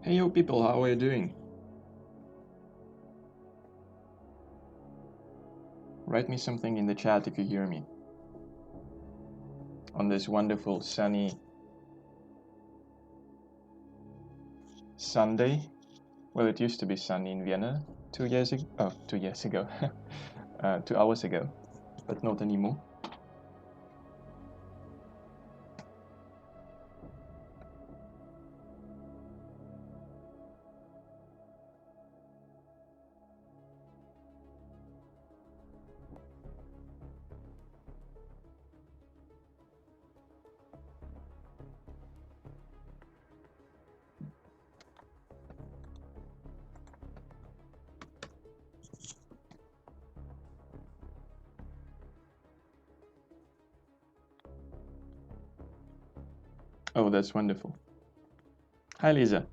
Hey yo people, how are you doing? Write me something in the chat if you hear me. On this wonderful sunny Sunday. Well, it used to be sunny in Vienna 2 years ago. Oh, 2 years ago. 2 hours ago, but not anymore. Oh, that's wonderful. Hi, Lisa.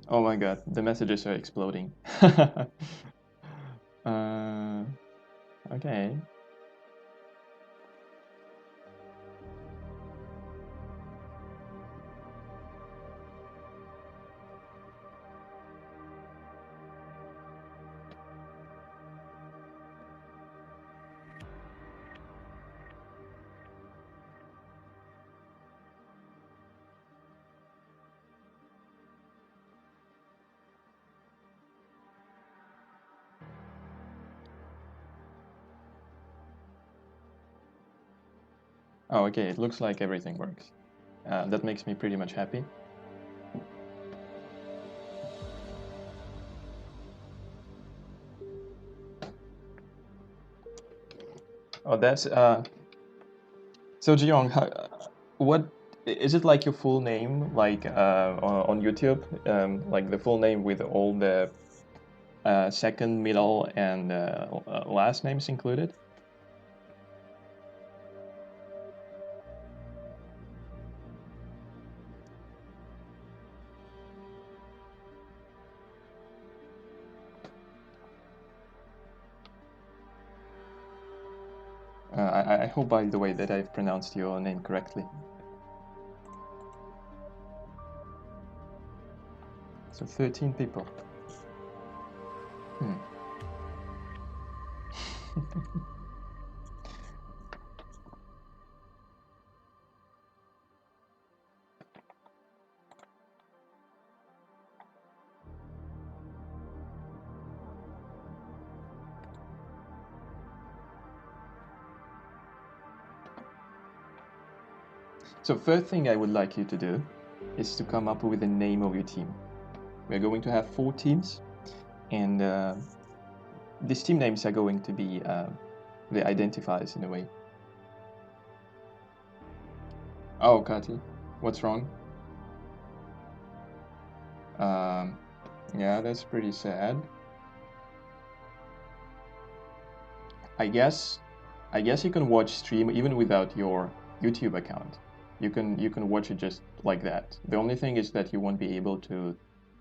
Oh my god, the messages are exploding. Okay. Oh, okay, it looks like everything works. That makes me pretty much happy. Oh, that's so Jiyoung, what is it like your full name, like on YouTube, like the full name with all the second, middle, and last names included? I hope, by the way, that I've pronounced your name correctly. So 13 people. Hmm. So first thing I would like you to do is to come up with the name of your team. We're going to have 4 teams, and these team names are going to be the identifiers in a way. Oh, Kati, what's wrong? Yeah, that's pretty sad. I guess you can watch stream even without your YouTube account. You can watch it just like that. The only thing is that you won't be able to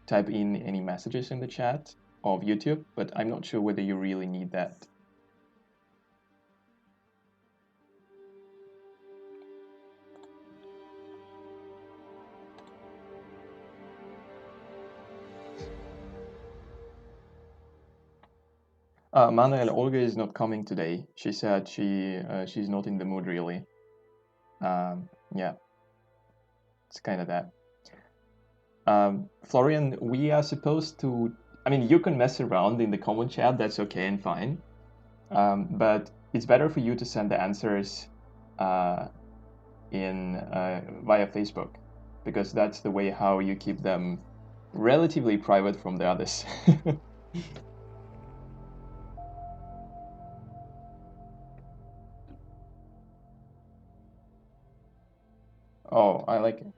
type in any messages in the chat of YouTube, but I'm not sure whether you really need that. Manuel, Olga is not coming today. She said she's not in the mood really. Yeah, it's kind of that. Florian, we are supposed to. I mean, you can mess around in the comment chat. That's okay and fine. But it's better for you to send the answers via Facebook, because that's the way how you keep them relatively private from the others. Oh, I like it.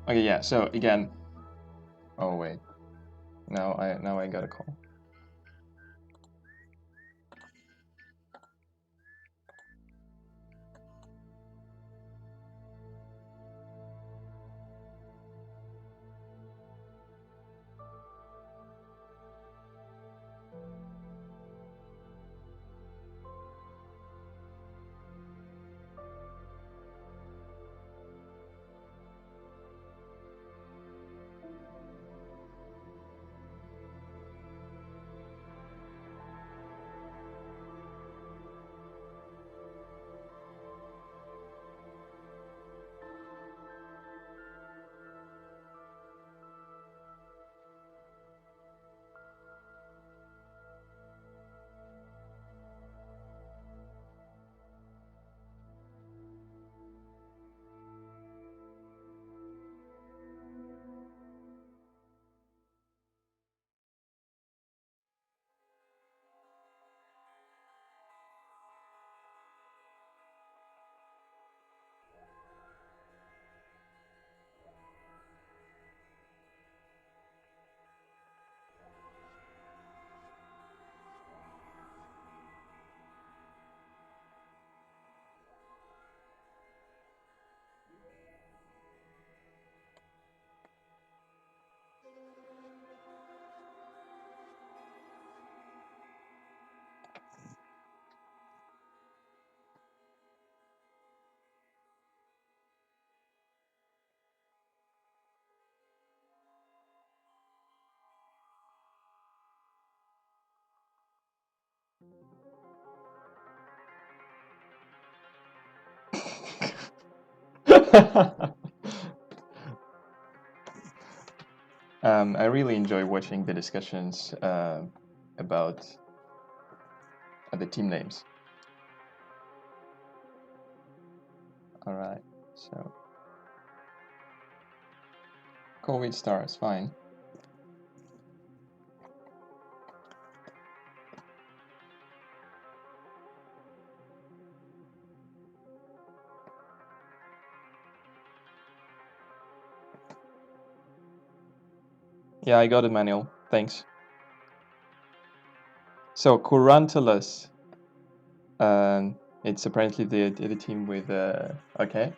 Okay, yeah. So again, oh wait, now I got a call. I really enjoy watching the discussions about the team names. All right, so COVID stars, fine. Yeah, I got it, Manuel. Thanks. So Curantilus, it's apparently the team with okay.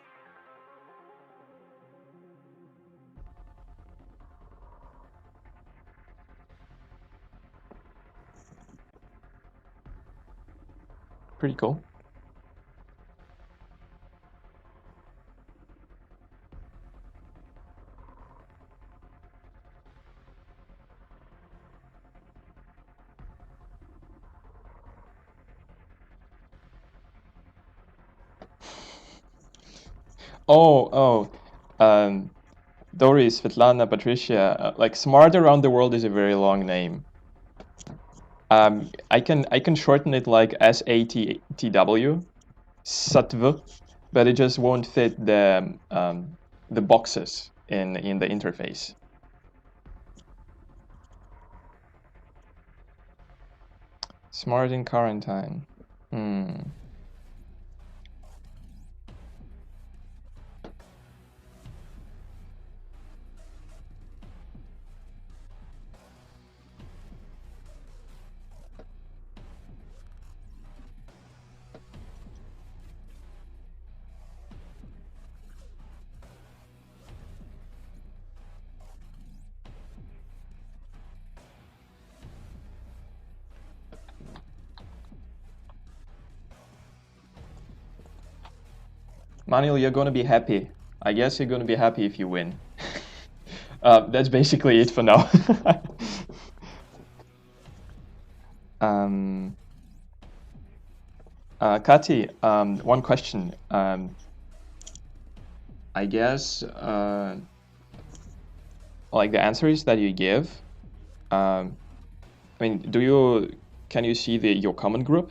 Pretty cool. Oh, Doris, Svetlana, Patricia. Like Smart Around the World is a very long name. I can shorten it like SATTW, Satv, but it just won't fit the boxes in the interface. Smart in quarantine. Manuel, you're gonna be happy. I guess you're gonna be happy if you win. That's basically it for now. Kati, one question. I guess like the answers that you give. I mean, can you see your comment group?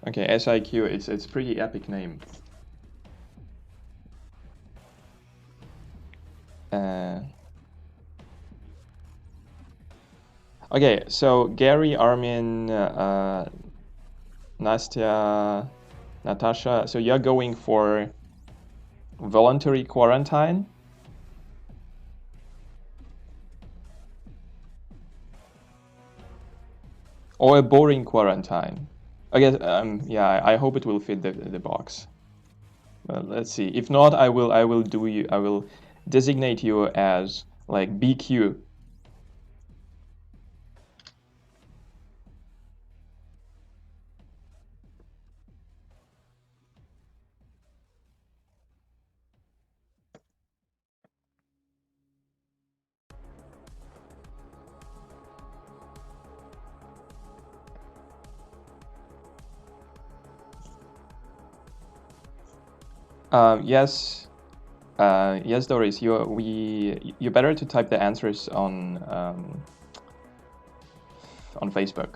Okay, SIQ. It's pretty epic name. Okay, so Gary, Armin, Nastya, Natasha, so you're going for voluntary quarantine? Or a boring quarantine? I guess, yeah, I hope it will fit the box. Well, let's see. If not, I will designate you as like BQ. Yes, yes, Doris. You better to type the answers on Facebook.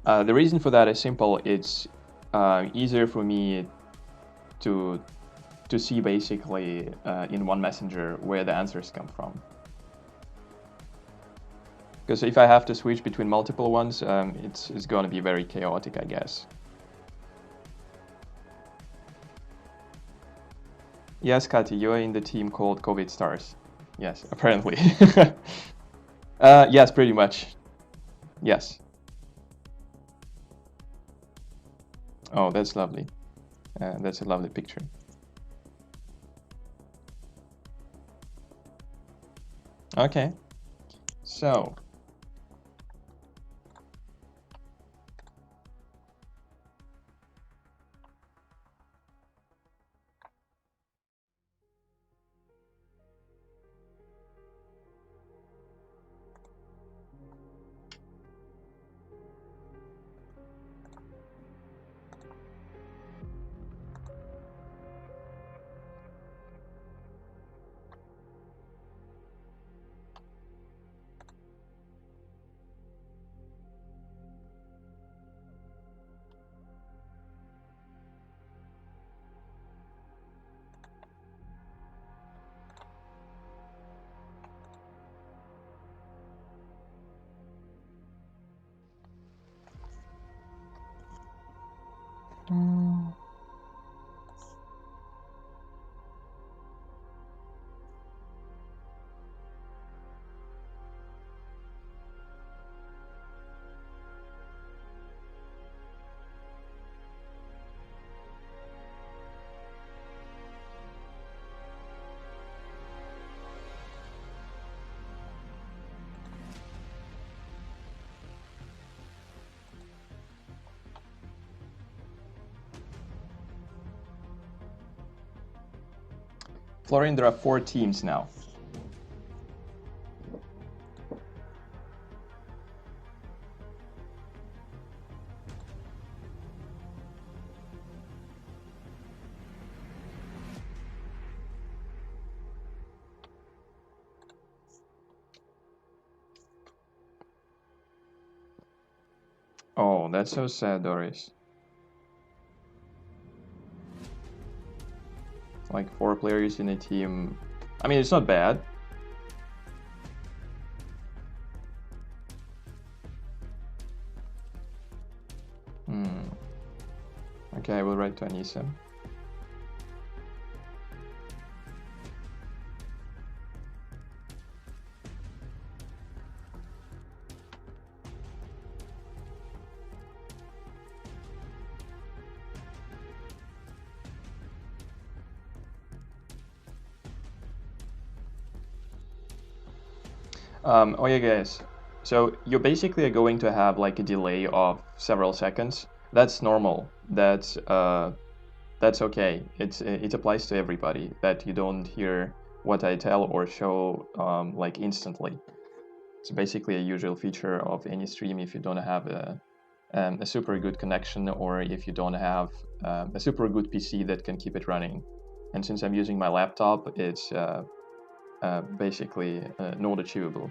The reason for that is simple. It's easier for me to see basically in one messenger where the answers come from. Because if I have to switch between multiple ones, it's going to be very chaotic, I guess. Yes, Kati, you're in the team called COVID Stars. Yes, apparently. Yes, pretty much. Yes. Oh, that's lovely. That's a lovely picture. Okay. So, Florian, there are 4 teams now. Oh, that's so sad, Doris. Like 4 players in a team. I mean, it's not bad. Okay, I will write to Anissa. Oh yeah, guys. So you basically are going to have like a delay of several seconds. That's normal. That's okay. It applies to everybody that you don't hear what I tell or show like instantly. It's basically a usual feature of any stream if you don't have a super good connection or if you don't have a super good PC that can keep it running. And since I'm using my laptop, it's basically not achievable.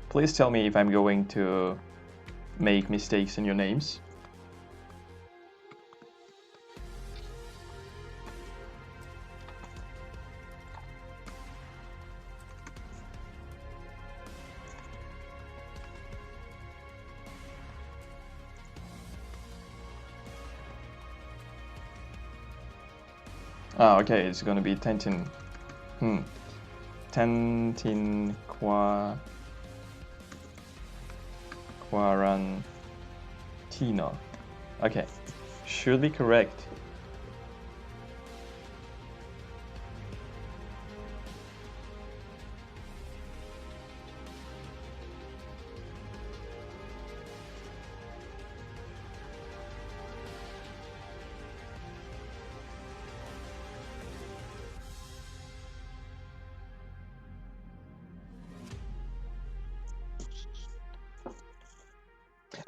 Please tell me if I'm going to make mistakes in your names. Ah, okay, it's gonna be Tentin. Tentin Quarantino. Okay, should be correct.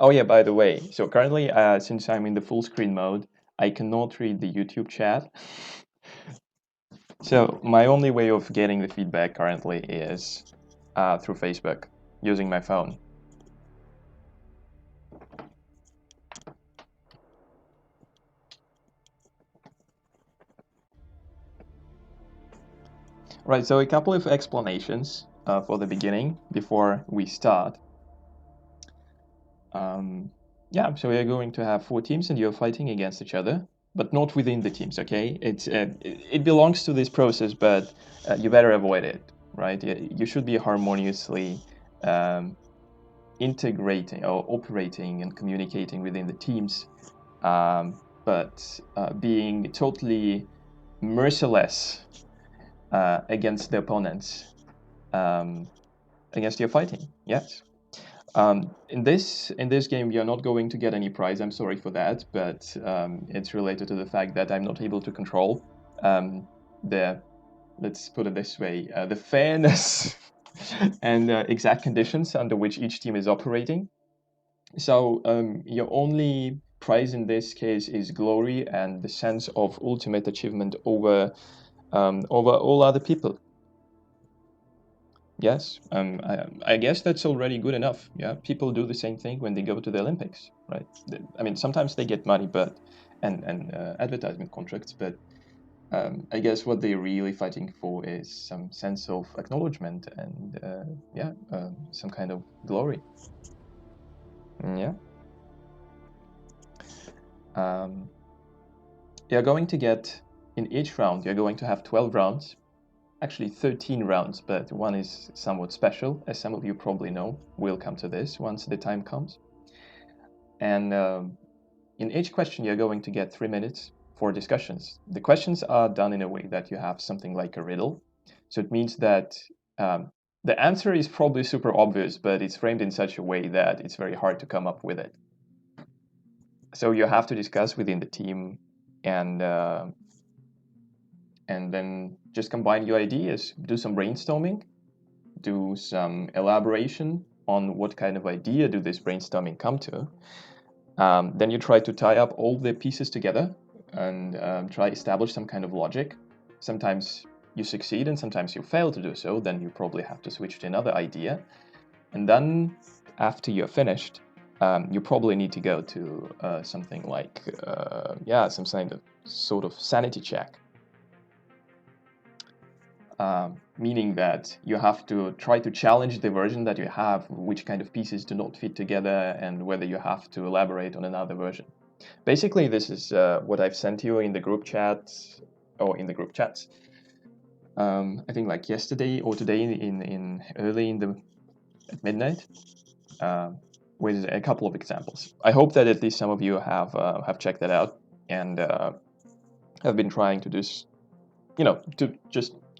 Oh yeah, by the way, so currently, since I'm in the full screen mode, I cannot read the YouTube chat. So my only way of getting the feedback currently is through Facebook, using my phone. Right, so a couple of explanations for the beginning before we start. Yeah, so we're going to have 4 teams and you're fighting against each other, but not within the teams, okay? It belongs to this process, but you better avoid it, right? You should be harmoniously integrating or operating and communicating within the teams, but being totally merciless against the opponents against your fighting. Yes. In this game, you're not going to get any prize. I'm sorry for that, but it's related to the fact that I'm not able to control the, let's put it this way, the fairness and exact conditions under which each team is operating. So your only prize in this case is glory and the sense of ultimate achievement over all other people. Yes, I guess that's already good enough. Yeah, people do the same thing when they go to the Olympics, right? I mean, sometimes they get money, but and advertisement contracts, but I guess what they're really fighting for is some sense of acknowledgement and yeah, some kind of glory. Yeah. You're going to get, in each round, you're going to have 12 rounds, actually 13 rounds, but one is somewhat special, as some of you probably know. We'll come to this once the time comes. And in each question, you're going to get 3 minutes for discussions. The questions are done in a way that you have something like a riddle. So it means that the answer is probably super obvious, but it's framed in such a way that it's very hard to come up with it. So you have to discuss within the team and then just combine your ideas, do some brainstorming, do some elaboration on what kind of idea do this brainstorming come to. Then you try to tie up all the pieces together and try establish some kind of logic. Sometimes you succeed and sometimes you fail to do so. Then you probably have to switch to another idea. And then after you're finished, you probably need to go to something like, some kind of sort of sanity check. Meaning that you have to try to challenge the version that you have, which kind of pieces do not fit together, and whether you have to elaborate on another version. Basically, this is what I've sent you in the group chat, or in the group chats. I think like yesterday or today in early at midnight, with a couple of examples. I hope that at least some of you have checked that out and have been trying to do,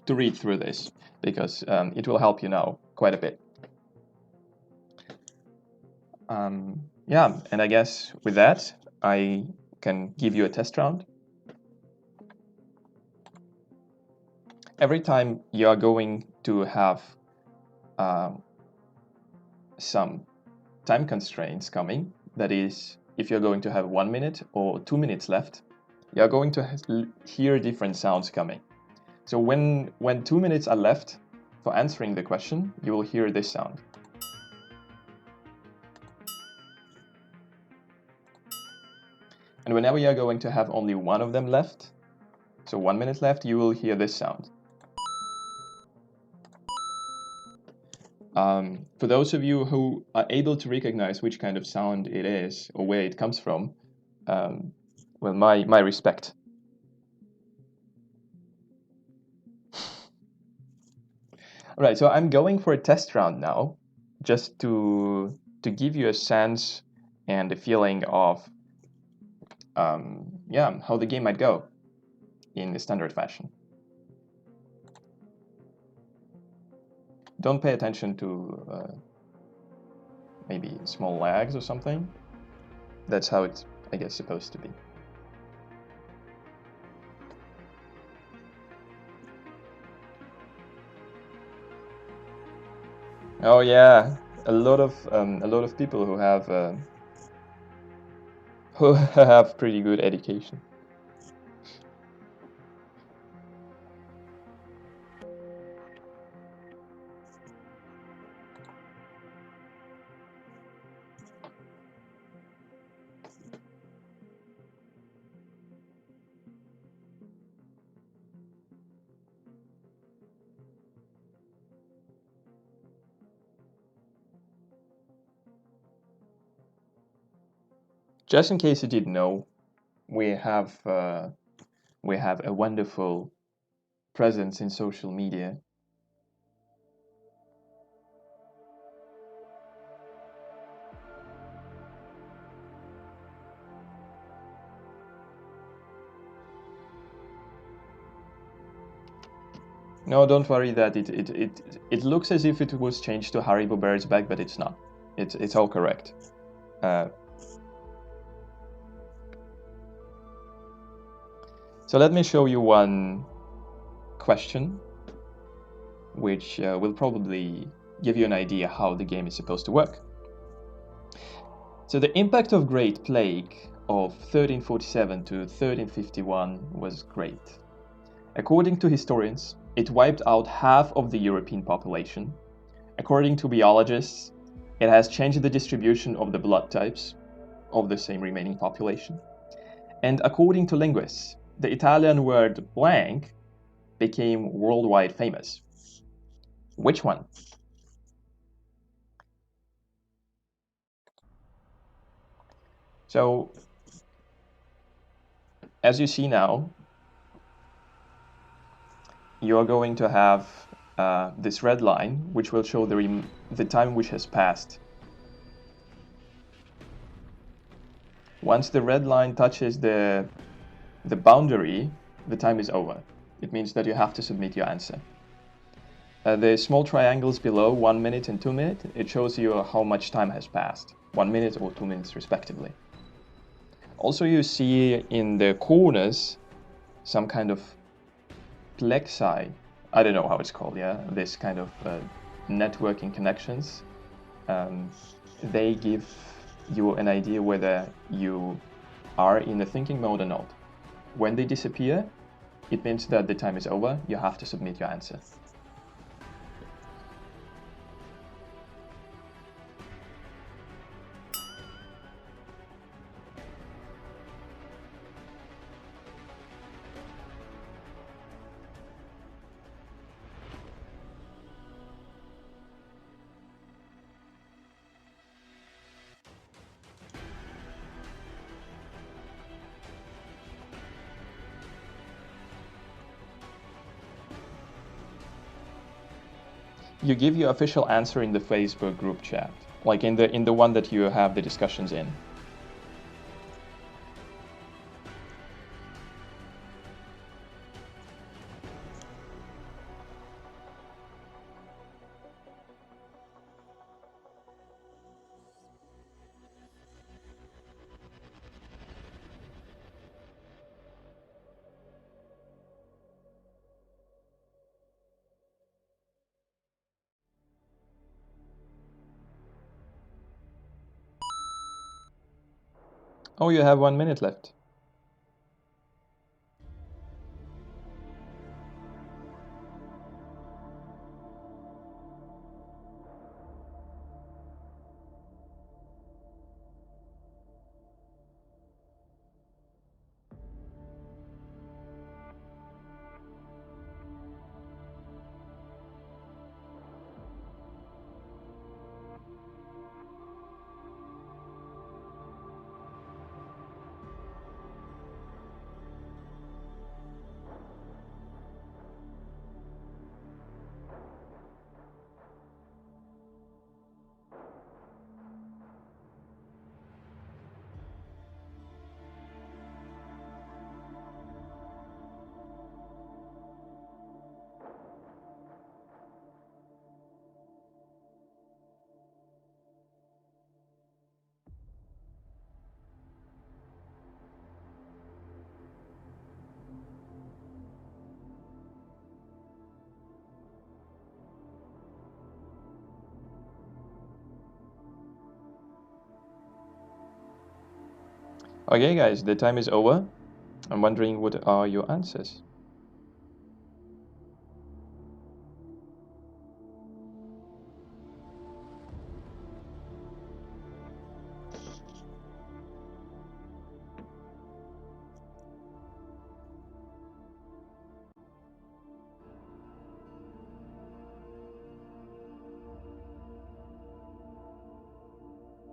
to read through this, because it will help you now quite a bit. Yeah, and I guess with that, I can give you a test round. Every time you are going to have some time constraints coming, that is, if you're going to have 1 minute or 2 minutes left, you're going to hear different sounds coming. So when 2 minutes are left for answering the question, you will hear this sound. And whenever you're going to have only one of them left, so 1 minute left, you will hear this sound. For those of you who are able to recognize which kind of sound it is or where it comes from, well, my respect. All right, so I'm going for a test round now, just to give you a sense and a feeling of how the game might go in the standard fashion. Don't pay attention to maybe small lags or something. That's how it's, I guess, supposed to be. Oh yeah, a lot of people who have pretty good education. Just in case you didn't know, we have a wonderful presence in social media. No, don't worry that it looks as if it was changed to Haribo Bear's Back, but it's not. It's all correct. So let me show you one question, which will probably give you an idea how the game is supposed to work. So the impact of Great Plague of 1347 to 1351 was great. According to historians, it wiped out half of the European population. According to biologists, it has changed the distribution of the blood types of the same remaining population. And according to linguists, the Italian word blank became worldwide famous. Which one? So, as you see now, you are going to have this red line, which will show the time which has passed. Once the red line touches the boundary, the time is over. It means that you have to submit your answer. The small triangles below, 1 minute and 2 minutes, it shows you how much time has passed, 1 minute or 2 minutes respectively. Also, you see in the corners some kind of plexi, I don't know how it's called, yeah, this kind of networking connections. They give you an idea whether you are in the thinking mode or not. When they disappear, it means that the time is over, you have to submit your answer. You give your official answer in the Facebook group chat, like in the one that you have the discussions in. Oh, you have 1 minute left. Okay, guys, the time is over. I'm wondering what are your answers?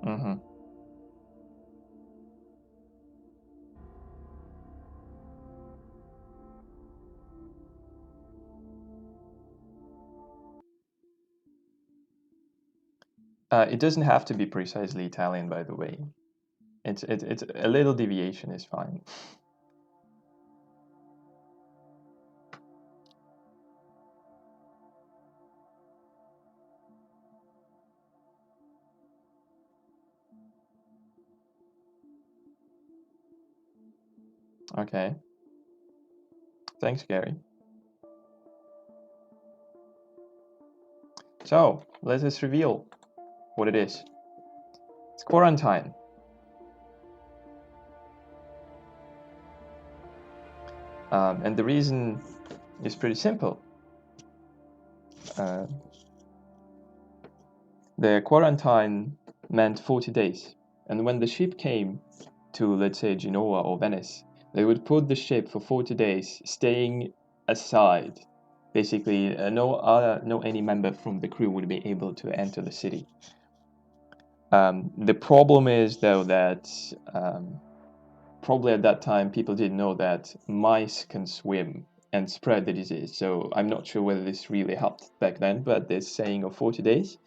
Mm-hmm. It doesn't have to be precisely Italian, by the way. It's a little deviation is fine. Okay. Thanks, Gary. So let us reveal what it is. It's quarantine. And the reason is pretty simple. Uh, the quarantine meant 40 days. And when the ship came to, let's say, Genoa or Venice, they would put the ship for 40 days, staying aside. Basically, no any member from the crew would be able to enter the city. The problem is, though, that probably at that time people didn't know that mice can swim and spread the disease. So I'm not sure whether this really helped back then, but this saying of 40 days,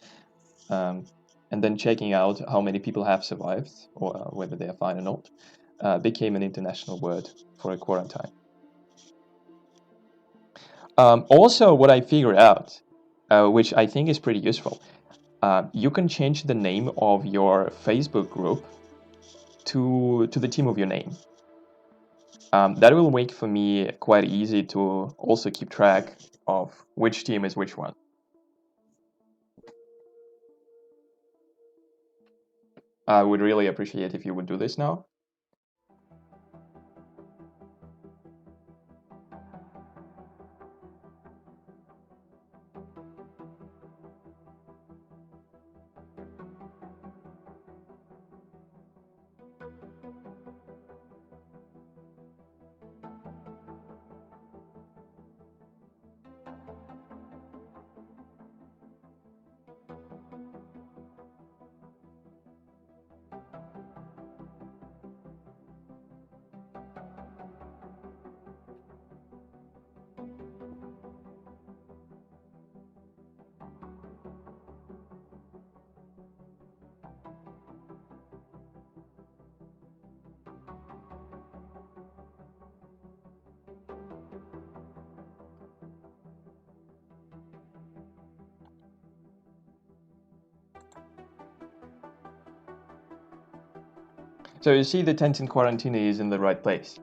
and then checking out how many people have survived or whether they are fine or not, became an international word for a quarantine. Also, what I figured out, which I think is pretty useful, you can change the name of your Facebook group to the team of your name. That will make for me quite easy to also keep track of which team is which one. I would really appreciate if you would do this now. So you see the tent in quarantine is in the right place.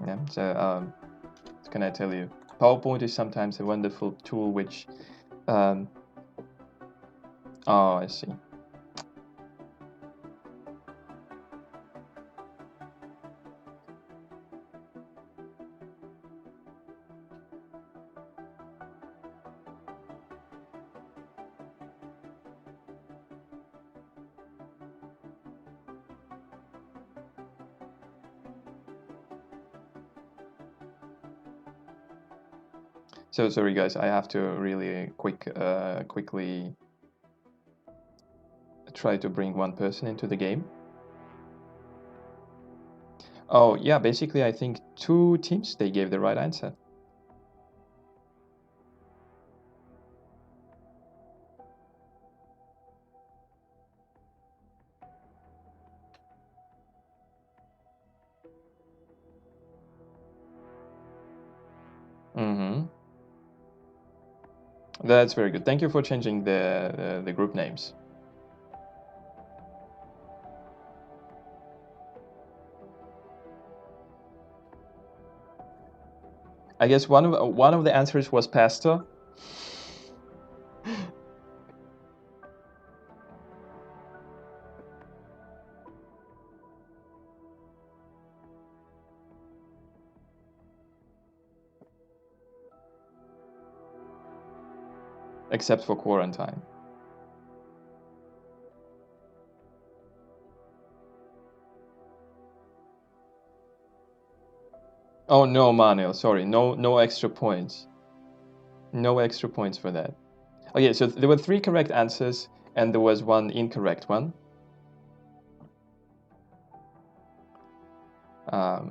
Yeah. So what can I tell you? PowerPoint is sometimes a wonderful tool which. Oh, I see. So sorry, guys. I have to really quickly try to bring one person into the game. Oh, yeah, basically, I think 2 teams, they gave the right answer. Mm-hmm. That's very good. Thank you for changing the group names. I guess one of the answers was pasta. except for quarantine. Oh no, Manuel, sorry, no extra points. No extra points for that. Okay, so there were 3 correct answers, and there was 1 incorrect one.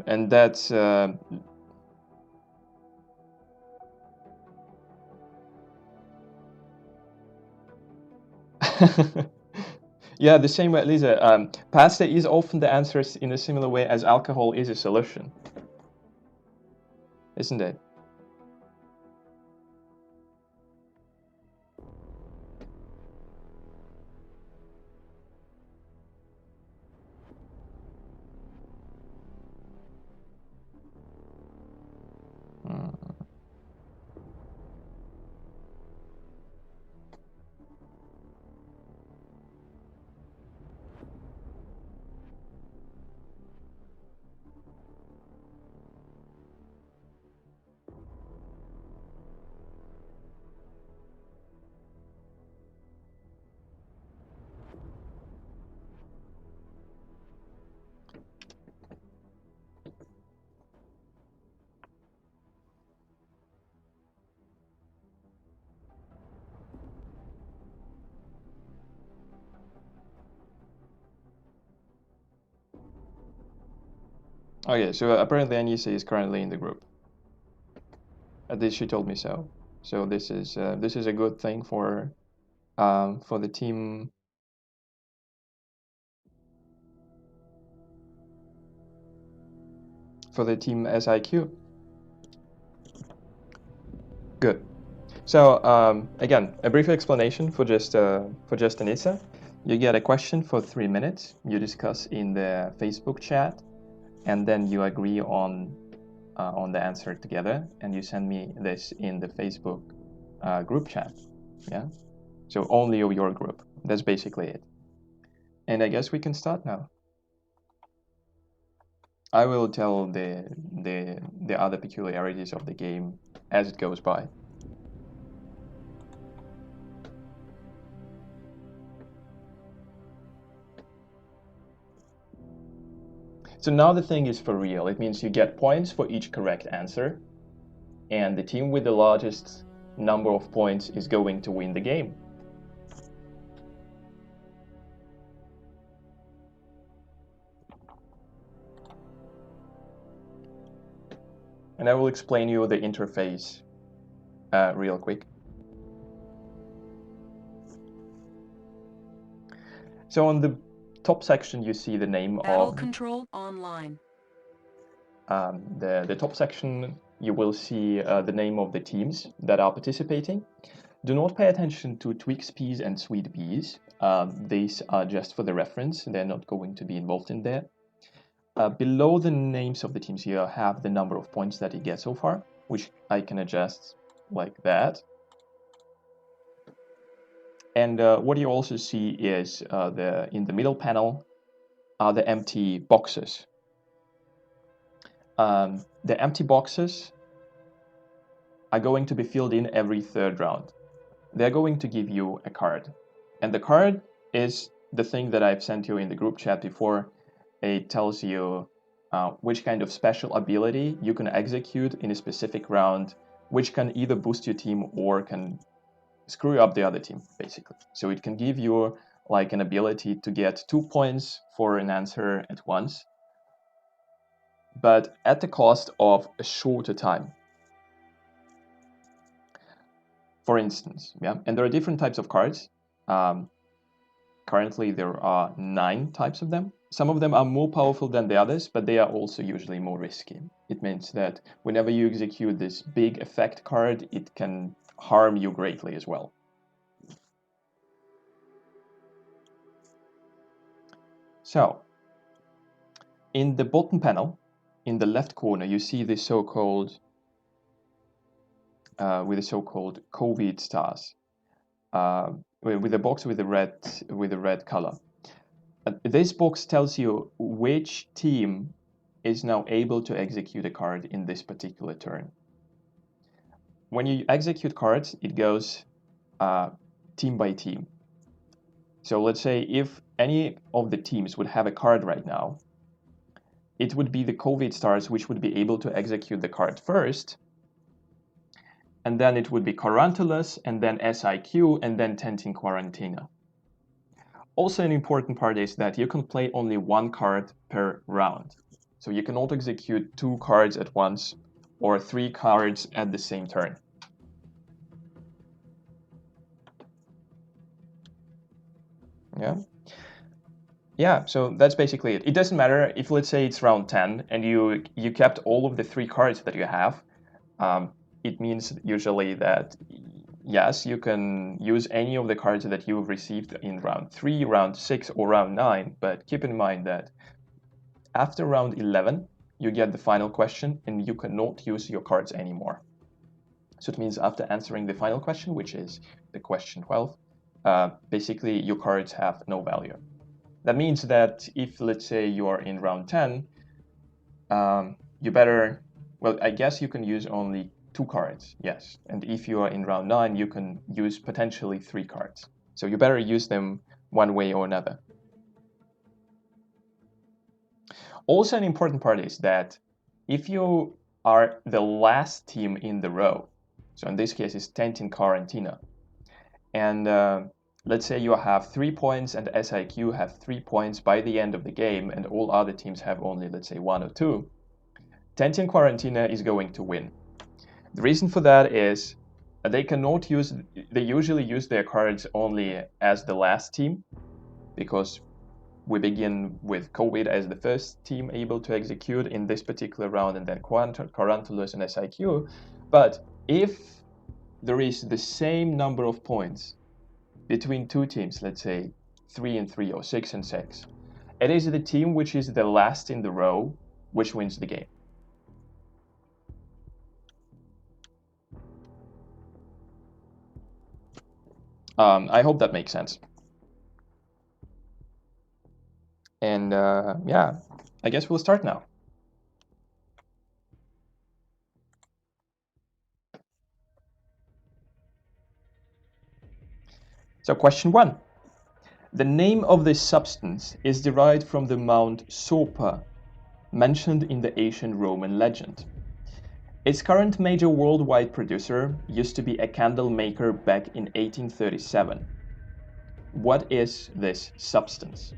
And that's yeah, the same way, Lisa. Pasta is often the answer in a similar way as alcohol is a solution, isn't it? Mm. Okay, so apparently Anissa is currently in the group. At least she told me so. So this is a good thing for the team. For the team SIQ. Good. So again, a brief explanation for just Anissa. You get a question for 3 minutes. You discuss in the Facebook chat, and then you agree on the answer together, and you send me this in the Facebook group chat. Yeah. So only of your group. That's basically it. And I guess we can start now. I will tell the other peculiarities of the game as it goes by. So now the thing is for real. It means you get points for each correct answer, and the team with the largest number of points is going to win the game. And I will explain you the interface real quick. So on the top section, you see the name Battle of Control Online. The top section, you will see the name of the teams that are participating. Do not pay attention to Twix peas and sweet peas. These are just for the reference. They're not going to be involved in there. Below the names of the teams, you have the number of points that you get so far, which I can adjust like that. And what you also see is in the middle panel are the empty boxes. The empty boxes are going to be filled in every 3rd round. They're going to give you a card. And the card is the thing that I've sent you in the group chat before. It tells you which kind of special ability you can execute in a specific round, which can either boost your team or can screw up the other team, basically. So it can give you like an ability to get 2 points for an answer at once, but at the cost of a shorter time. For instance, yeah, and there are different types of cards. Currently, there are 9 types of them. Some of them are more powerful than the others, but they are also usually more risky. It means that whenever you execute this big effect card, it can harm you greatly as well. So, in the bottom panel, in the left corner, you see the so-called COVID stars, with a box with a red color. This box tells you which team is now able to execute a card in this particular turn. When you execute cards, it goes team by team. So let's say if any of the teams would have a card right now, it would be the COVID stars which would be able to execute the card first, and then it would be Quarantulus, and then SIQ, and then Tentin Quarantina. Also, an important part is that you can play only one card per round. So you cannot execute 2 cards at once or 3 cards at the same turn. Yeah, so that's basically it. It doesn't matter if, let's say, it's round 10 and you kept all of the 3 cards that you have. It means usually that, yes, you can use any of the cards that you've received in round 3, round 6, or round 9, but keep in mind that after round 11, you get the final question and you cannot use your cards anymore. So it means after answering the final question, which is the question 12, basically your cards have no value. That means that if, let's say, you are in round 10, you better, well, I guess you can use only 2 cards, yes. And if you are in round 9, you can use potentially 3 cards. So you better use them one way or another. Also, an important part is that if you are the last team in the row, so in this case it's Tentin Quarantina, and let's say you have 3 points and SIQ have 3 points by the end of the game, and all other teams have only, let's say, 1 or 2, Tentin Quarantina is going to win. The reason for that is they usually use their cards only as the last team, because we begin with COVID as the first team able to execute in this particular round, and then Quarantulus and SIQ. But if there is the same number of points between 2 teams, let's say 3 and 3 or 6 and 6, it is the team which is the last in the row which wins the game. I hope that makes sense. And yeah, I guess we'll start now. So question 1. The name of this substance is derived from the Mount Sopa, mentioned in the ancient Roman legend. Its current major worldwide producer used to be a candle maker back in 1837. What is this substance?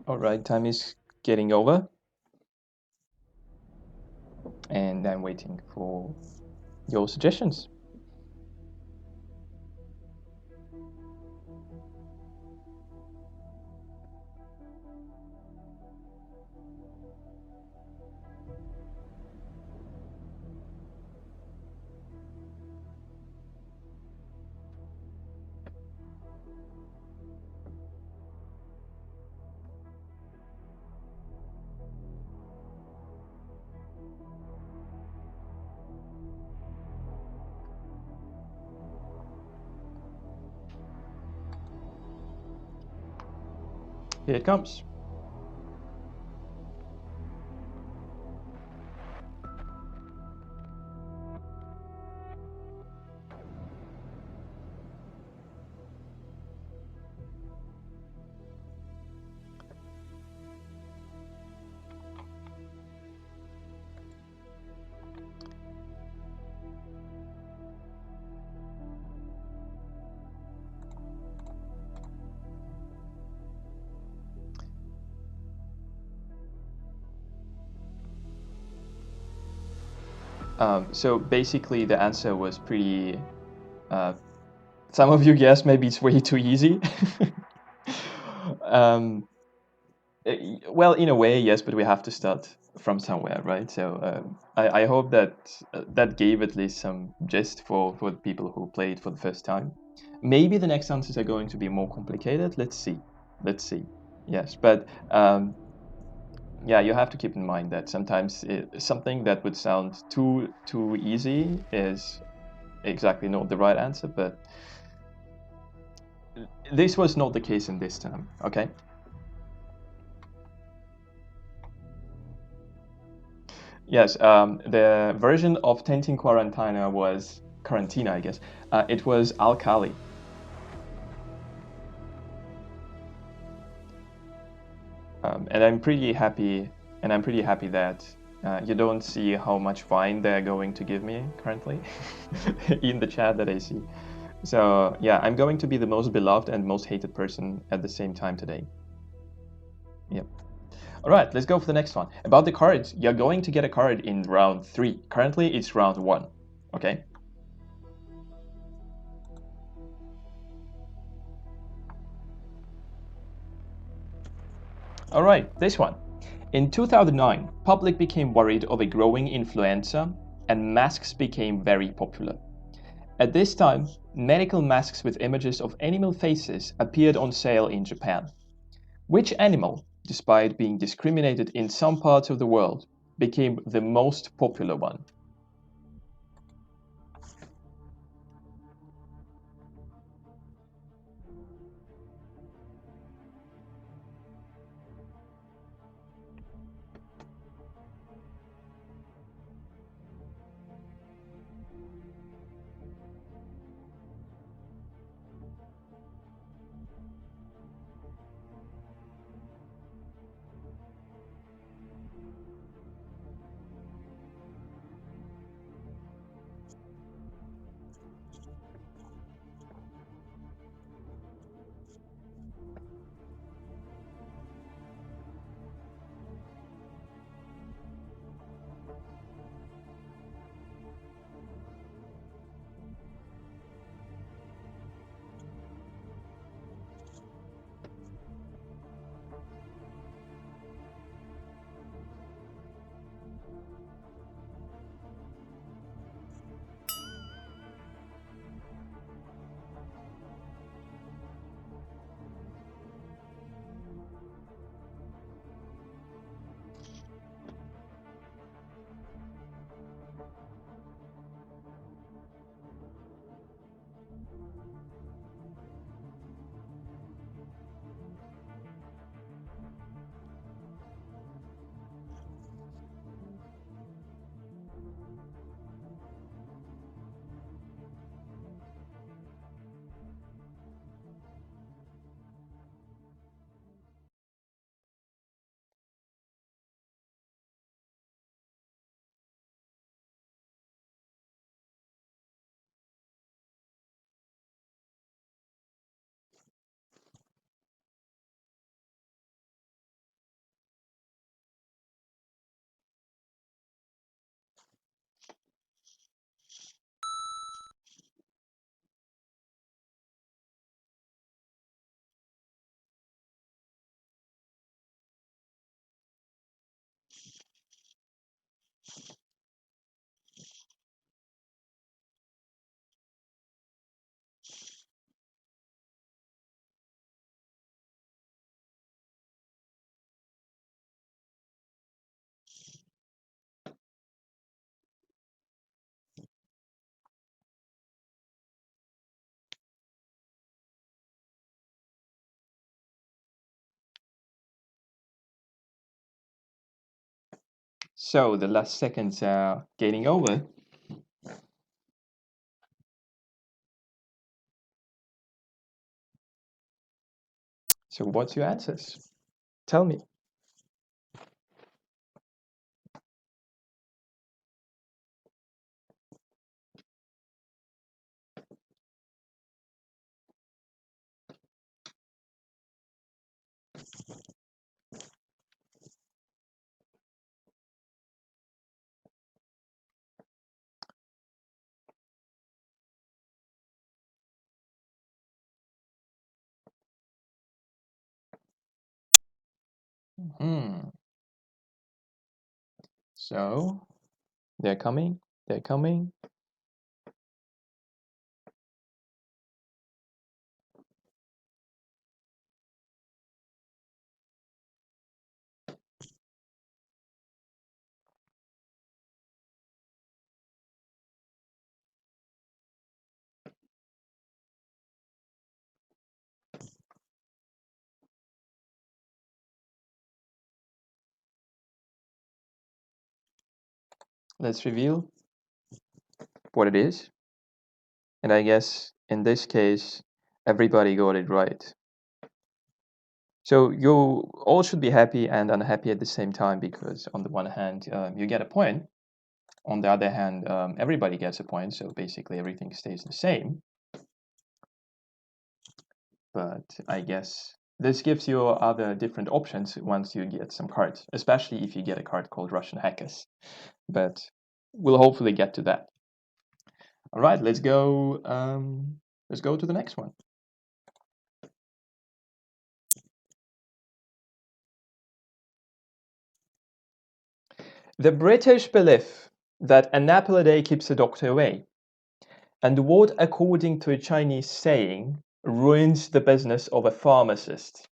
All right, time is getting over, and I'm waiting for your suggestions. Here it comes. So basically, the answer was pretty. Some of you guessed maybe it's way too easy. um, well, in a way, yes, but we have to start from somewhere, right? So I hope that that gave at least some gist for the people who played for the first time. Maybe the next answers are going to be more complicated. Let's see. Let's see. Yes, but yeah, you have to keep in mind that sometimes something that would sound too easy is exactly not the right answer. But this was not the case in this term. Okay. Yes, the version of Tentin Quarantina was Quarantina, I guess. It was Alkali. And I'm pretty happy, that you don't see how much wine they're going to give me currently in the chat that I see. So yeah, I'm going to be the most beloved and most hated person at the same time today. Yep. All right, let's go for the next one. About the cards, you're going to get a card in round 3. Currently, it's round 1. Okay. All right, this one. In 2009, public became worried of a growing influenza and masks became very popular. At this time, medical masks with images of animal faces appeared on sale in Japan. Which animal, despite being discriminated in some parts of the world, became the most popular one? So the last seconds are getting over. So what's your answers? Tell me. Hmm. So they're coming. They're coming. Let's reveal what it is. And I guess in this case, everybody got it right. So you all should be happy and unhappy at the same time because on the one hand, you get a point. On the other hand, everybody gets a point. So basically everything stays the same. But I guess this gives you other different options once you get some cards, especially if you get a card called Russian Hackers. But we'll hopefully get to that. All right, let's go. Let's go to the next one. The British believe that an apple a day keeps the doctor away, and what, according to a Chinese saying, ruins the business of a pharmacist?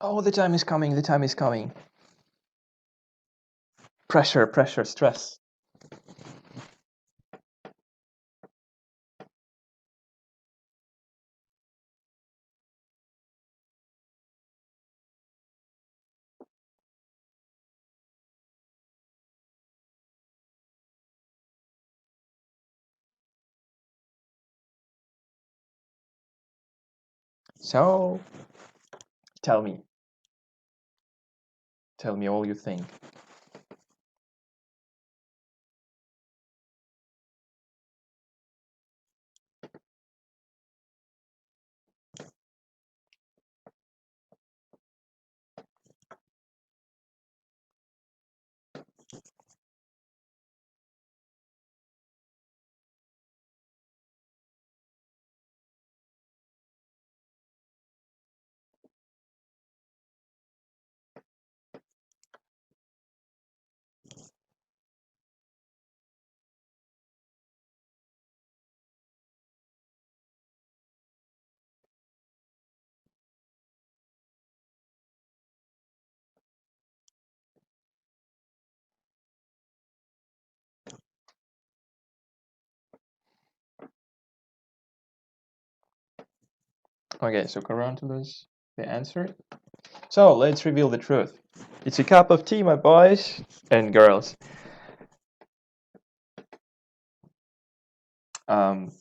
Oh, the time is coming. The time is coming. Pressure, pressure, stress. So tell me. Tell me all you think. Okay, so Carantulas, the answer. So let's reveal the truth. It's a cup of tea, my boys and girls. Um,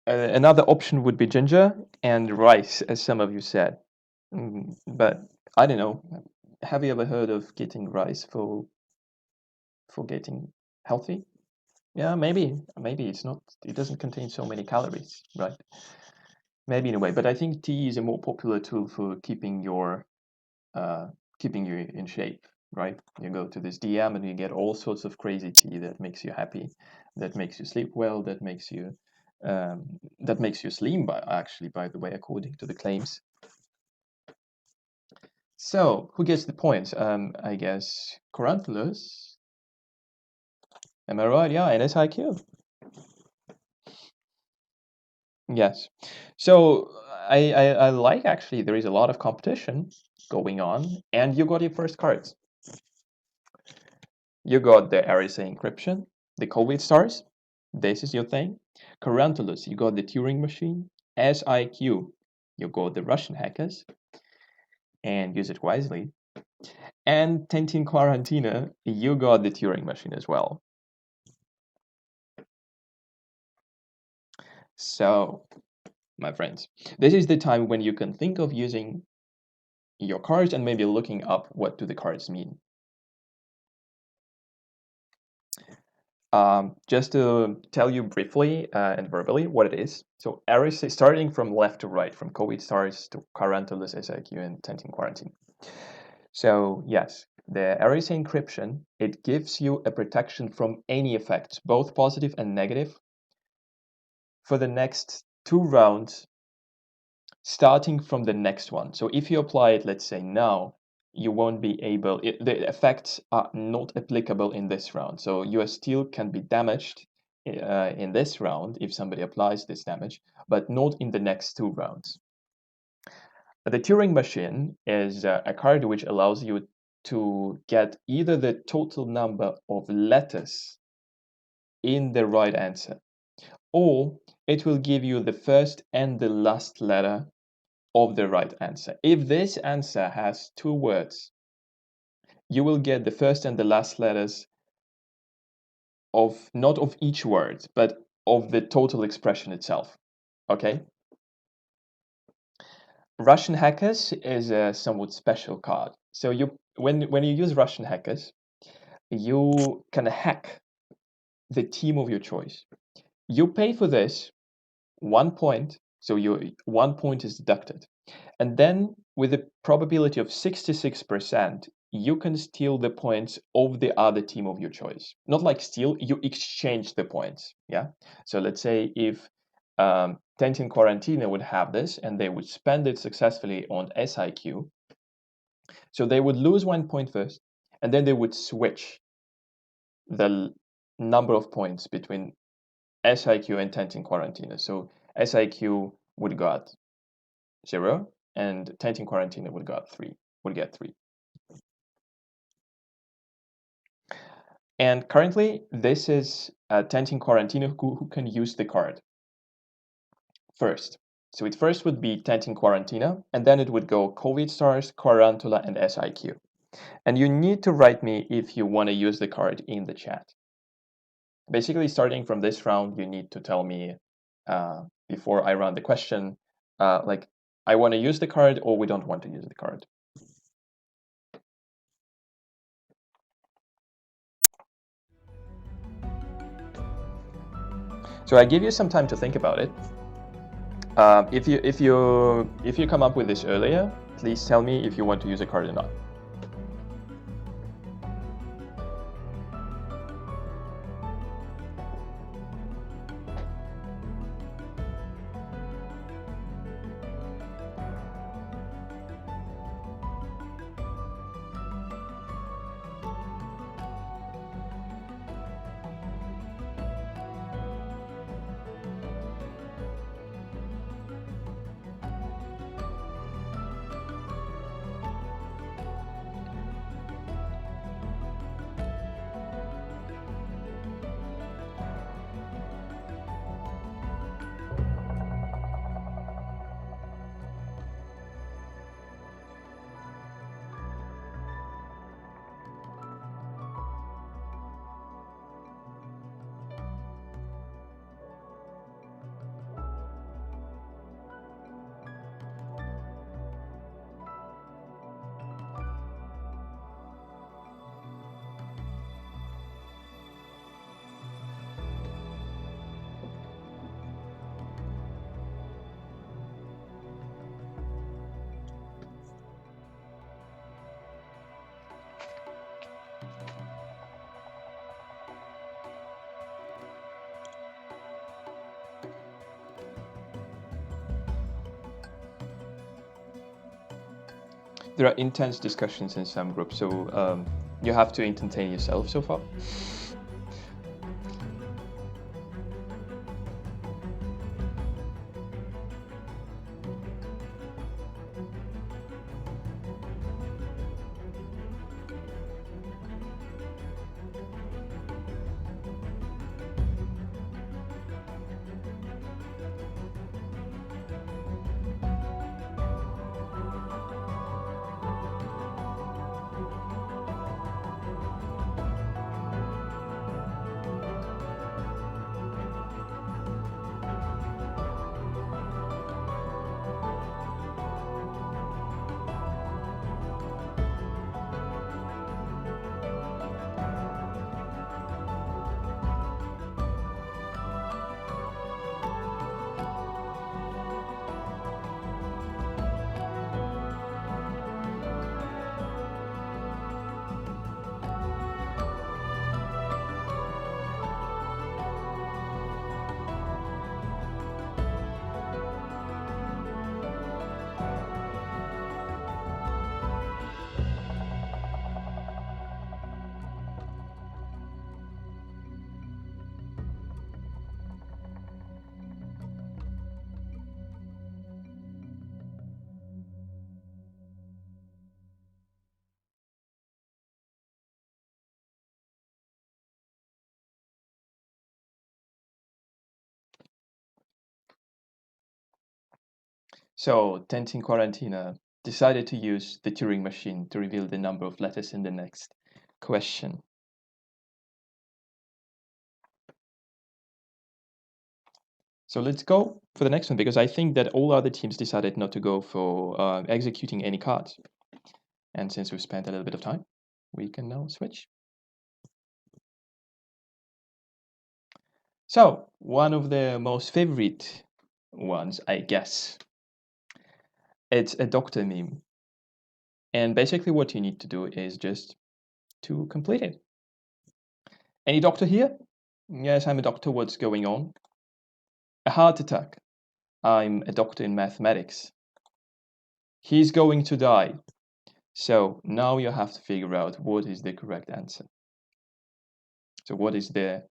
Another option would be ginger and rice, as some of you said. But I don't know. Have you ever heard of getting rice for getting healthy? Yeah, maybe it's not. It doesn't contain so many calories, right? Maybe in a way, but I think tea is a more popular tool for uh, keeping you in shape, right? You go to this DM and you get all sorts of crazy tea that makes you happy, that makes you sleep well, that makes you slim. By the way, according to the claims. So who gets the points? I guess Coranthulus. Am I right? Yeah, NSIQ. Yes. So I like actually there is a lot of competition going on, and you got your first cards. You got the RSA encryption, the COVID stars. This is your thing. Carantulus, you got the Turing machine. SIQ, you got the Russian hackers, and use it wisely. And Tentin Quarantina, you got the Turing machine as well. So, my friends, this is the time when you can think of using your cards and maybe looking up what do the cards mean. Just to tell you briefly and verbally what it is. So Eris is starting from left to right, from COVID stars to Carantulus, SIQ, and Tentin Quarantine. So yes, the RSA encryption, it gives you a protection from any effects, both positive and negative, for the next 2 rounds, starting from the next one. So if you apply it, let's say now, you won't be able, the effects are not applicable in this round. So you still can be damaged in this round if somebody applies this damage, but not in the next 2 rounds. The Turing machine is a card which allows you to get either the total number of letters in the right answer, or it will give you the first and the last letter of the right answer. If this answer has 2 words, you will get the first and the last letters of not of each word, but of the total expression itself. Okay? Russian hackers is a somewhat special card. So when you use Russian hackers, you can hack the team of your choice. You pay for this 1 point, so your 1 point is deducted. And then with a probability of 66%, you can steal the points of the other team of your choice. Not like steal, you exchange the points. Yeah. So let's say if Tentin Quarantina would have this and they would spend it successfully on SIQ, so they would lose 1 point first, and then they would switch the number of points between SIQ and Tentin Quarantina. So SIQ would got 0, and Tentin Quarantina would get 3. And currently, this is Tentin Quarantina who can use the card first. So it first would be Tentin Quarantina, and then it would go COVID Stars, Quarantula, and SIQ. And you need to write me if you want to use the card in the chat. Basically, starting from this round, you need to tell me before I run the question, like I want to use the card or we don't want to use the card. So I give you some time to think about it. If you come up with this earlier, please tell me if you want to use a card or not. There are intense discussions in some groups, so you have to entertain yourself so far. So Tentin Quarantina decided to use the Turing machine to reveal the number of letters in the next question. So let's go for the next one, because I think that all other teams decided not to go for executing any cards. And since we've spent a little bit of time, we can now switch. So one of the most favorite ones, I guess, it's a doctor meme. And basically what you need to do is just to complete it. Any doctor here? Yes, I'm a doctor. What's going on? A heart attack. I'm a doctor in mathematics. He's going to die. So now you have to figure out what is the correct answer. So what is the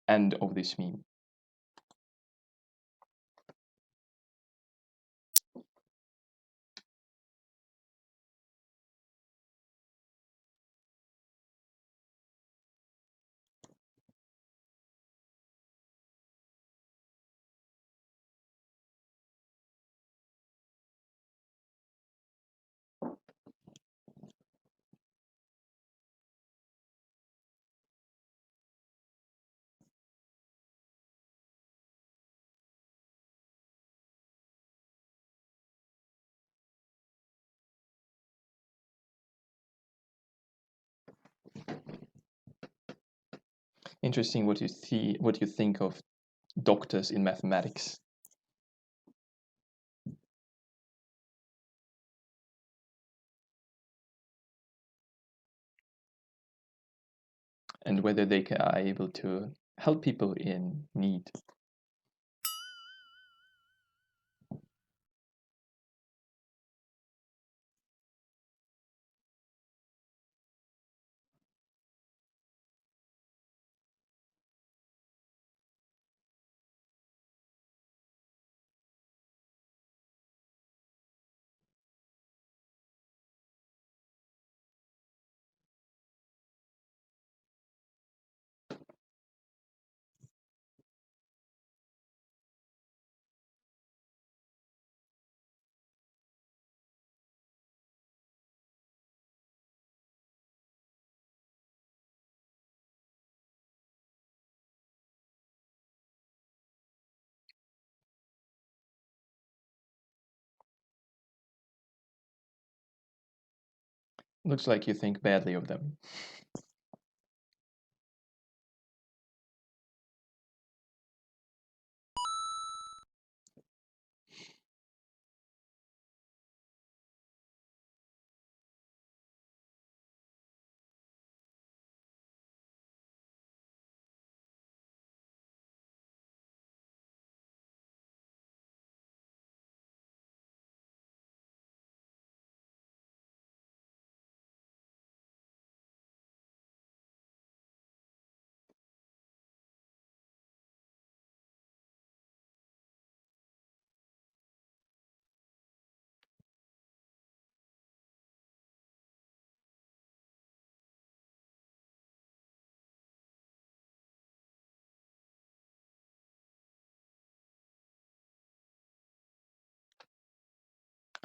end of this meme? Interesting what you see, what you think of doctors in mathematics. And whether they are able to help people in need. Looks like you think badly of them.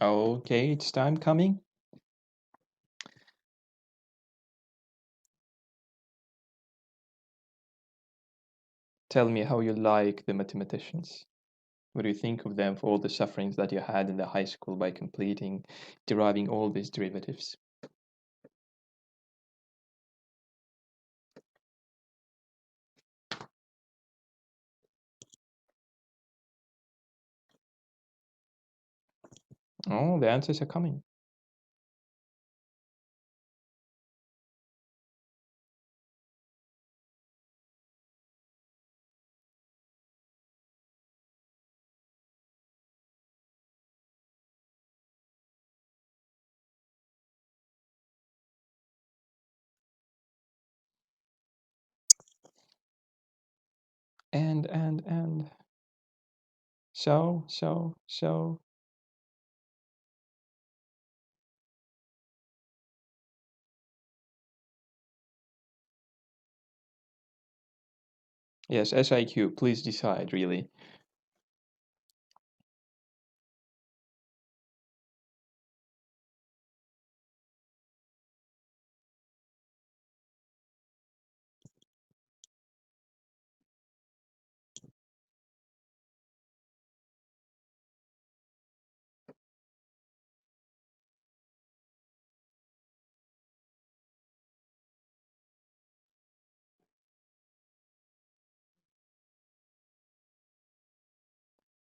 Okay, it's time coming. Tell me how you like the mathematicians. What do you think of them for all the sufferings that you had in the high school by completing, deriving all these derivatives? Oh, the answers are coming. And. So. Yes, SIQ, please decide, really.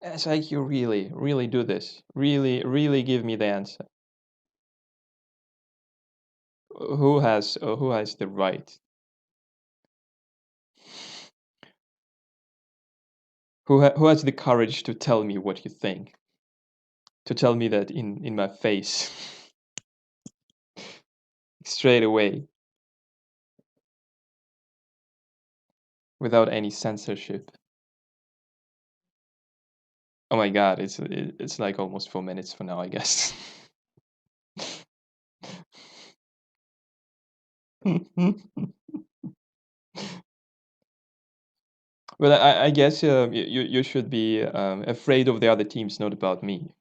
SIQ, really, really do this. Really, really give me the answer. Who has the right? Who has the courage to tell me what you think? To tell me that in my face straight away without any censorship. Oh my God, it's like almost 4 minutes for now, I guess. Well, I guess you should be afraid of the other teams, not about me.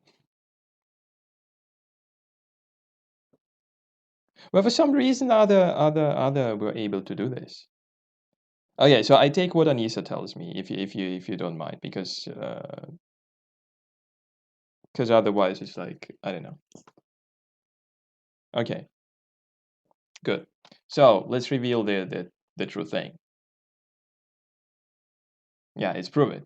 Well, for some reason, other were able to do this. Okay, so I take what Anissa tells me, if you don't mind, because otherwise it's like I don't know. Okay, good. So let's reveal the true thing. Yeah, it's proven.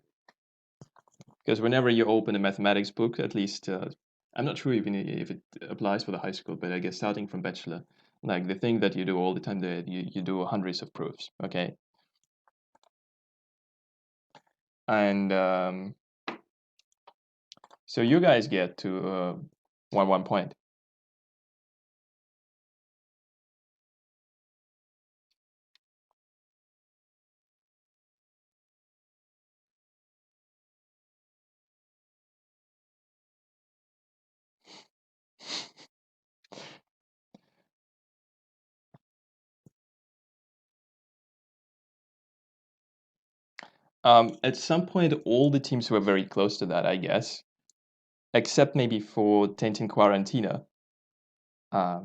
Because whenever you open a mathematics book, at least I'm not sure even if it applies for the high school, but I guess starting from bachelor, like the thing that you do all the time, that you do hundreds of proofs, okay? And so you guys get to 1 point. At some point, all the teams were very close to that, I guess, except maybe for Tentin Quarantina, uh,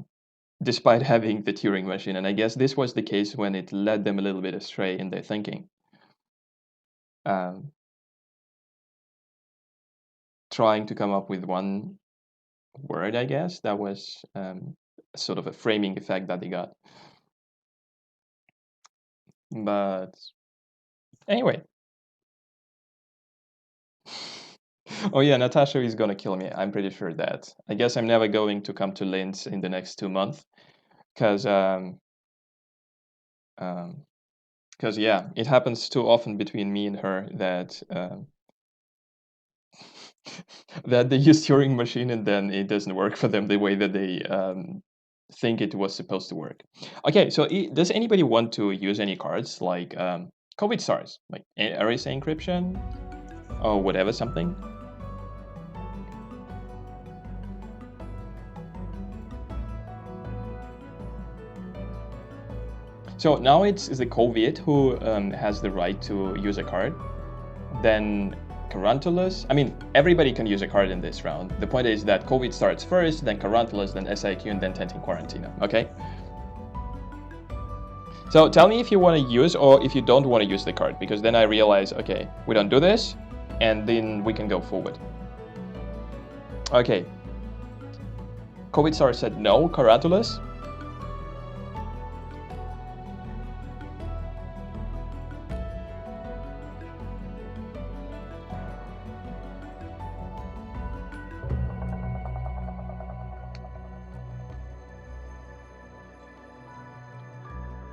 despite having the Turing machine. And I guess this was the case when it led them a little bit astray in their thinking. Um, Trying to come up with one word, I guess, that was sort of a framing effect that they got. But anyway. Oh yeah, Natasha is gonna kill me. I'm pretty sure that. I guess I'm never going to come to Linz in the next 2 months, because um, yeah, it happens too often between me and her that that they use Turing machine and then it doesn't work for them the way that they think it was supposed to work. Okay, so does anybody want to use any cards like COVID SARS, like RSA encryption or whatever something? So now it's the COVID who has the right to use a card. Then Carantulus. I mean, everybody can use a card in this round. The point is that COVID starts first, then Carantulus, then SIQ, and then Tenting Quarantina. Okay? So tell me if you want to use or if you don't want to use the card, because then I realize, okay, we don't do this, and then we can go forward. Okay. COVID Star said no, Carantulus.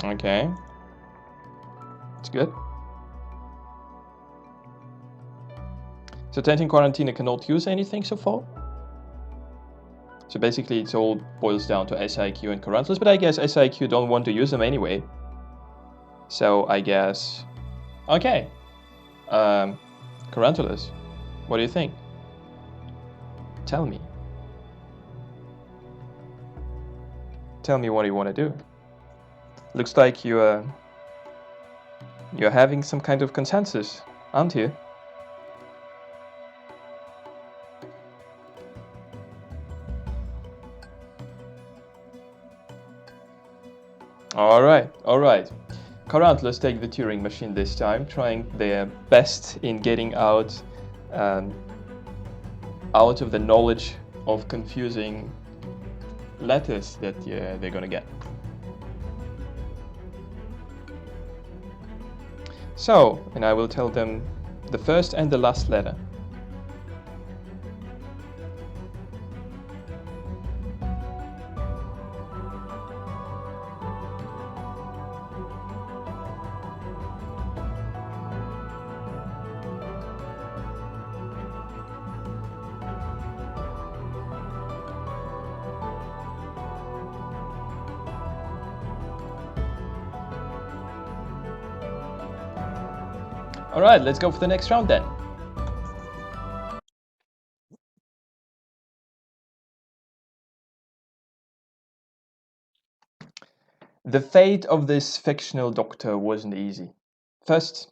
Okay. That's good. So Tenting Quarantina cannot use anything so far? So basically it all boils down to SIQ and Carantulus, but I guess SIQ don't want to use them anyway. So I guess... Okay. Carantulus, what do you think? Tell me. Tell me what you want to do. Looks like you're having some kind of consensus, aren't you? All right, all right. Carantulus take the Turing machine this time, trying their best in getting um, out of the knowledge of confusing letters that they're gonna get. So, and I will tell them the first and the last letter. All right, let's go for the next round then. The fate of this fictional doctor wasn't easy. First,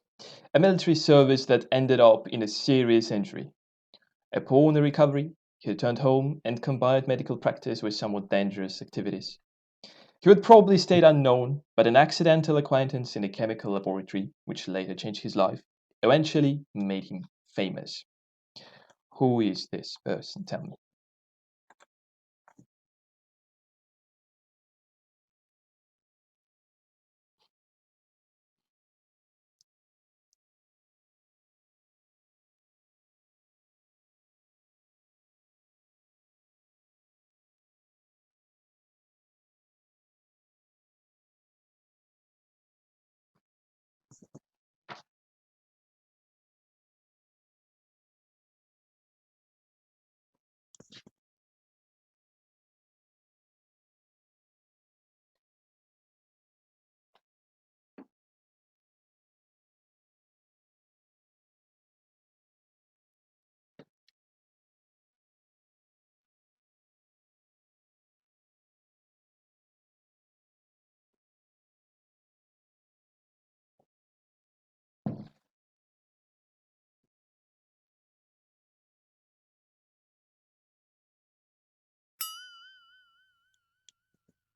a military service that ended up in a serious injury. Upon a recovery, he returned home and combined medical practice with somewhat dangerous activities. He would probably stayed unknown, but an accidental acquaintance in a chemical laboratory, which later changed his life, eventually made him famous. Who is this person? Tell me.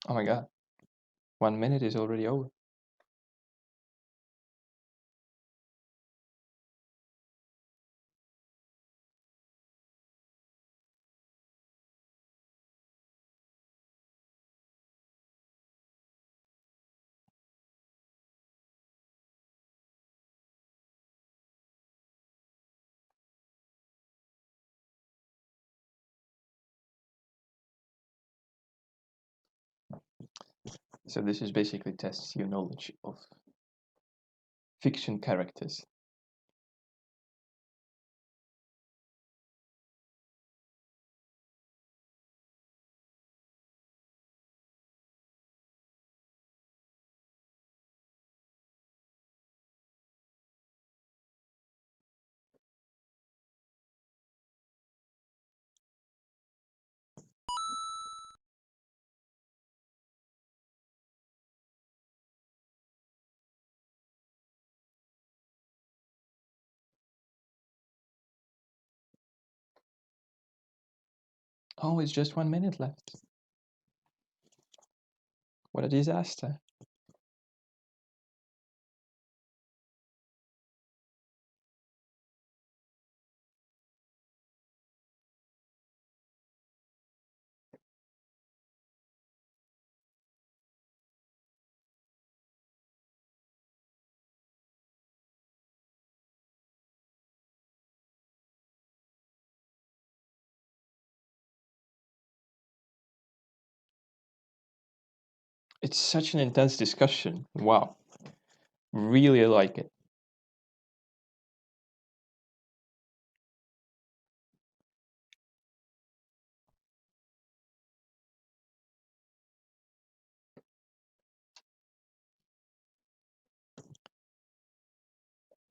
Oh my God. 1 minute is already over. So this is basically tests your knowledge of fiction characters. Oh, it's just 1 minute left. What a disaster. It's such an intense discussion. Wow. Really like it.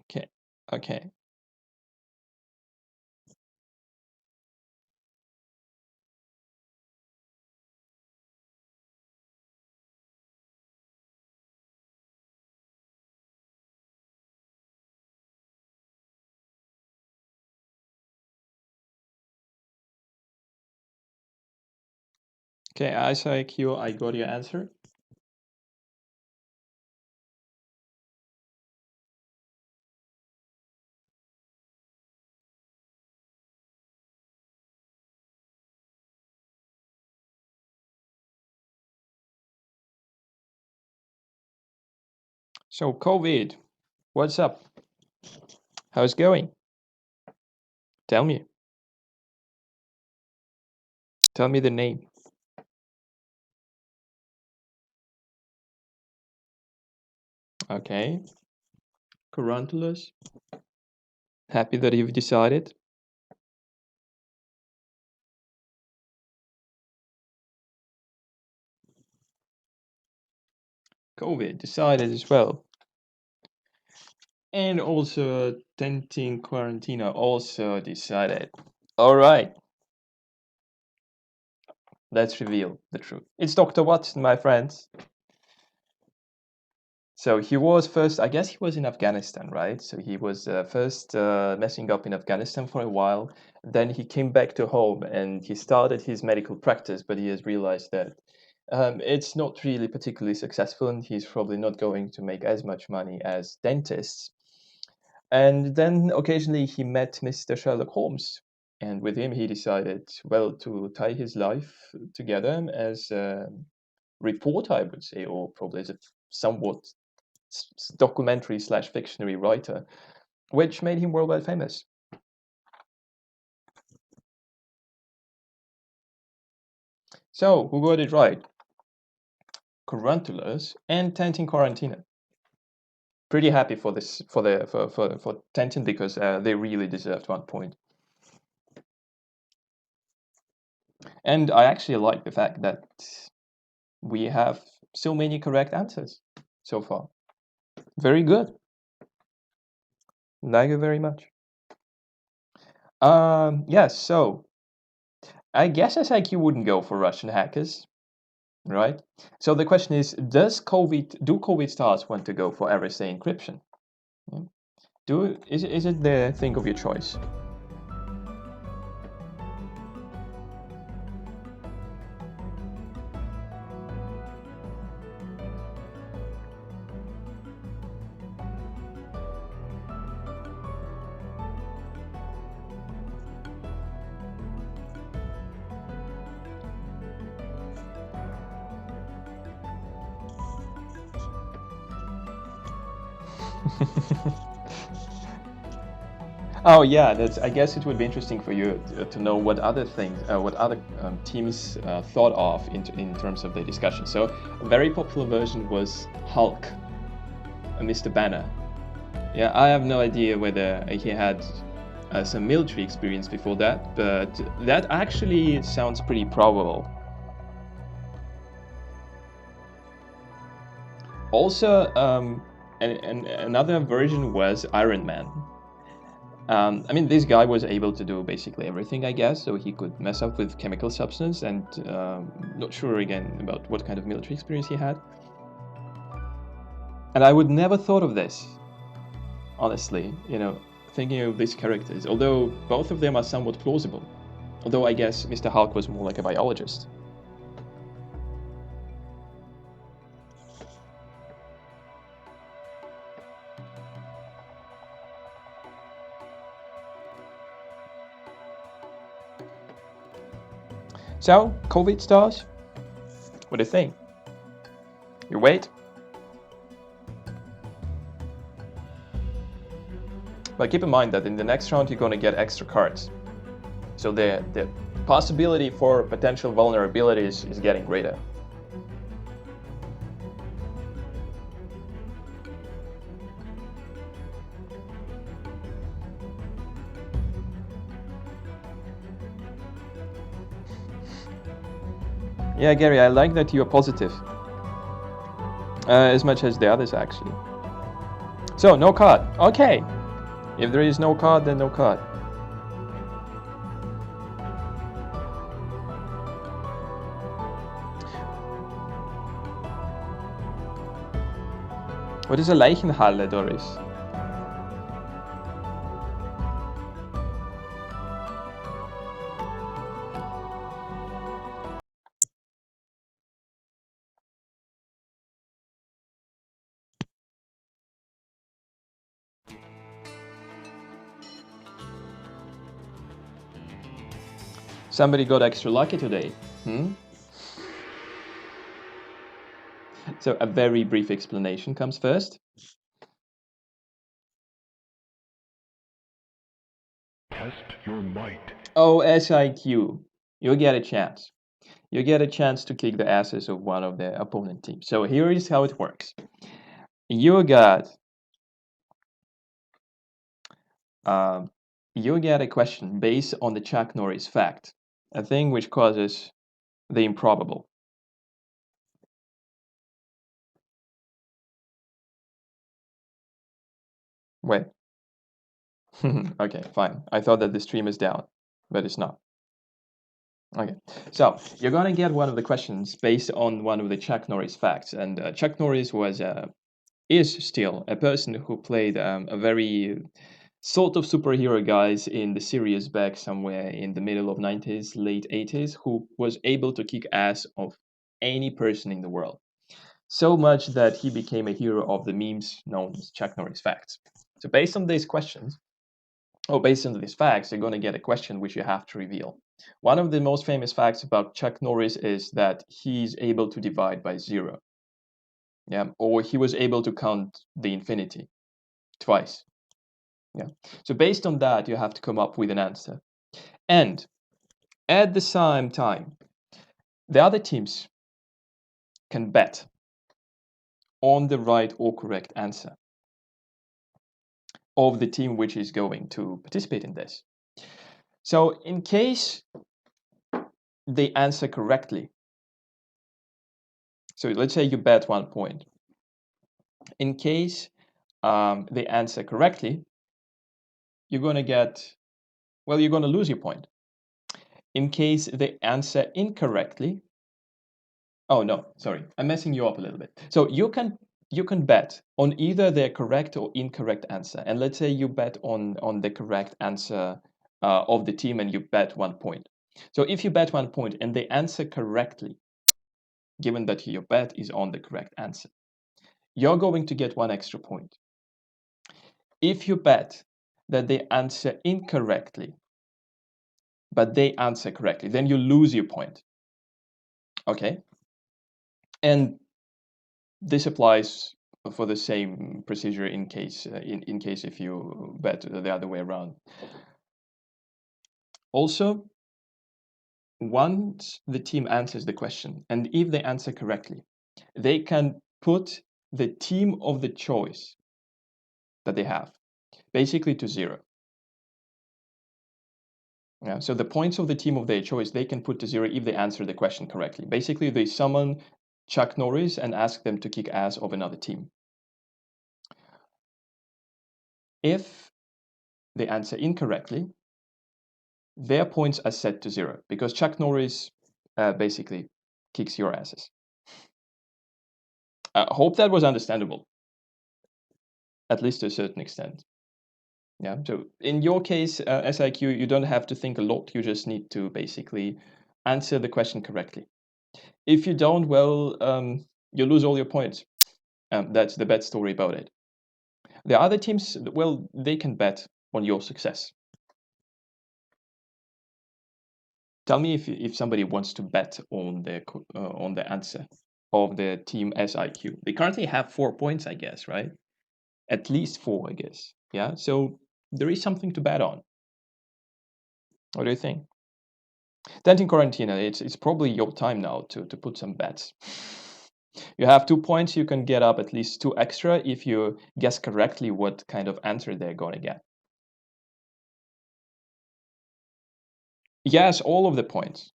Okay. Okay. Okay, Isaac, I got your answer. So, COVID, what's up? How's it going? Tell me. Tell me the name. Okay. Currentulus. Happy that you've decided. COVID decided as well. And also Tenting Quarantina also decided. All right, let's reveal the truth. It's Dr. Watson, my friends. So he was first, I guess he was in Afghanistan, right? So he was first messing up in Afghanistan for a while. Then he came back to home and he started his medical practice, but he has realized that it's not really particularly successful and he's probably not going to make as much money as dentists. And then occasionally he met Mr. Sherlock Holmes. And with him, he decided, well, to tie his life together as a reporter, I would say, or probably as a somewhat documentary slash fictionary writer, which made him worldwide famous. So, who got it right? Currentulus and Tentin Quarantina. Pretty happy for this for Tentin because they really deserved 1 point. And I actually like the fact that we have so many correct answers so far. Very good. Thank you very much. Yes, so I guess SIQ wouldn't go for Russian hackers, right? So the question is, do COVID stars want to go for RSA encryption? Yeah. Is it the thing of your choice? Oh yeah, that's. I guess it would be interesting for you to know what other things, what other teams thought of in terms of the discussion. So, a very popular version was Hulk, Mr. Banner. Yeah, I have no idea whether he had some military experience before that, but that actually sounds pretty probable. Also, another version was Iron Man. I mean, this guy was able to do basically everything, I guess. So he could mess up with chemical substance, and not sure again about what kind of military experience he had. And I would never thought of this, honestly. Thinking of these characters, although both of them are somewhat plausible. Although I guess Mr. Hulk was more like a biologist. So, COVID stars? What do you think? You wait? But keep in mind that in the next round you're going to get extra cards. So the possibility for potential vulnerabilities is getting greater. Yeah, Gary, I like that you're positive. As much as the others, actually. So, no card. Okay. If there is no card, then no card. What is a Leichenhalle, Doris? Somebody got extra lucky today. So a very brief explanation comes first. Test your might. Oh, SIQ. You get a chance. You get a chance to kick the asses of one of the opponent teams. So here is how it works. You got you get a question based on the Chuck Norris fact, a thing which causes the improbable. Wait. Okay, fine. I thought that the stream is down, but it's not. Okay, so you're gonna get one of the questions based on one of the Chuck Norris facts, and Chuck Norris is still a person who played a very sort of superhero guys in the series back somewhere in the middle of 90s, late 80s, who was able to kick ass of any person in the world. So much that he became a hero of the memes known as Chuck Norris facts. So based on these questions, or based on these facts, you're going to get a question which you have to reveal. One of the most famous facts about Chuck Norris is that he's able to divide by zero. Yeah, or he was able to count the infinity twice. Yeah. So based on that, you have to come up with an answer. And at the same time, the other teams can bet on the right or correct answer of the team which is going to participate in this. So in case they answer correctly, so let's say you bet 1 point. In case they answer correctly, you're going to you're going to lose your point. In case they answer incorrectly, oh no, sorry, I'm messing you up a little bit. So you can bet on either their correct or incorrect answer. And let's say you bet on the correct answer of the team and you bet 1 point. So if you bet 1 point and they answer correctly, given that your bet is on the correct answer, you're going to get 1 extra point. If you bet that they answer incorrectly, but they answer correctly, then you lose your point. Okay? And this applies for the same procedure in case in case if you bet the other way around. Also, once the team answers the question, and if they answer correctly, they can put the team of the choice that they have basically to zero. Yeah, so the points of the team of their choice they can put to zero if they answer the question correctly. Basically, they summon Chuck Norris and ask them to kick ass of another team. If they answer incorrectly, their points are set to zero because Chuck Norris basically kicks your asses. I hope that was understandable, at least to a certain extent. Yeah. So in your case, SIQ, you don't have to think a lot. You just need to basically answer the question correctly. If you don't, well, you lose all your points. That's the bad story about it. The other teams, well, they can bet on your success. Tell me if somebody wants to bet on the answer of the team SIQ. They currently have 4 points, I guess, right? At least four, I guess. Yeah. So there is something to bet on. What do you think? Denting Quarantina, it's probably your time now to put some bets. You have 2 points. You can get up at least two extra if you guess correctly what kind of answer they're going to get. Yes, all of the points.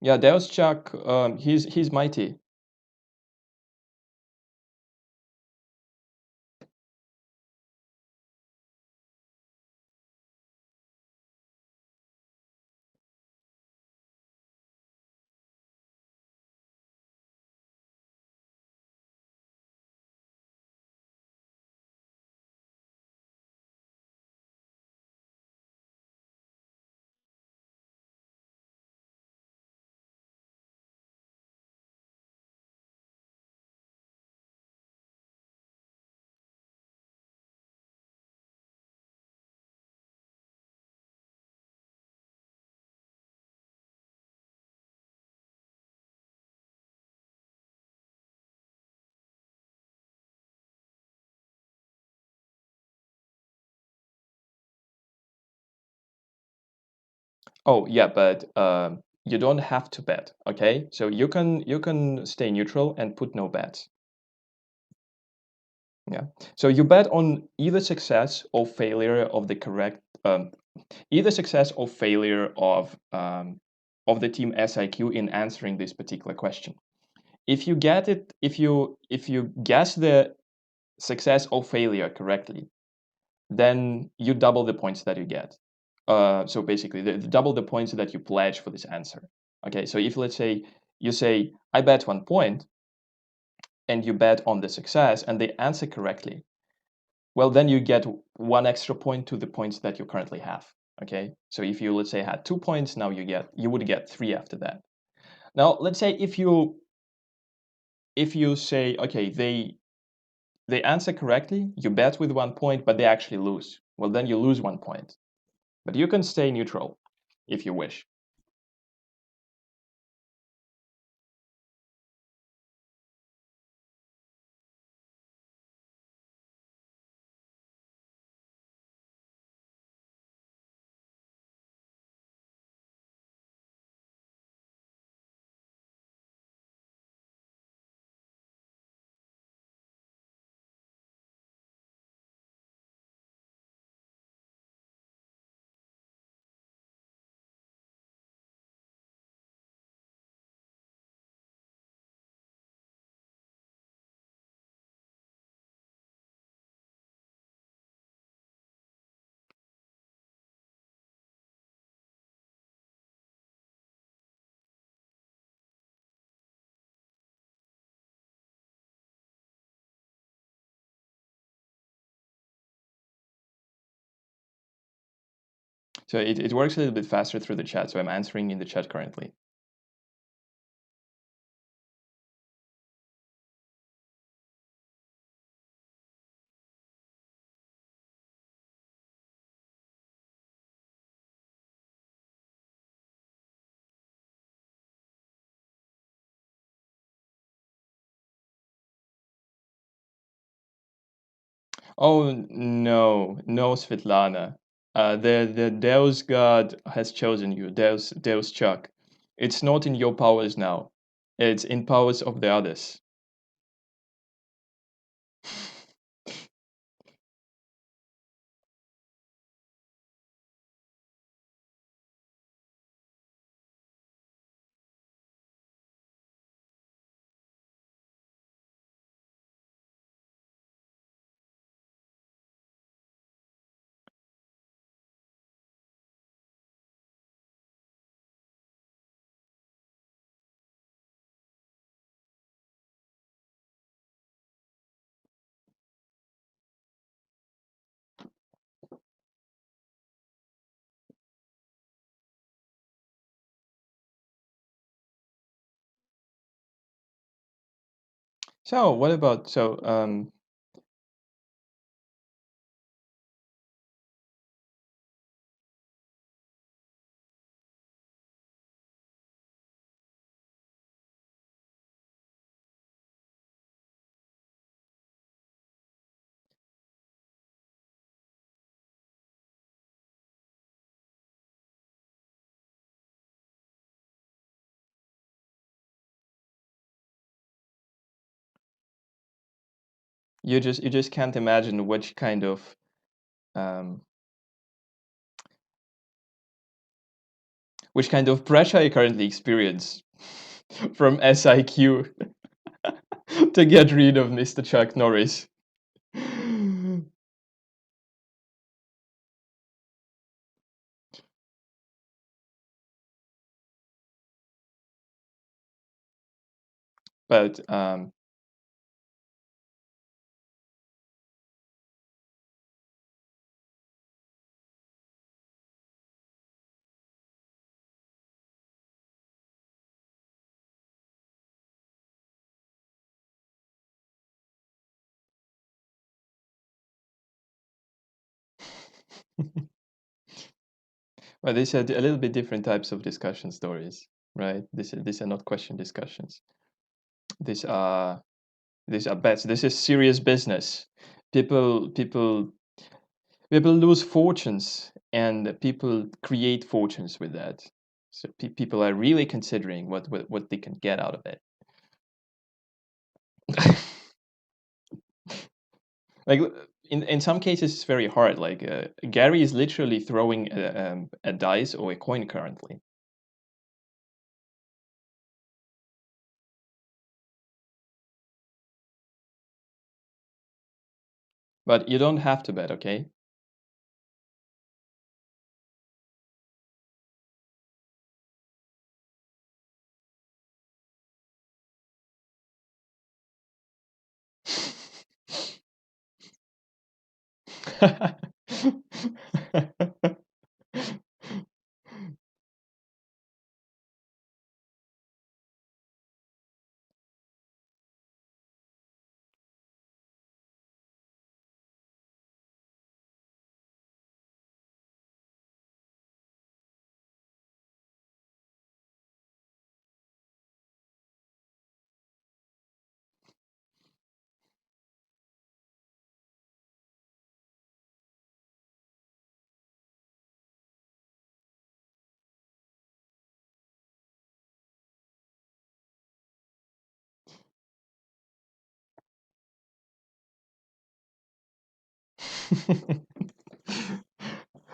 Yeah, Deus Chuck, he's mighty. Oh yeah, but you don't have to bet. Okay, so you can stay neutral and put no bets. Yeah. So you bet on either success or failure of the correct either success or failure of the team SIQ in answering this particular question. If you get it, if you guess the success or failure correctly, then you double the points that you get. So basically, double the points that you pledge for this answer. Okay, so if let's say you say I bet 1 point, and you bet on the success, and they answer correctly, well, then you get one extra point to the points that you currently have. Okay, so if you let's say had 2 points, now you would get three after that. Now let's say if you say okay, they answer correctly, you bet with 1 point, but they actually lose. Well, then you lose 1 point, but you can stay neutral if you wish. So it works a little bit faster through the chat. So I'm answering in the chat currently. Oh no, no, Svetlana. The Deus God has chosen you, Deus Chuck. It's not in your powers now. It's in powers of the others. So what about you just can't imagine um which kind of pressure I currently experience from SIQ to get rid of Mr. Chuck Norris. But well, these are a little bit different types of discussion stories, right? These are not question discussions. These are these are bets. This is serious business. People people people lose fortunes, and people create fortunes with that. So people are really considering what they can get out of it. Like in some cases, it's very hard. Like Gary is literally throwing a dice or a coin currently, but you don't have to bet, okay?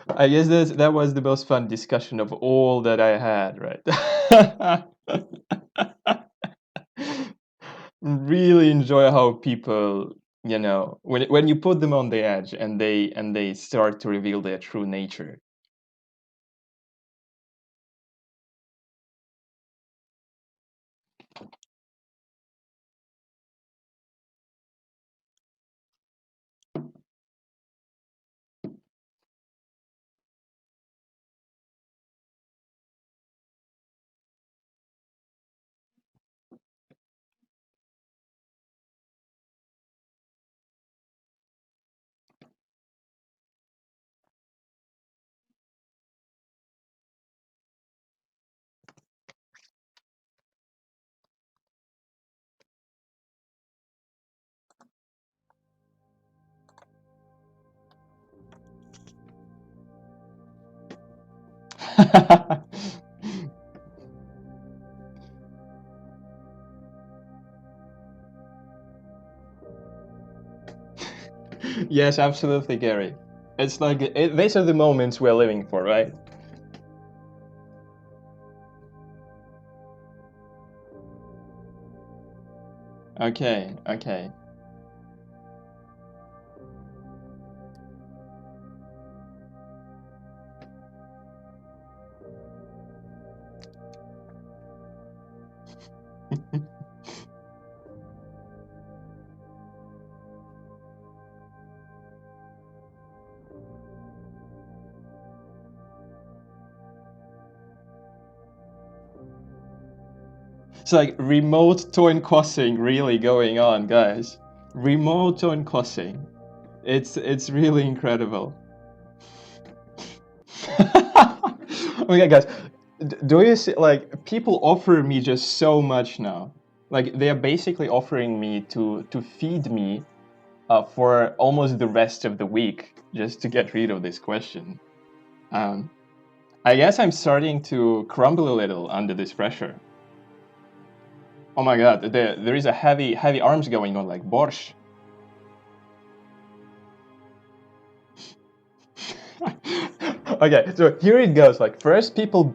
I guess that was the most fun discussion of all that I had, right? Really enjoy how people, when you put them on the edge and they start to reveal their true nature. Yes, absolutely, Gary. It's like these are the moments we're living for, right? Okay, okay. It's like remote tone crossing really going on, guys. Remote tone crossing. It's really incredible. Okay, guys, do you see like people offer me just so much now? Like they are basically offering me to feed me for almost the rest of the week just to get rid of this question. Um, I guess I'm starting to crumble a little under this pressure. Oh my god, there is a heavy arms going on like borscht. Okay, so here it goes. Like first people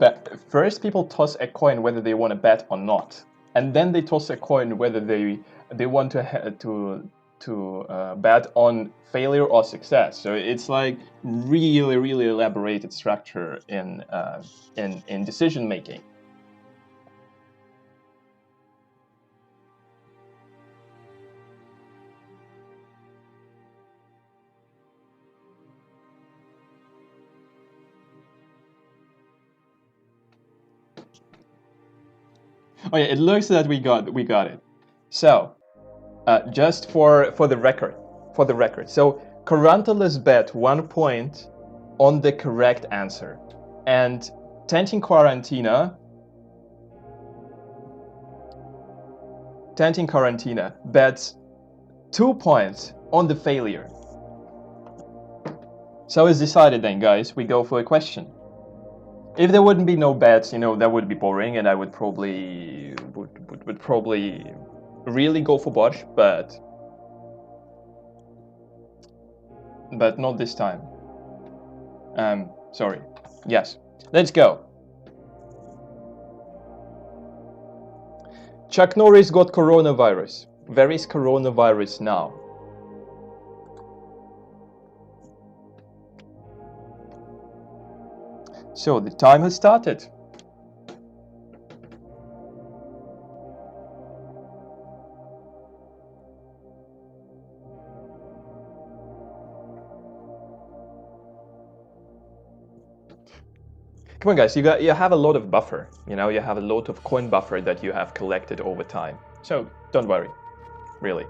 toss a coin whether they want to bet or not, and then they toss a coin whether they want to bet on failure or success. So it's like really elaborated structure in decision making. Oh yeah, it looks that we got it. So just for the record. So Carantalis bet 1 point on the correct answer, and Tentin Quarantina bets 2 points on the failure. So it's decided then, guys. We go for a question. If there wouldn't be no bets, that would be boring, and I would probably really go for Bosch, but not this time. Sorry. Yes. Let's go. Chuck Norris got coronavirus. Where is coronavirus now? So the time has started. Come on, guys. You have a lot of buffer. You have a lot of coin buffer that you have collected over time. So don't worry, really.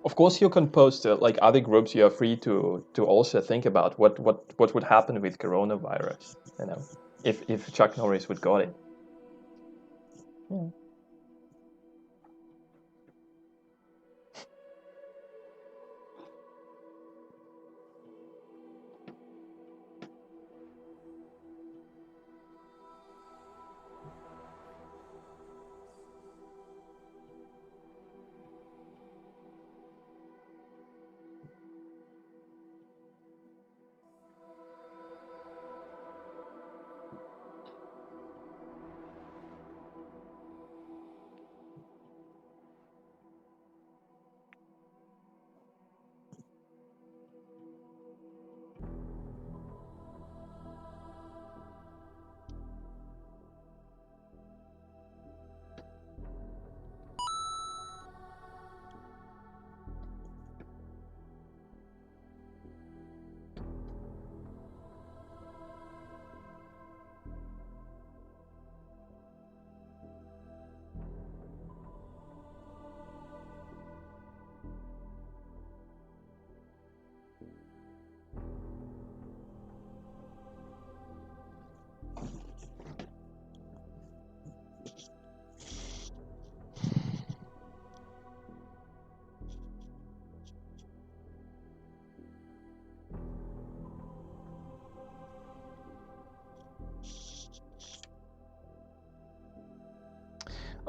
Of course, you can post like other groups. You are free to also think about what would happen with coronavirus. If Chuck Norris would got it. Yeah.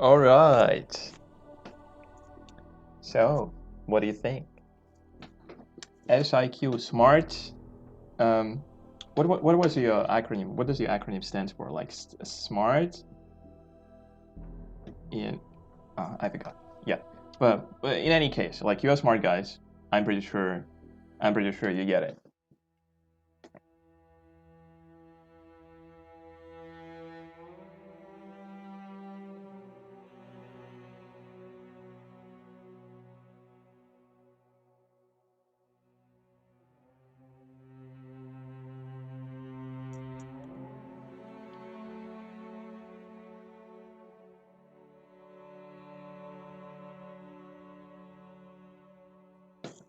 All right. So, what do you think? SIQ smart. What was your acronym? What does your acronym stand for? Like smart in I forgot. Yeah, but in any case, like you're smart guys. I'm pretty sure you get it.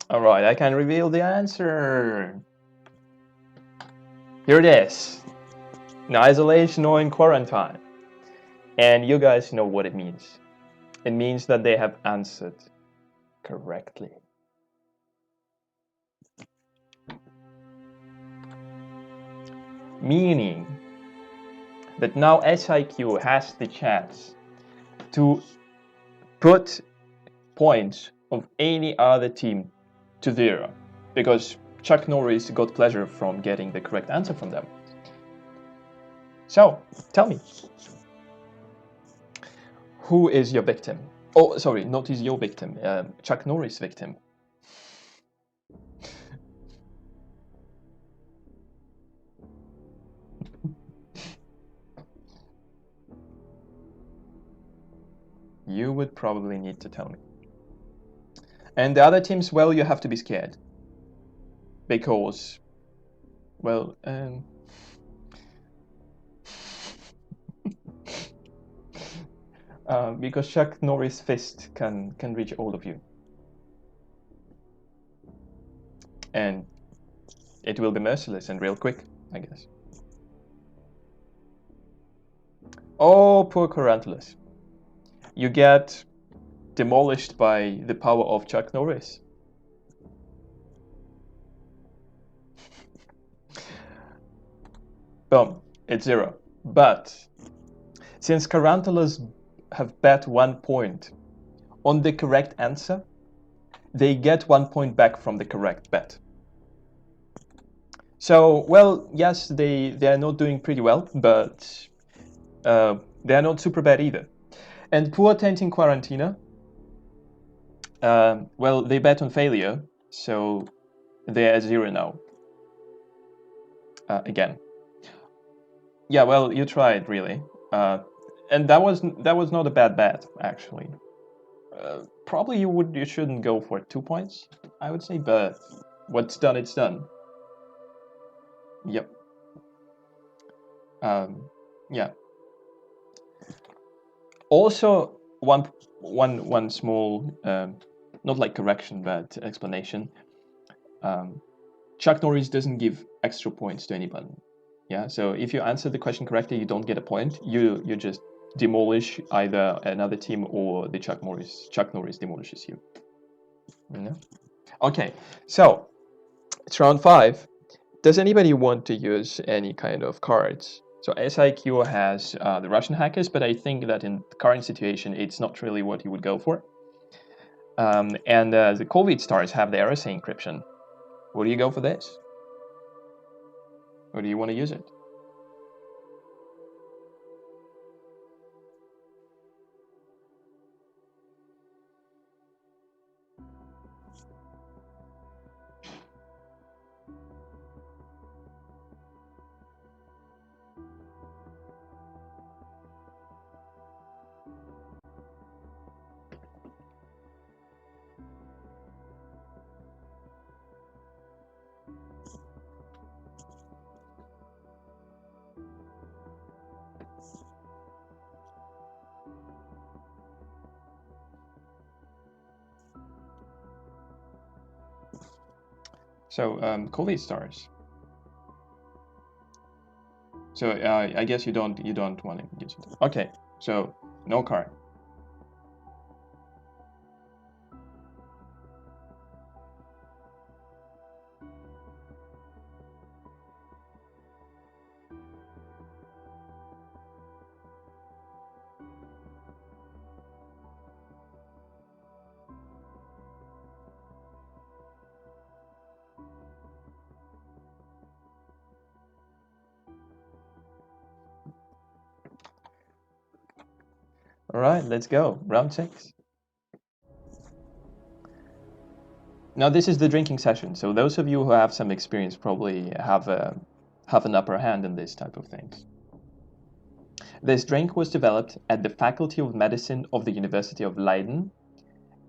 All right, I can reveal the answer. Here it is. In isolation or in quarantine. And you guys know what it means. It means that they have answered correctly. Meaning that now SIQ has the chance to put points of any other team to 0 because Chuck Norris got pleasure from getting the correct answer from them. So, tell me, who is your victim? Oh, sorry, not is your victim, Chuck Norris' victim. You would probably need to tell me. And the other teams, well, you have to be scared. Because, well, because Chuck Norris' fist can reach all of you. And it will be merciless and real quick, I guess. Oh, poor Corantilus. You get demolished by the power of Chuck Norris. Boom, it's 0. But since Corantilus have bet 1 point on the correct answer, they get 1 point back from the correct bet. So, well, yes, they are not doing pretty well, but they are not super bad either. And poor Tenting Quarantina, well, they bet on failure, so they're at 0 now. Again. Yeah, well, you tried, really. And that was not a bad bet, actually. Probably you shouldn't go for 2 points, I would say, but what's done, it's done. Yep. Yeah. Also, one small, not like correction, but explanation. Chuck Norris doesn't give extra points to anybody. Yeah. So if you answer the question correctly, you don't get a point. You just demolish either another team or the Chuck Norris demolishes you. You know? Okay. So it's round 5. Does anybody want to use any kind of cards? So SIQ has the Russian hackers, but I think that in the current situation, it's not really what you would go for. And the COVID stars have the RSA encryption. Would you go for this? Or do you want to use it? So COVID stars. So I guess you don't want to use it. Okay. So no card. All right, let's go. Round 6. Now this is the drinking session, so those of you who have some experience probably have an upper hand in this type of things. This drink was developed at the Faculty of Medicine of the University of Leiden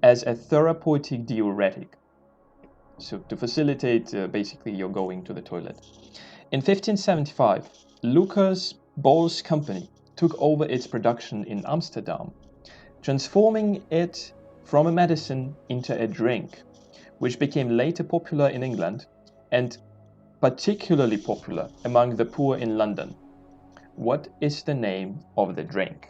as a therapeutic diuretic, so to facilitate basically your going to the toilet. In 1575, Lucas Bols Company took over its production in Amsterdam, transforming it from a medicine into a drink, which became later popular in England and particularly popular among the poor in London. What is the name of the drink?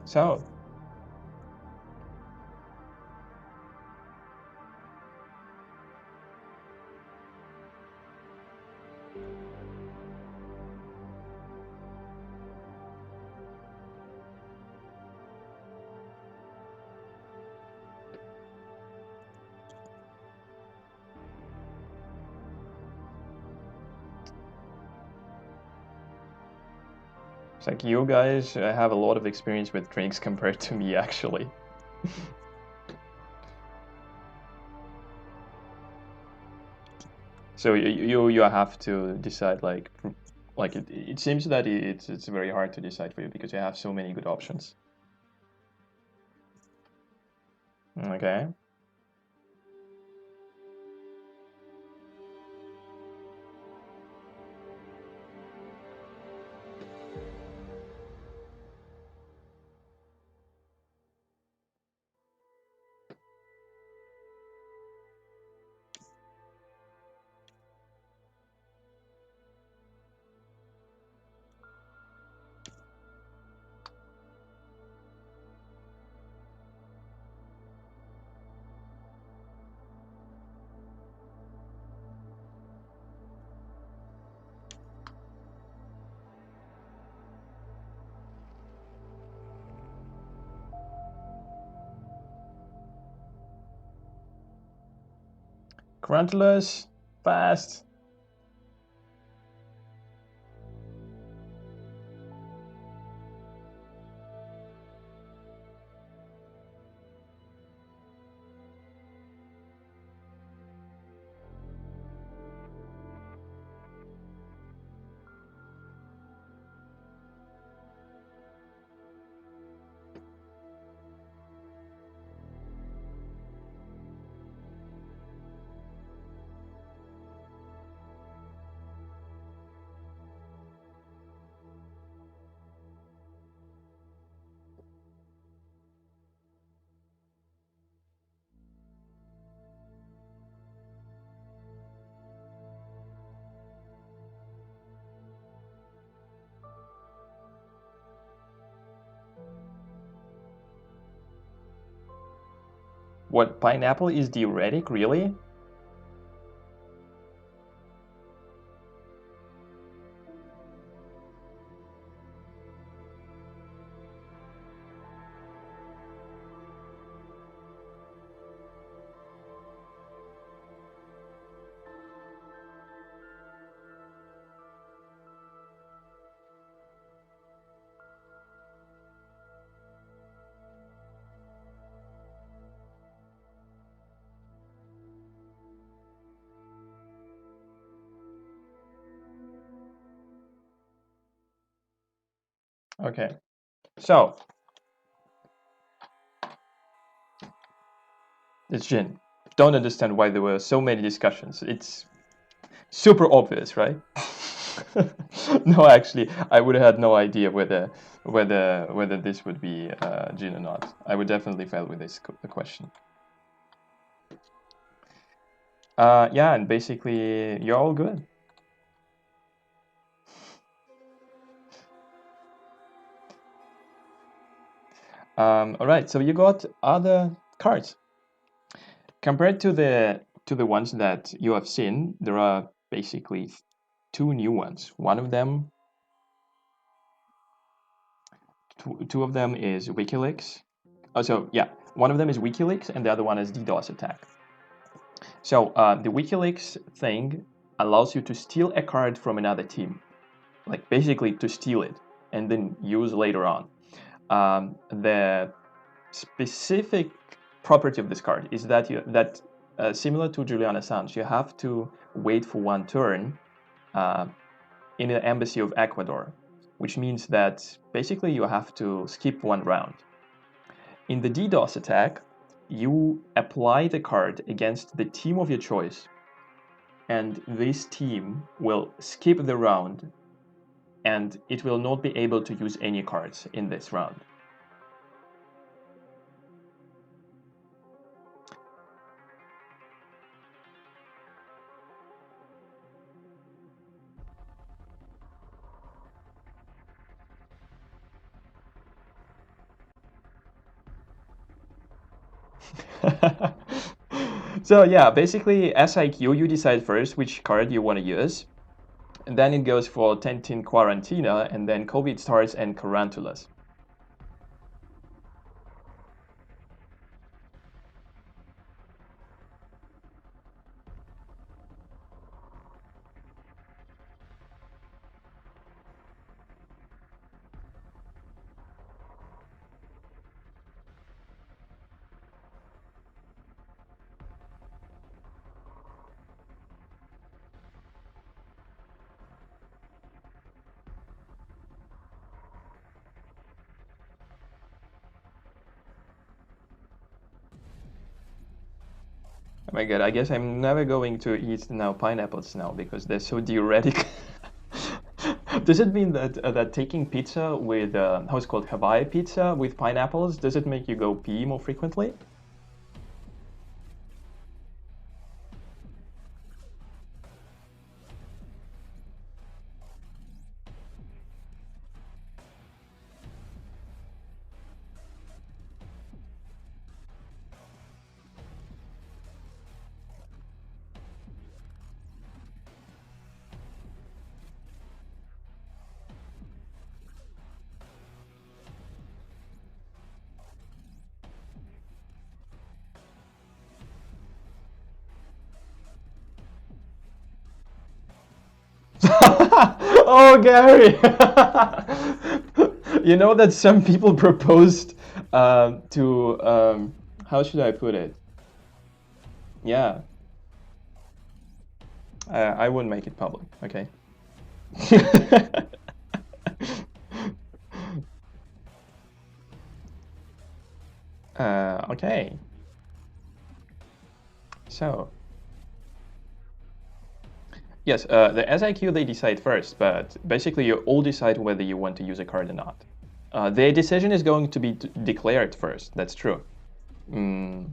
So, it's like you guys have a lot of experience with drinks compared to me, actually. So you have to decide like it seems that it's very hard to decide for you because you have so many good options. Okay. Tarantulas, fast. What, pineapple is diuretic, really? Okay, so it's gin. Don't understand why there were so many discussions. It's super obvious, right? No, actually, I would have had no idea whether this would be gin or not. I would definitely fail with this question. Yeah, and basically, you're all good. All right, so you got other cards. Compared to the ones that you have seen, there are basically two new ones. One of them, two of them is WikiLeaks. Oh, so yeah, one of them is WikiLeaks, and the other one is DDoS attack. So the WikiLeaks thing allows you to steal a card from another team, like basically to steal it and then use later on. The specific property of this card is that similar to Julian Assange, you have to wait for one turn in the embassy of Ecuador, which means that basically you have to skip one round. In the DDoS attack, you apply the card against the team of your choice, and this team will skip the round, and it will not be able to use any cards in this round. So yeah, basically SIQ, you decide first which card you want to use, and then it goes for Tentin Quarantina, and then COVID starts and Tarantulas. Oh my god, I guess I'm never going to eat now pineapples now because they're so diuretic. Does it mean that taking pizza with how it's called Hawaii pizza with pineapples, does it make you go pee more frequently? Oh, Gary! You know that some people proposed to how should I put it? Yeah, I wouldn't make it public. Okay. Okay. So yes, the SIQ they decide first, but basically you all decide whether you want to use a card or not. Their decision is going to be declared first. That's true. Mm.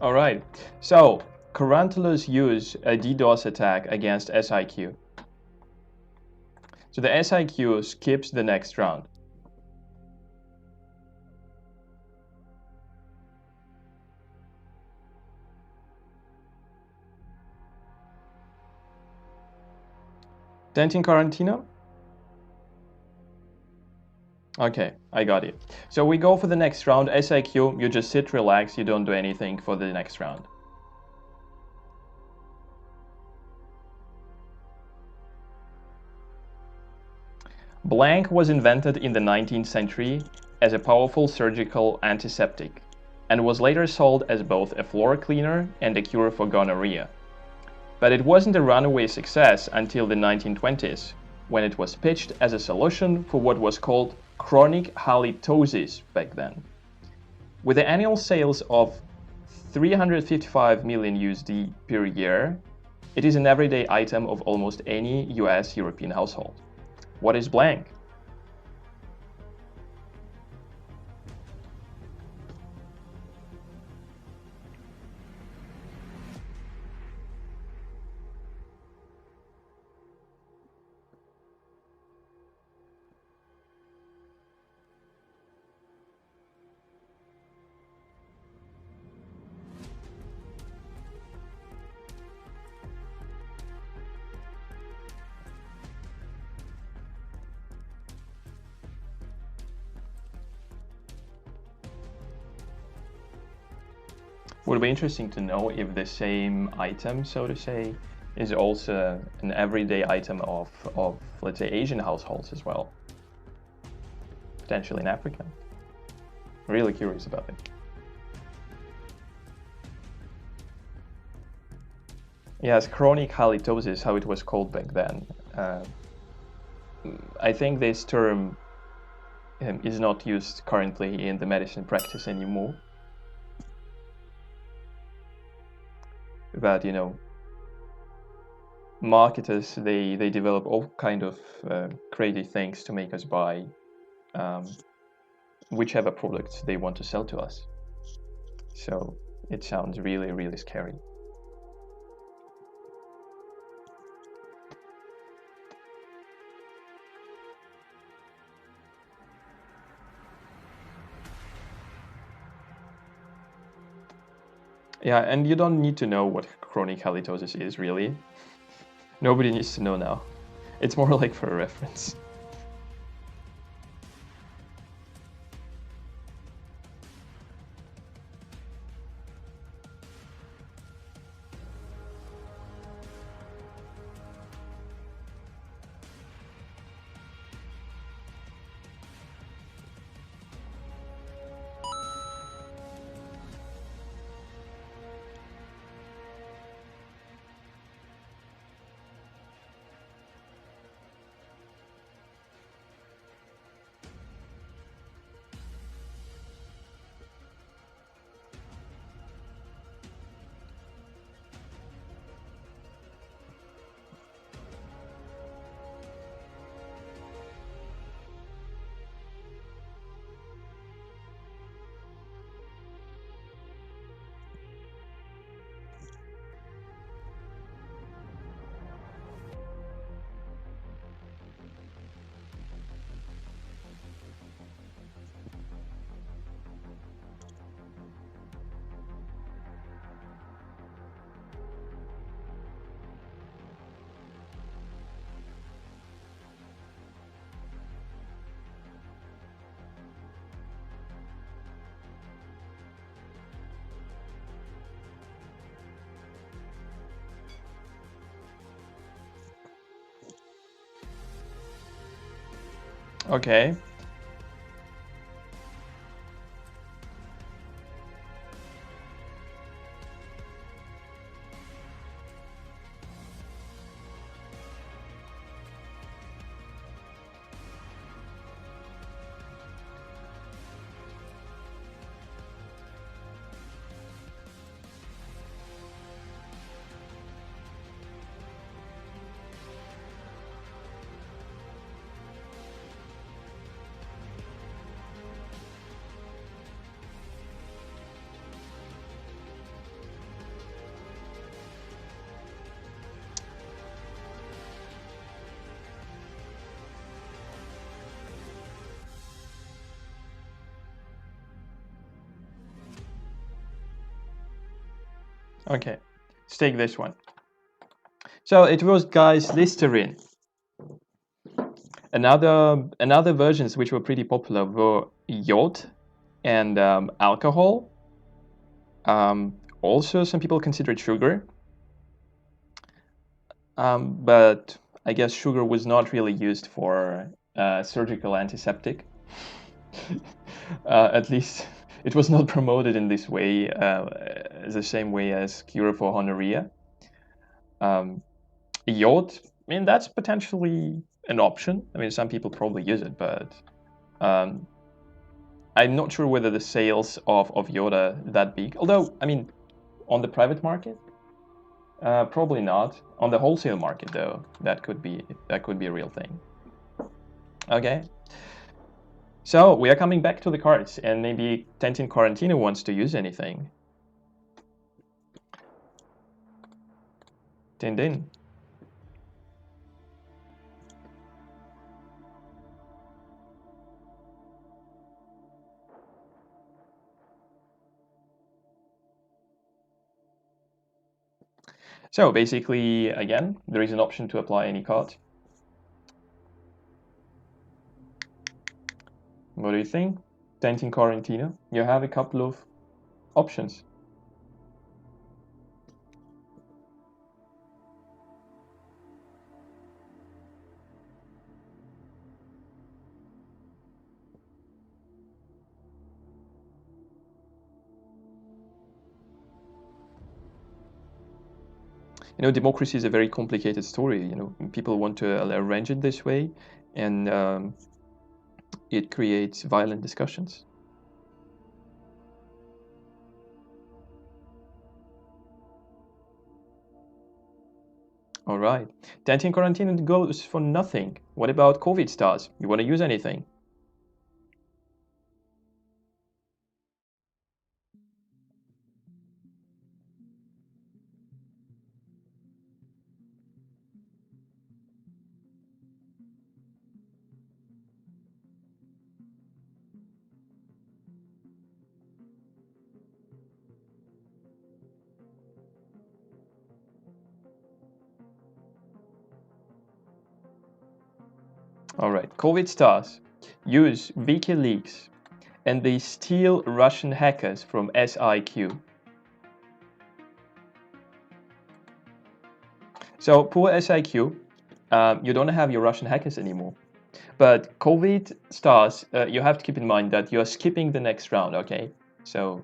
All right. So Carantulas use a DDoS attack against SIQ. So the SIQ skips the next round. Denting Quarantino? Okay, I got it. So we go for the next round. SIQ, you just sit, relax, you don't do anything for the next round. Blank was invented in the 19th century as a powerful surgical antiseptic and was later sold as both a floor cleaner and a cure for gonorrhea. But it wasn't a runaway success until the 1920s, when it was pitched as a solution for what was called chronic halitosis back then. With the annual sales of 355 million USD per year, it is an everyday item of almost any US European household. What is blank? Would be interesting to know if the same item, so to say, is also an everyday item of let's say, Asian households as well. Potentially in Africa. Really curious about it. Yes, chronic halitosis, how it was called back then. I think this term is not used currently in the medicine practice anymore. But marketers, they develop all kind of crazy things to make us buy whichever products they want to sell to us. So it sounds really, really scary. Yeah, and you don't need to know what chronic halitosis is, really. Nobody needs to know now. It's more like for a reference. Okay. Okay, let's take this one. So it was, guys, Listerine. Another versions which were pretty popular were iod and alcohol. Also, some people considered sugar, but I guess sugar was not really used for surgical antiseptic. At least it was not promoted in this way, the same way as cure for gonorrhea. Iod, I mean, that's potentially an option. I mean, some people probably use it, but um, I'm not sure whether the sales of iod are that big. Although, I mean, on the private market, probably not. On the wholesale market, though, that could be a real thing. Okay. So we are coming back to the cards, and maybe Tentin Quarantino wants to use anything. Din. So basically, again, there is an option to apply any card. What do you think? Tentin Quarantino, you have a couple of options. Democracy is a very complicated story. People want to arrange it this way, and it creates violent discussions. All right. 10 quarantine goes for nothing. What about COVID stars? You want to use anything? All right. COVID stars use WikiLeaks and they steal Russian hackers from SIQ. So poor SIQ, you don't have your Russian hackers anymore. But COVID stars, you have to keep in mind that you're skipping the next round, okay? So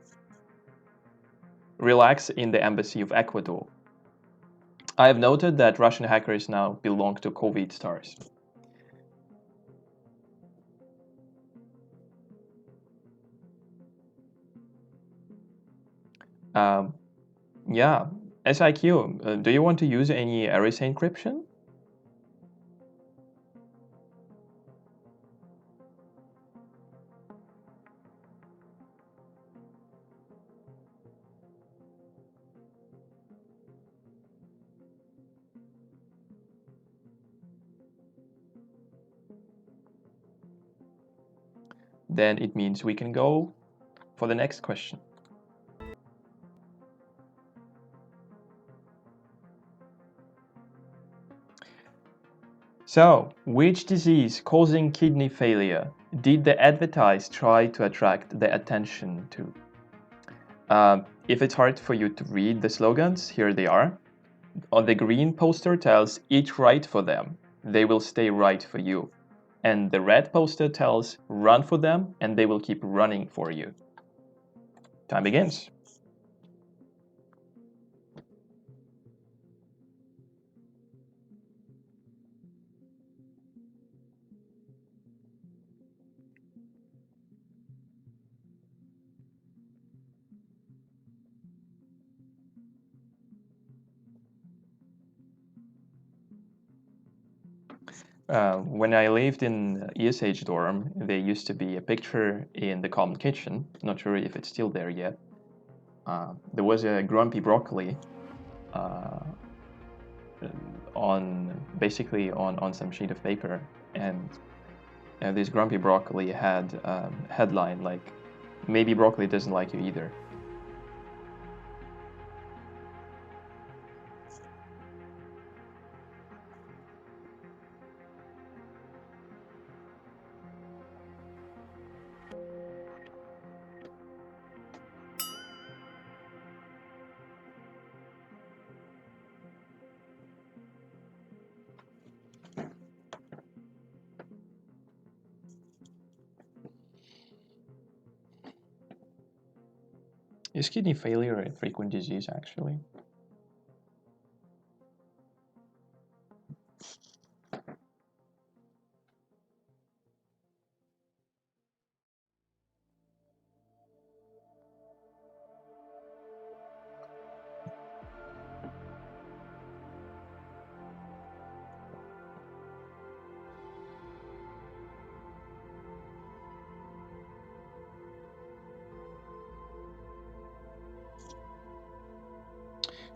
relax in the embassy of Ecuador. I have noted that Russian hackers now belong to COVID stars. Um, yeah, SIQ, do you want to use any erase encryption? Then it means we can go for the next question. So, which disease causing kidney failure did the advertise try to attract the attention to? If it's hard for you to read the slogans, here they are. On the green poster tells eat right for them, they will stay right for you. And the red poster tells run for them and they will keep running for you. Time begins. When I lived in ESH dorm, there used to be a picture in the common kitchen. Not sure if it's still there yet. There was a grumpy broccoli uh, on some sheet of paper, and this grumpy broccoli had headline like, "Maybe broccoli doesn't like you either." Is kidney failure a frequent disease, actually?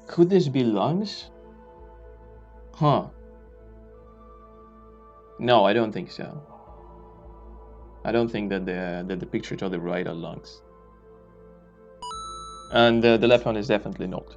Could this be lungs? Huh. No, I don't think so. I don't think that the picture to the right are lungs. And the left one is definitely not.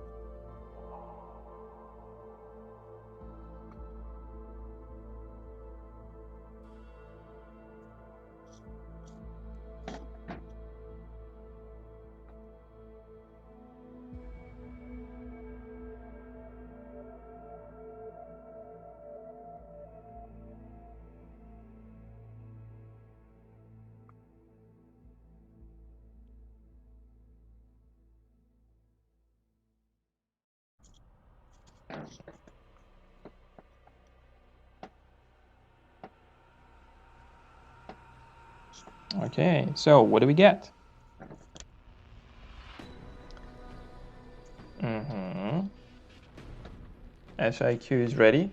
Okay, so what do we get? SIQ is ready.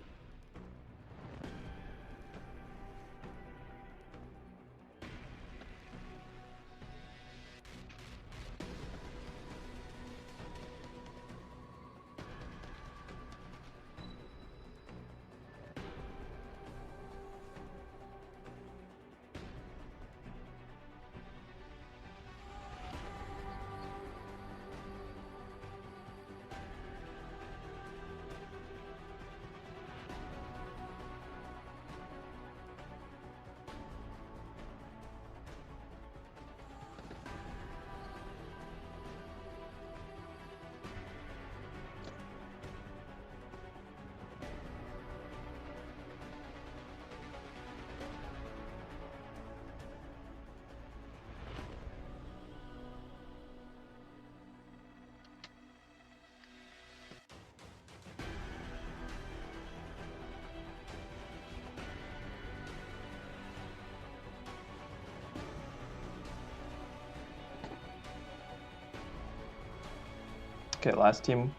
Okay, last team,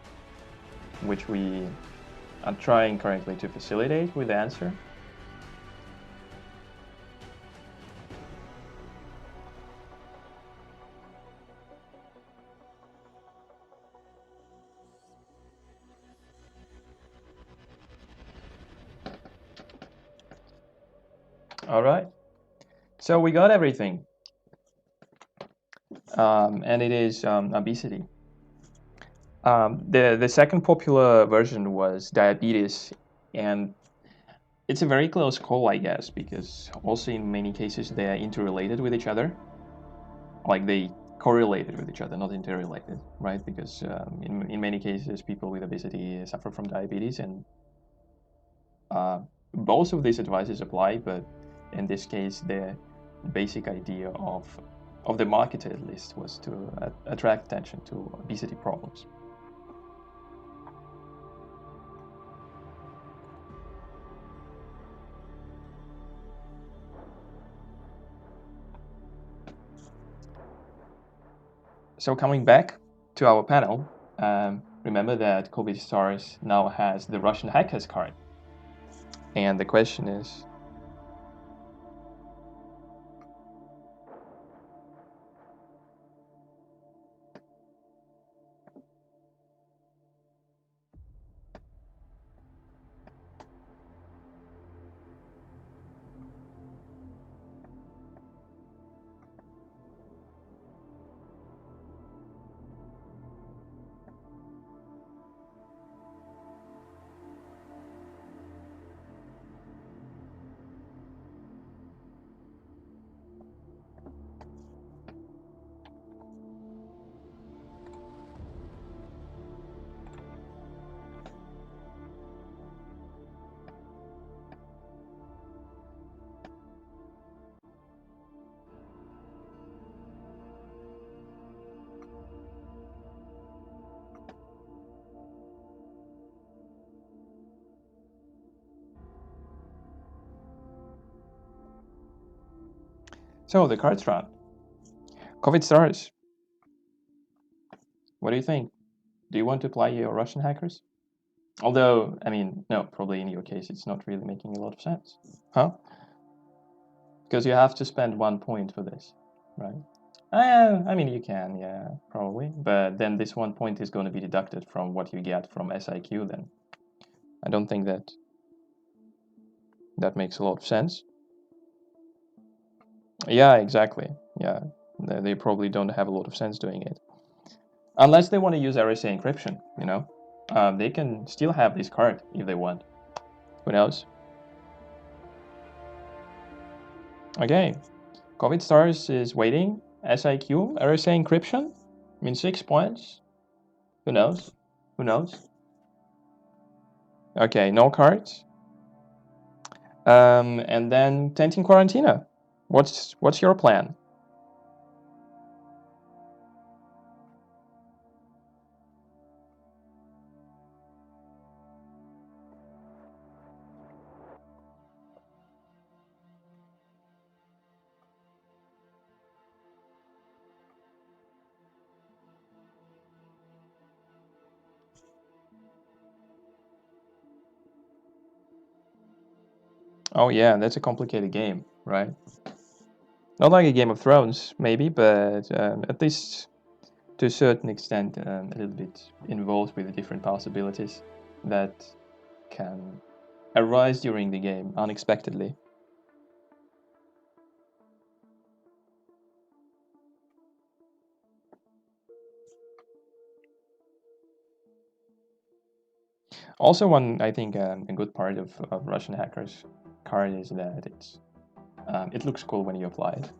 which we are trying currently to facilitate with the answer. All right, so we got everything, and it is obesity. The second popular version was diabetes, and it's a very close call, I guess, because also in many cases they are interrelated with each other, like they correlated with each other, not interrelated, right? Because in many cases people with obesity suffer from diabetes, and both of these advices apply, but in this case the basic idea of the marketer at least was to attract attention to obesity problems. So coming back to our panel, remember that COVID Stars now has the Russian hackers card. And the question is, so the cards round. COVID Stars, what do you think? Do you want to play your Russian hackers? Although, I mean, no, probably in your case it's not really making a lot of sense. Huh? Because you have to spend 1 point for this, right? I mean, you can, yeah, probably. But then this 1 point is going to be deducted from what you get from SIQ then. I don't think that makes a lot of sense. Yeah, exactly. Yeah, they probably don't have a lot of sense doing it. Unless they want to use RSA encryption, you know? They can still have this card if they want. Who knows? Okay, COVID Stars is waiting. SIQ, RSA encryption, means 6 points. Who knows? Who knows? Okay, no cards. And then Tenting Quarantina. What's your plan? Oh yeah, that's a complicated game, right? Not like a Game of Thrones, maybe, but at least to a certain extent, a little bit involved with the different possibilities that can arise during the game unexpectedly. Also, one I think a good part of Russian hackers card is that it looks cool when you apply it.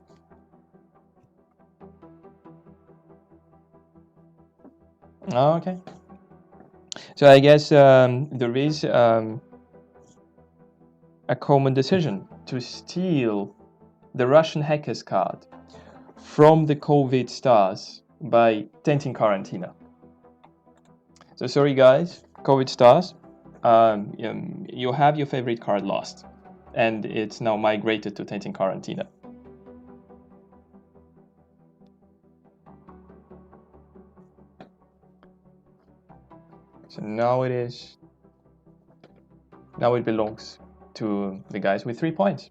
Oh, okay. So I guess there is a common decision to steal the Russian hackers card from the COVID stars by Tentin Karantina. So sorry guys, COVID stars, you have your favorite card lost, and it's now migrated to Tentin Karantina. So now it belongs to the guys with 3 points,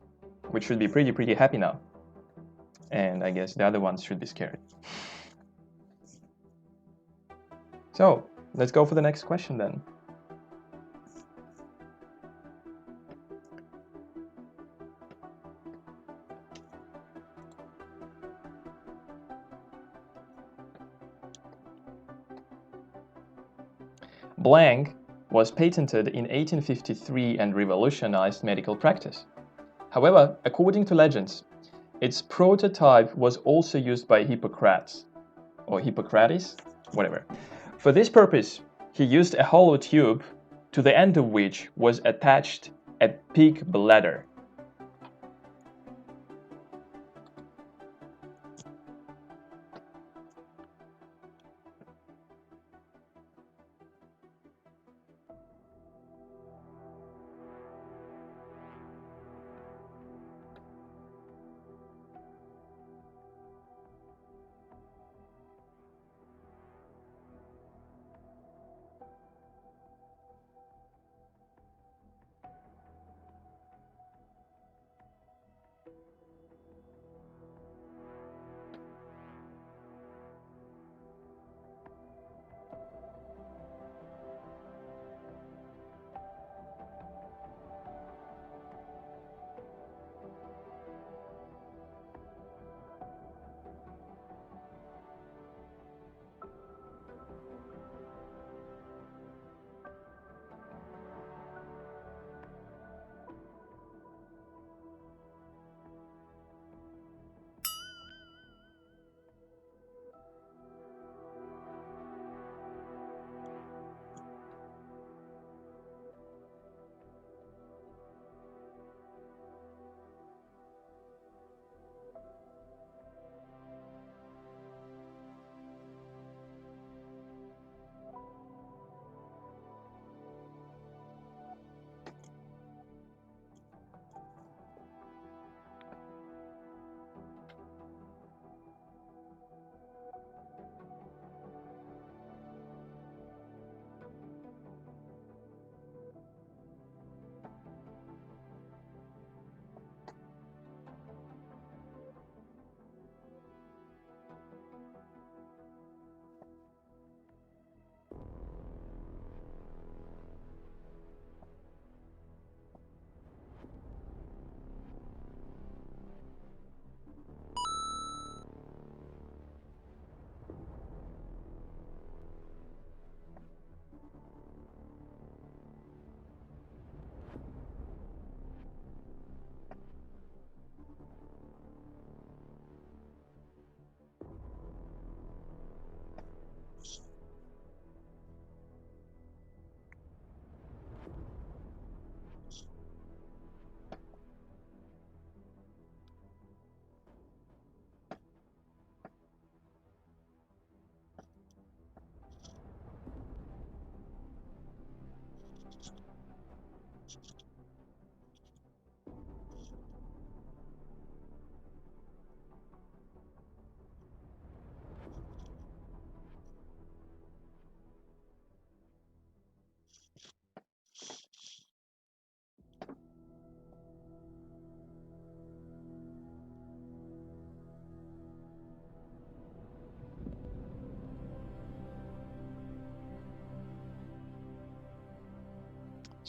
which should be pretty happy now. And I guess the other ones should be scared. So let's go for the next question then. Blank was patented in 1853 and revolutionized medical practice. However, according to legends, its prototype was also used by Hippocrates, or Hippocrates, whatever. For this purpose, he used a hollow tube to the end of which was attached a pig bladder.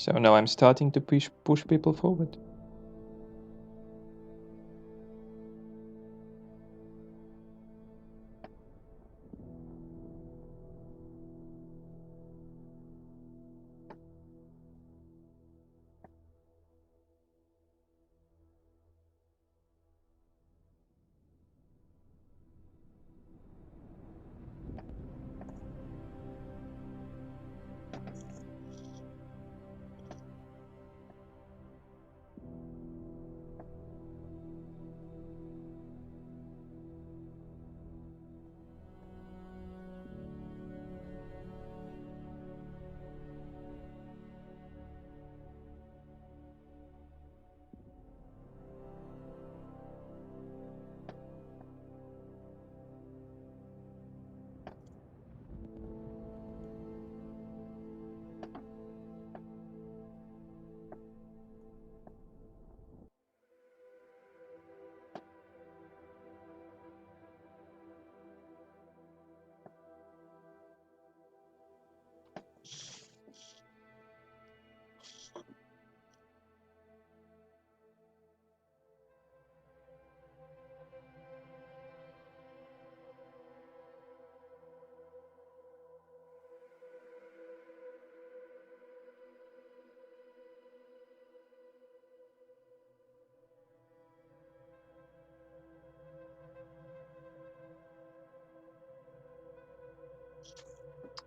So now I'm starting to push people forward.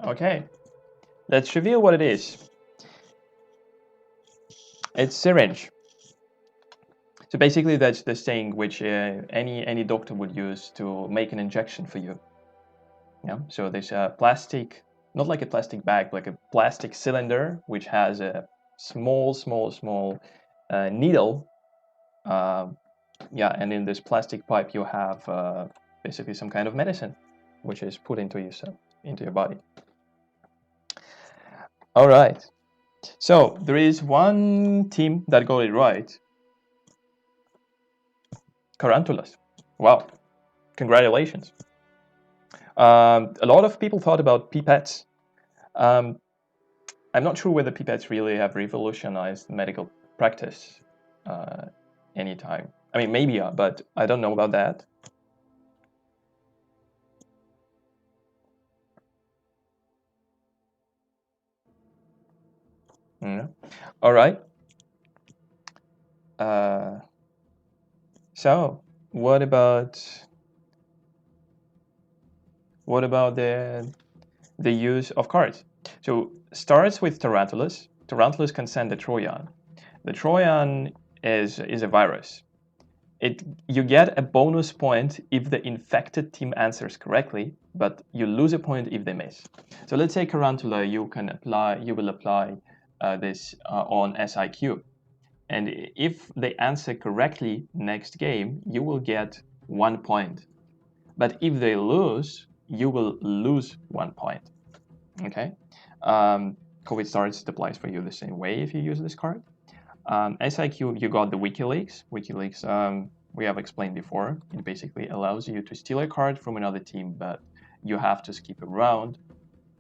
Okay, let's reveal what it is. It's syringe. So basically, that's the thing which any doctor would use to make an injection for you. Yeah. So there's a plastic, not like a plastic bag, like a plastic cylinder which has a small needle. Yeah, and in this plastic pipe you have basically some kind of medicine, which is put into your body. All right. So there is one team that got it right. Tarantulas. Wow. Congratulations. A lot of people thought about pipettes. Um, I'm not sure whether pipettes really have revolutionized medical practice anytime. I mean, maybe, but I don't know about that. Mm. All right. So what about the use of cards? So starts with tarantulas. Tarantulas can send the Trojan. The Trojan is a virus. You get a bonus point if the infected team answers correctly, but you lose a point if they miss. So let's say Tarantula, you will apply this on SIQ, and if they answer correctly next game, you will get 1 point. But if they lose, you will lose 1 point. Okay. COVID starts applies for you the same way if you use this card. SIQ, you got the WikiLeaks. WikiLeaks, we have explained before. It basically allows you to steal a card from another team, but you have to skip a round.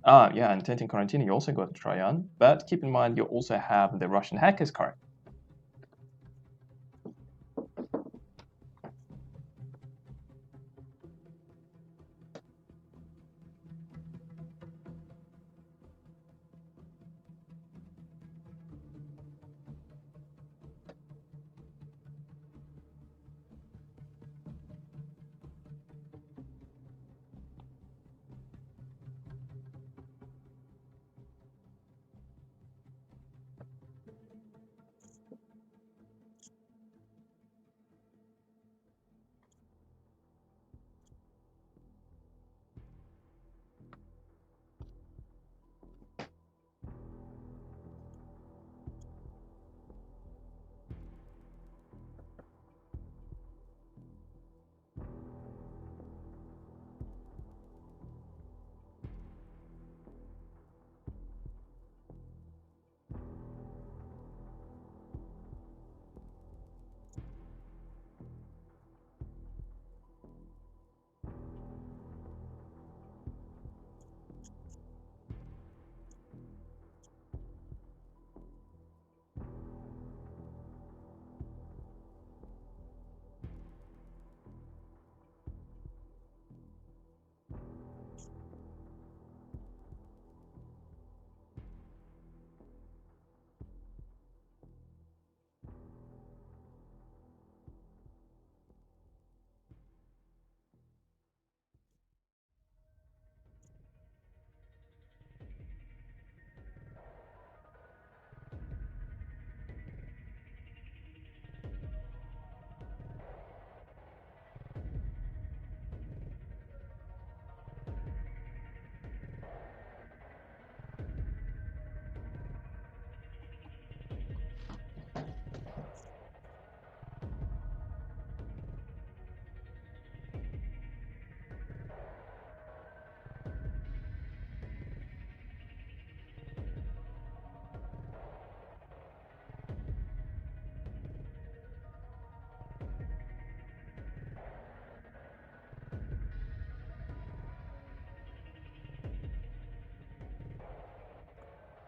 Yeah, and Tintin Quarantine, you also got a Tryon, but keep in mind you also have the Russian Hackers card.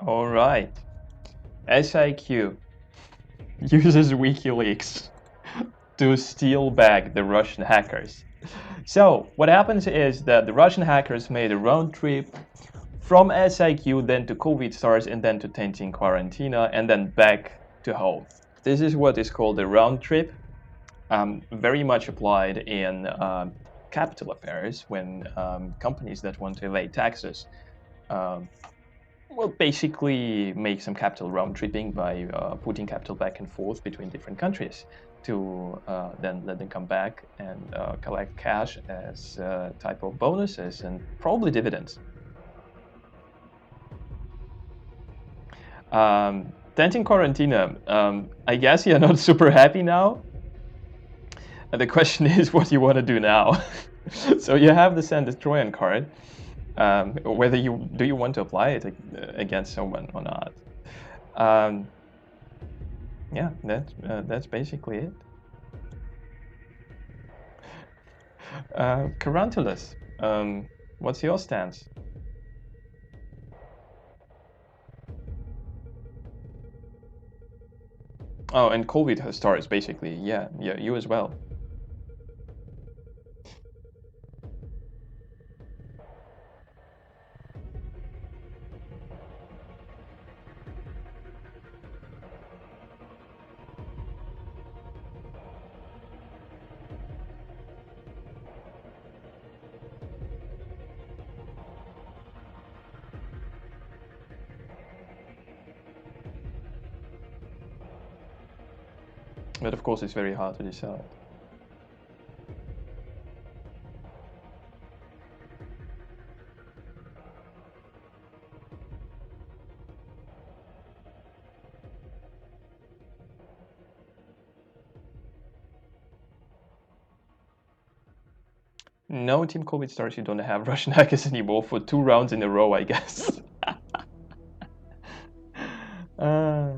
All right. SIQ uses WikiLeaks to steal back the Russian hackers. So what happens is that the Russian hackers made a round trip from SIQ, then to COVID SARS, and then to Tencin Quarantina, and then back to home. This is what is called a round trip, very much applied in capital affairs when companies that want to evade taxes um, will basically make some capital round tripping by putting capital back and forth between different countries to then let them come back and collect cash as type of bonuses and probably dividends. Tencin Quarantina, I guess you're not super happy now. The question is what you want to do now. So you have the Sand Trojan card. Whether you want to apply it against someone or not. Yeah, that's basically it. Carantulus, what's your stance? Oh, and COVID has starts basically. Yeah, you as well. But of course, it's very hard to decide. No, Team COVID stars, you don't have Russian hackers anymore for 2 rounds in a row, I guess. uh,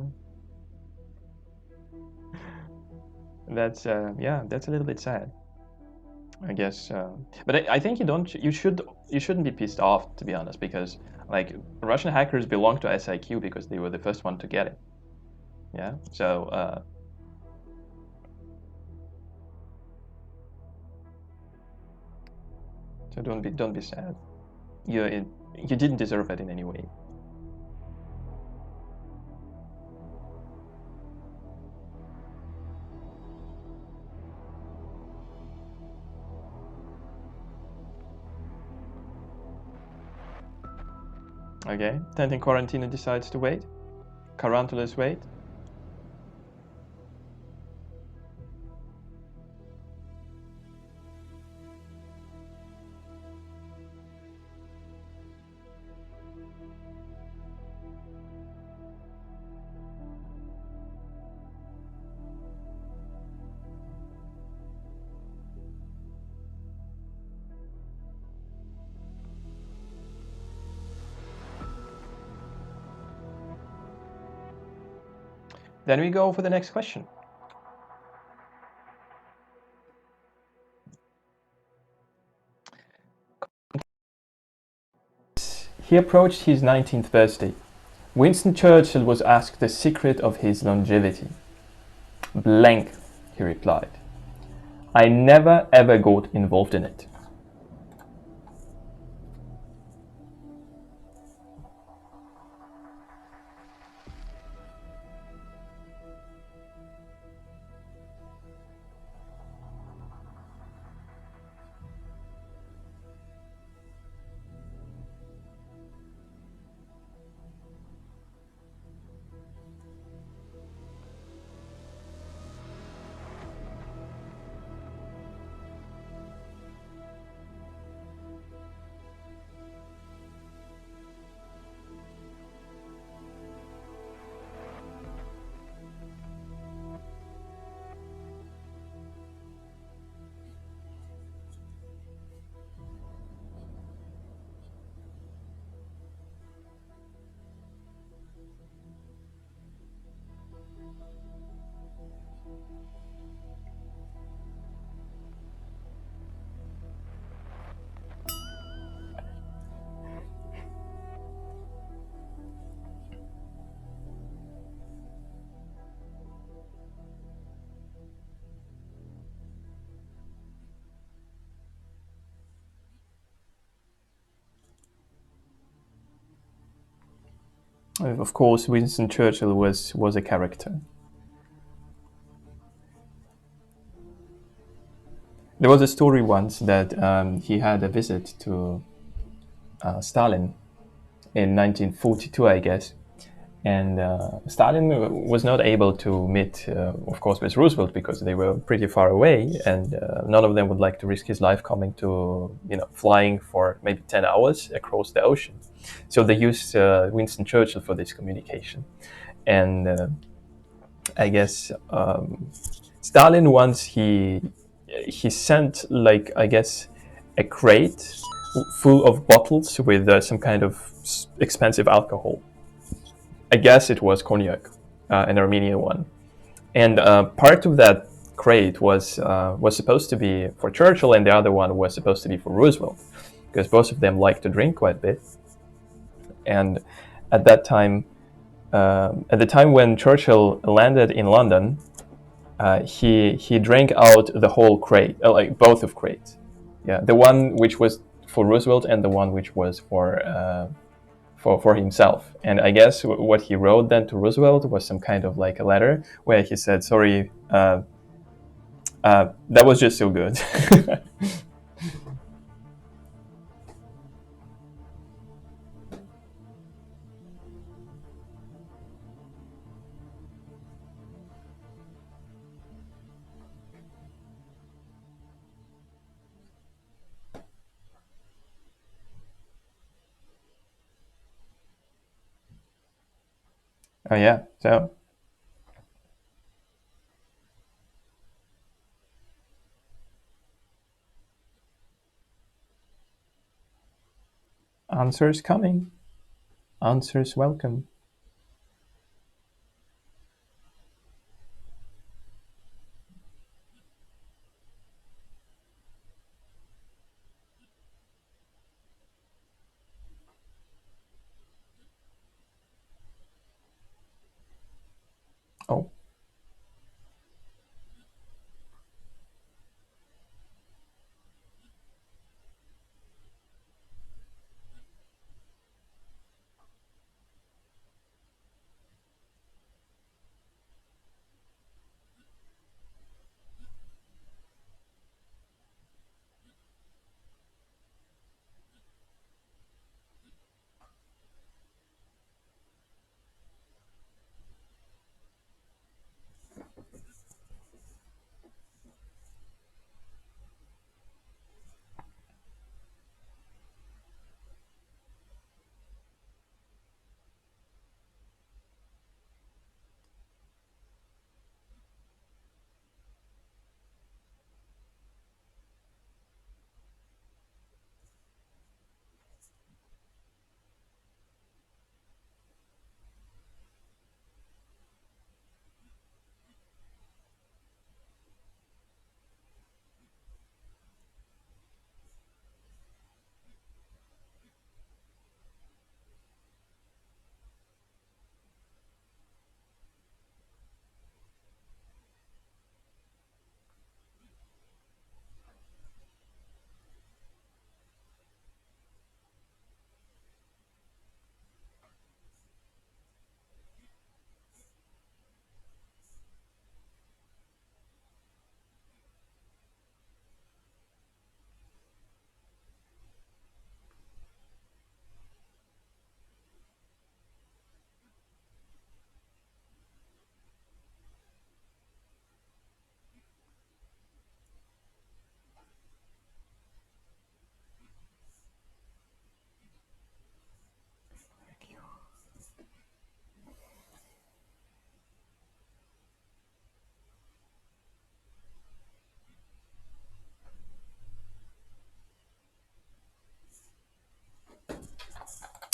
that's yeah, that's a little bit sad, I guess. But I think you shouldn't be pissed off, to be honest, because like Russian hackers belong to SIQ because they were the first one to get it. Yeah, so don't be sad. You didn't deserve it in any way. Okay, Tentin Quarantine decides to wait. Carantulus wait. Then we go for the next question. He approached his 19th birthday. Winston Churchill was asked the secret of his longevity. Blank, he replied. I never ever got involved in it. Of course, Winston Churchill was a character. There was a story once that he had a visit to Stalin in 1942, I guess, and Stalin was not able to meet, of course, with Roosevelt because they were pretty far away, and none of them would like to risk his life coming to, flying for maybe 10 hours across the ocean. So they used Winston Churchill for this communication, and I guess Stalin once he sent, like, I guess, a crate full of bottles with some kind of expensive alcohol. I guess it was cognac, an Armenian one, and part of that crate was supposed to be for Churchill, and the other one was supposed to be for Roosevelt, because both of them liked to drink quite a bit. And at that time, at the time when Churchill landed in London, he drank out the whole crate, like both of crates. Yeah, the one which was for Roosevelt and the one which was for himself. And I guess what he wrote then to Roosevelt was some kind of like a letter where he said, "Sorry, that was just so good." Oh yeah, so answers coming, answers welcome. Oh,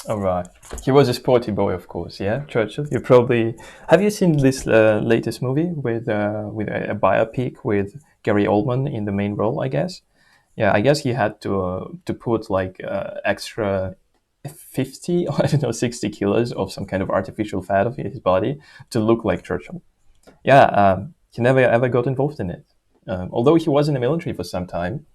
all right. He was a sporty boy, of course. Yeah, Churchill. You probably have you seen this latest movie with a biopic with Gary Oldman in the main role? I guess. Yeah, I guess he had to put like extra 50 or I don't know 60 kilos of some kind of artificial fat of his body to look like Churchill. Yeah, he never ever got involved in it. Although he was in the military for some time,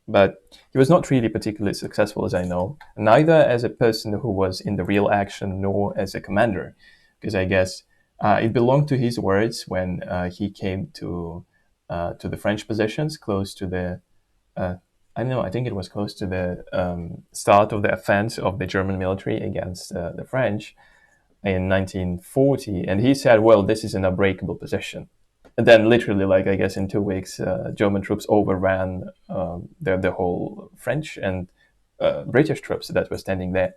but he was not really particularly successful, as I know, neither as a person who was in the real action nor as a commander, because I guess it belonged to his words when he came to the French positions close to the uh, I don't know. I think it was close to the start of the offense of the German military against the French in 1940, and he said, "Well, this is an unbreakable position." And then, literally, like I guess in 2 weeks, German troops overran the whole French and British troops that were standing there.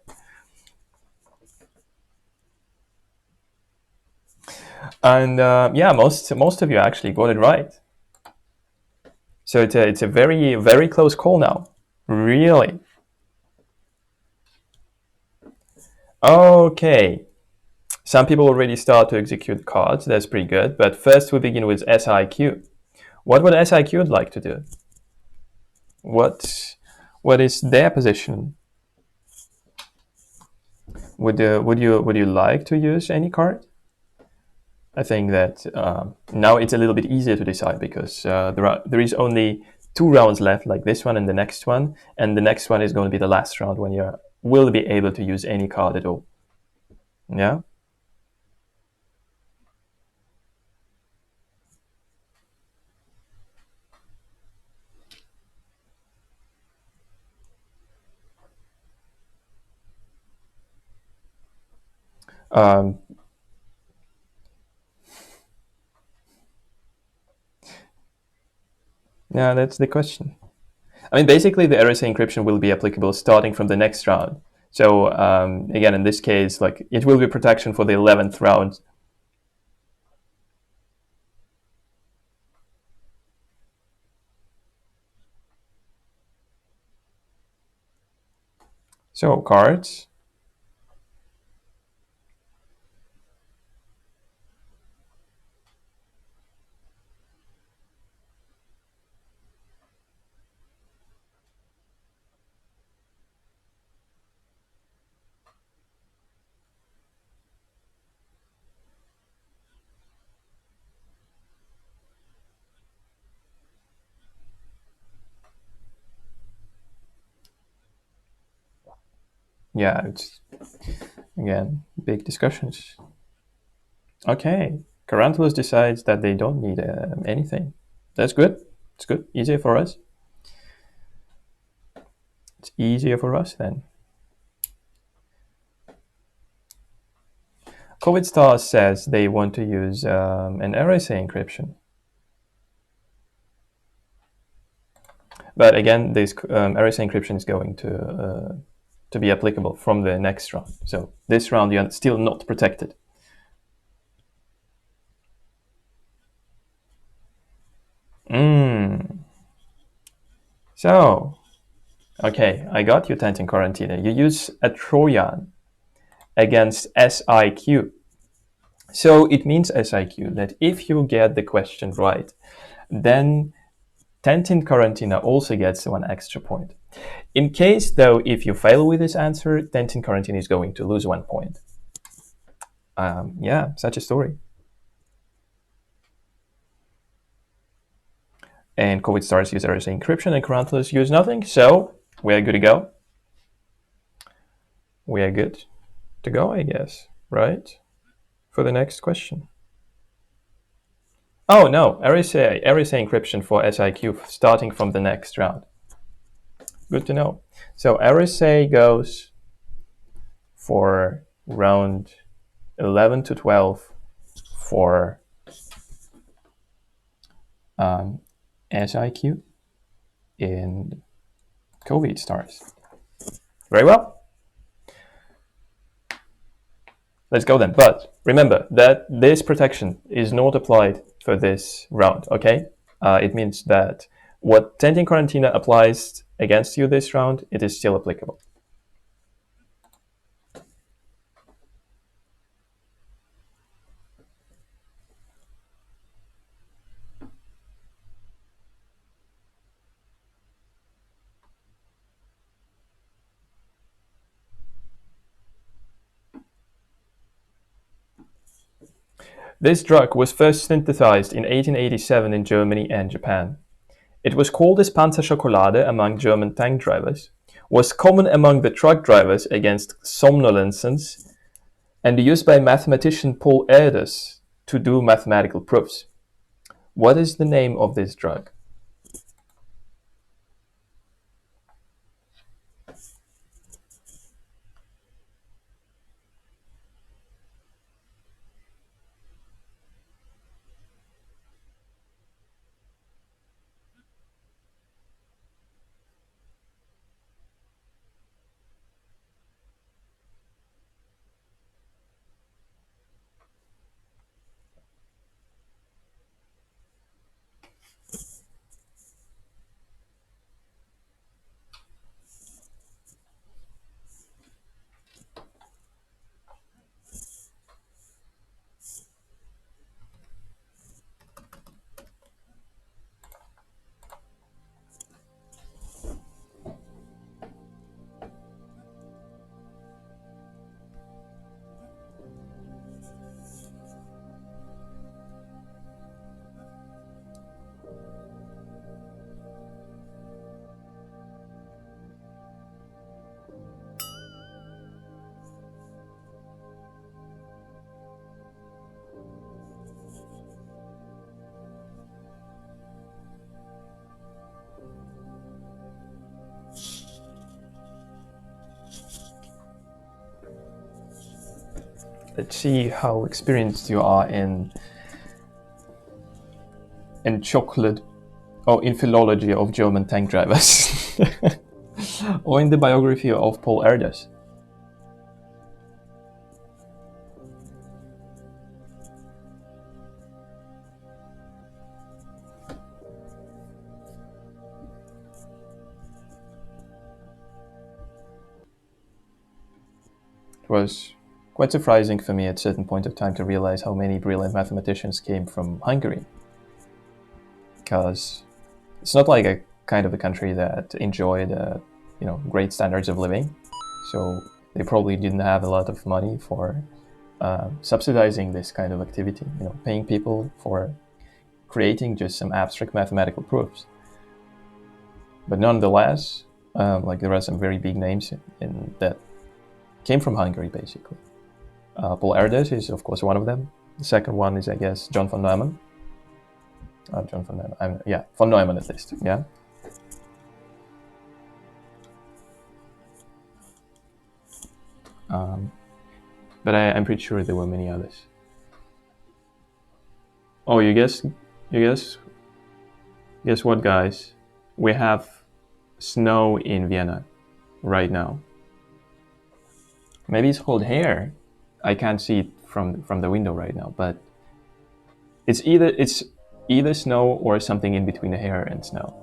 And yeah, most of you actually got it right. So it's a very very close call now. Really. Okay. Some people already start to execute cards. That's pretty good. But first, we begin with SIQ. What would SIQ like to do? What what is their position? Would you like to use any card? I think that now it's a little bit easier to decide because there is only 2 rounds left, like this one and the next one, and the next one is going to be the last round when you will be able to use any card at all. Yeah. Um, yeah, that's the question. I mean, basically, the RSA encryption will be applicable starting from the next round. So again, in this case, like it will be protection for the 11th round. So cards. Yeah, it's again big discussions. Okay, Carantulas decides that they don't need anything. That's good. It's good. Easier for us. It's easier for us then. COVID Stars says they want to use an RSA encryption. But again, this RSA encryption is going to be applicable from the next round. So this round, you're still not protected. So, okay, I got you, Tentin Quarantine. You use a Trojan against SIQ. So it means SIQ that if you get the question right, then Tentin Quarantina also gets 1 extra point. In case, though, if you fail with this answer, Tentin Quarantina is going to lose 1 point. Yeah, such a story. And COVID stars use RSA encryption and Carantulas use nothing, so we're good to go. We are good to go, I guess, right? For the next question. Oh no, RSA encryption for SIQ starting from the next round. Good to know. So RSA goes for round 11 to 12 for SIQ in COVID stars. Very well. Let's go then. But remember that this protection is not applied for this round, okay? It means that what Tentin Quarantina applies against you this round, it is still applicable. This drug was first synthesized in 1887 in Germany and Japan. It was called as Panzerschokolade among German tank drivers, was common among the truck drivers against somnolences, and used by mathematician Paul Erdős to do mathematical proofs. What is the name of this drug? Let's see how experienced you are in chocolate, or in philology of German tank drivers, or in the biography of Paul Erdős. It was quite surprising for me at a certain point of time to realize how many brilliant mathematicians came from Hungary, because it's not like a kind of a country that enjoyed great standards of living, so they probably didn't have a lot of money for subsidizing this kind of activity, paying people for creating just some abstract mathematical proofs. But nonetheless, there are some very big names in that came from Hungary, basically. Paul Erdős is, of course, one of them. The second one is, I guess, John von Neumann. John von Neumann. Von Neumann at least. Yeah. But I'm pretty sure there were many others. Oh, you guess what, guys? We have snow in Vienna right now. Maybe it's called hair. I can't see it from the window right now, but it's either snow or something in between the hair and snow.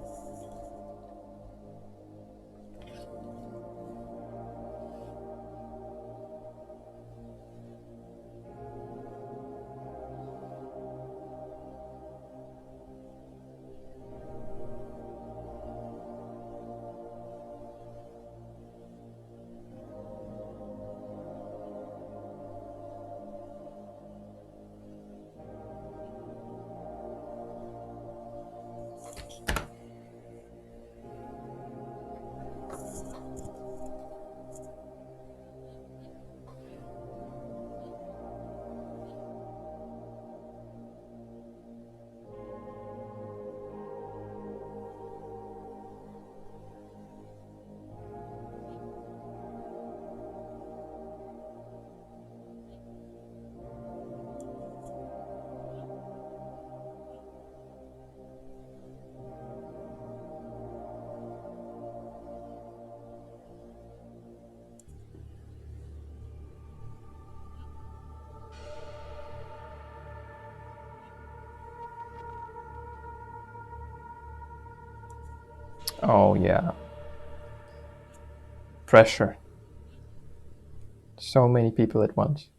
Oh yeah. Pressure. So many people at once.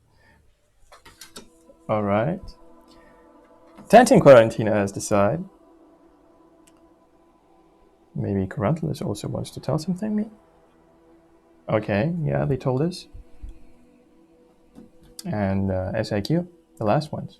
All right. Tantin Quarantina has decided. Maybe Quarantilus also wants to tell something, me? Okay, yeah, they told us. And SIQ, the last ones.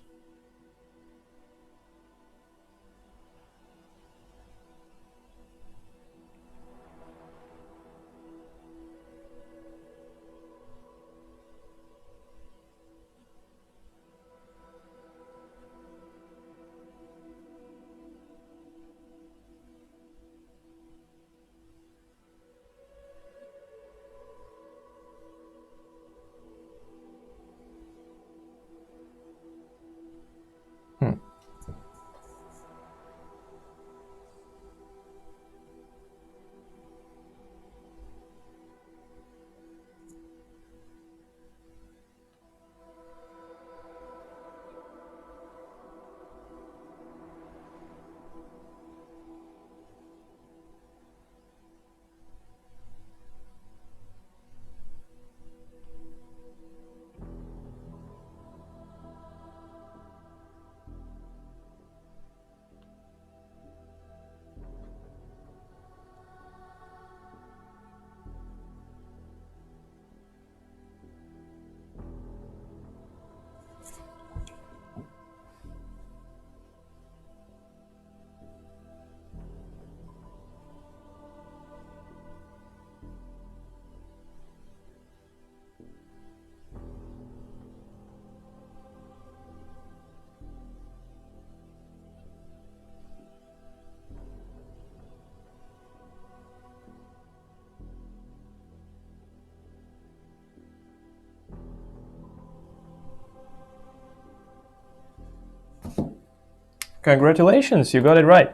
Congratulations, you got it right.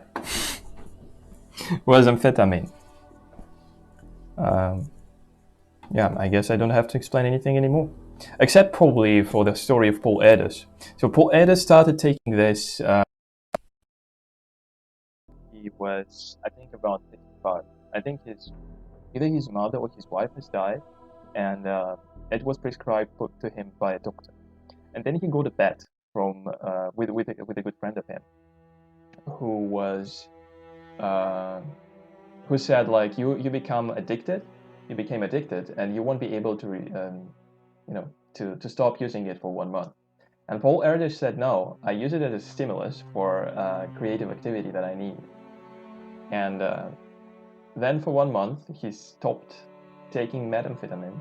Was amphetamine. Yeah, I guess I don't have to explain anything anymore. Except probably for the story of Paul Erdős. So Paul Erdős started taking this. He was, I think, around 55. I think either his mother or his wife has died, and it was prescribed to him by a doctor. And then he got a bet from with a good friend of him, who was who said like you become addicted, you became addicted, and you won't be able to to stop using it for 1 month. And Paul Erdős said, no, I use it as a stimulus for creative activity that I need. And then for 1 month, he stopped taking methamphetamine.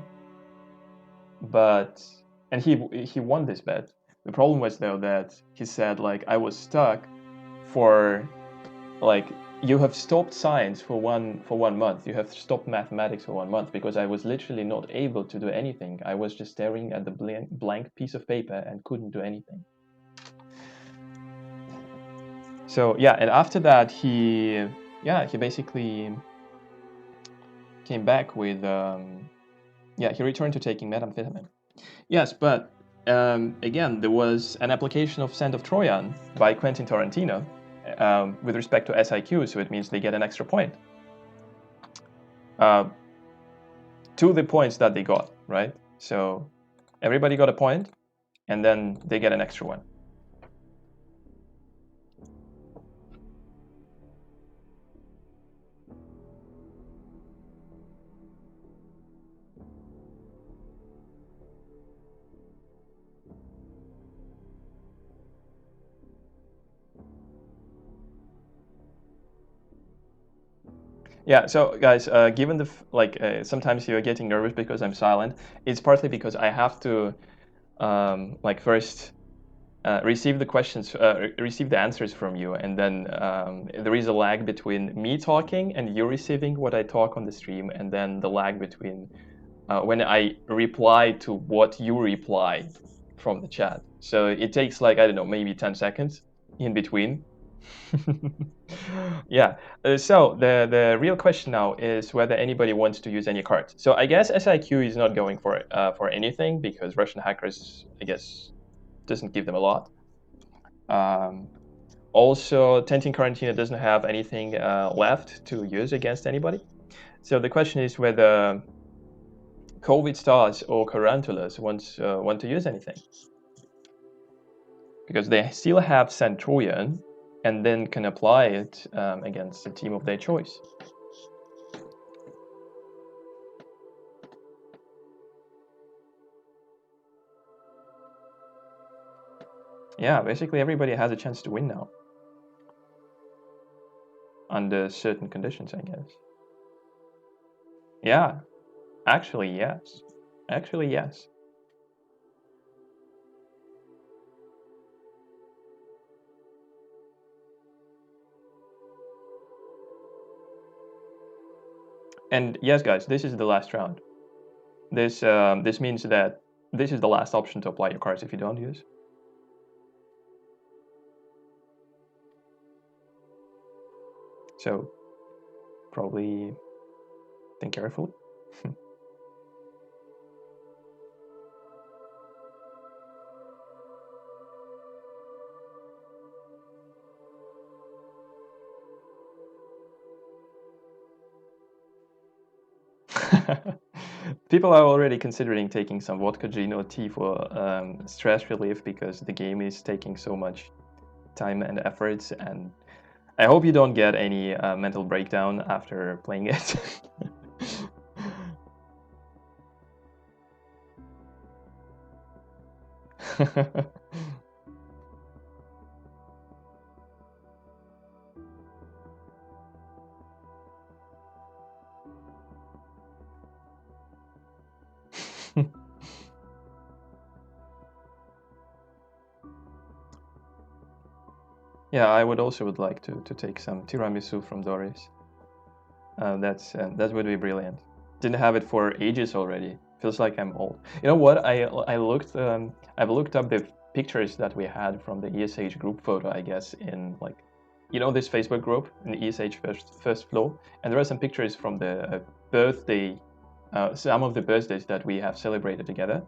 And he won this bet. The problem was though that he said like I was stuck for like you have stopped science for 1 month. You have stopped mathematics for 1 month because I was literally not able to do anything. I was just staring at the blank piece of paper and couldn't do anything. So yeah, and after that he basically came back with he returned to taking methamphetamine. Yes, but again, there was an application of Scent of Troyan by Quentin Tarantino with respect to SIQ, so it means they get an extra point. To the points that they got, right? So everybody got a point, and then they get an extra one. Yeah, so guys, given the sometimes you're getting nervous because I'm silent. It's partly because I have to first receive the questions, receive the answers from you, and then there is a lag between me talking and you receiving what I talk on the stream, and then the lag between when I reply to what you reply from the chat. So it takes like, I don't know, maybe 10 seconds in between. Yeah. So the real question now is whether anybody wants to use any cards. So I guess SIQ is not going for anything because Russian hackers, I guess, doesn't give them a lot. Also, Tentin Quarantina doesn't have anything left to use against anybody. So the question is whether COVID stars or Tarantulas want to use anything. Because they still have Centurion and then can apply it against the team of their choice. Yeah, basically everybody has a chance to win now. Under certain conditions, I guess. Yeah, actually, yes. Actually, yes. And yes, guys, this is the last round. This means that this is the last option to apply your cards if you don't use. So probably think carefully. People are already considering taking some vodka gin or tea for stress relief because the game is taking so much time and efforts, and I hope you don't get any mental breakdown after playing it. Yeah, I would like to take some tiramisu from Doris. That would be brilliant. Didn't have it for ages already. Feels like I'm old. You know what? I've looked up pictures that we had from the ESH group photo, I guess, in like, you know, this Facebook group in ESH first floor, and there are some pictures from the birthday, some of the birthdays that we have celebrated together.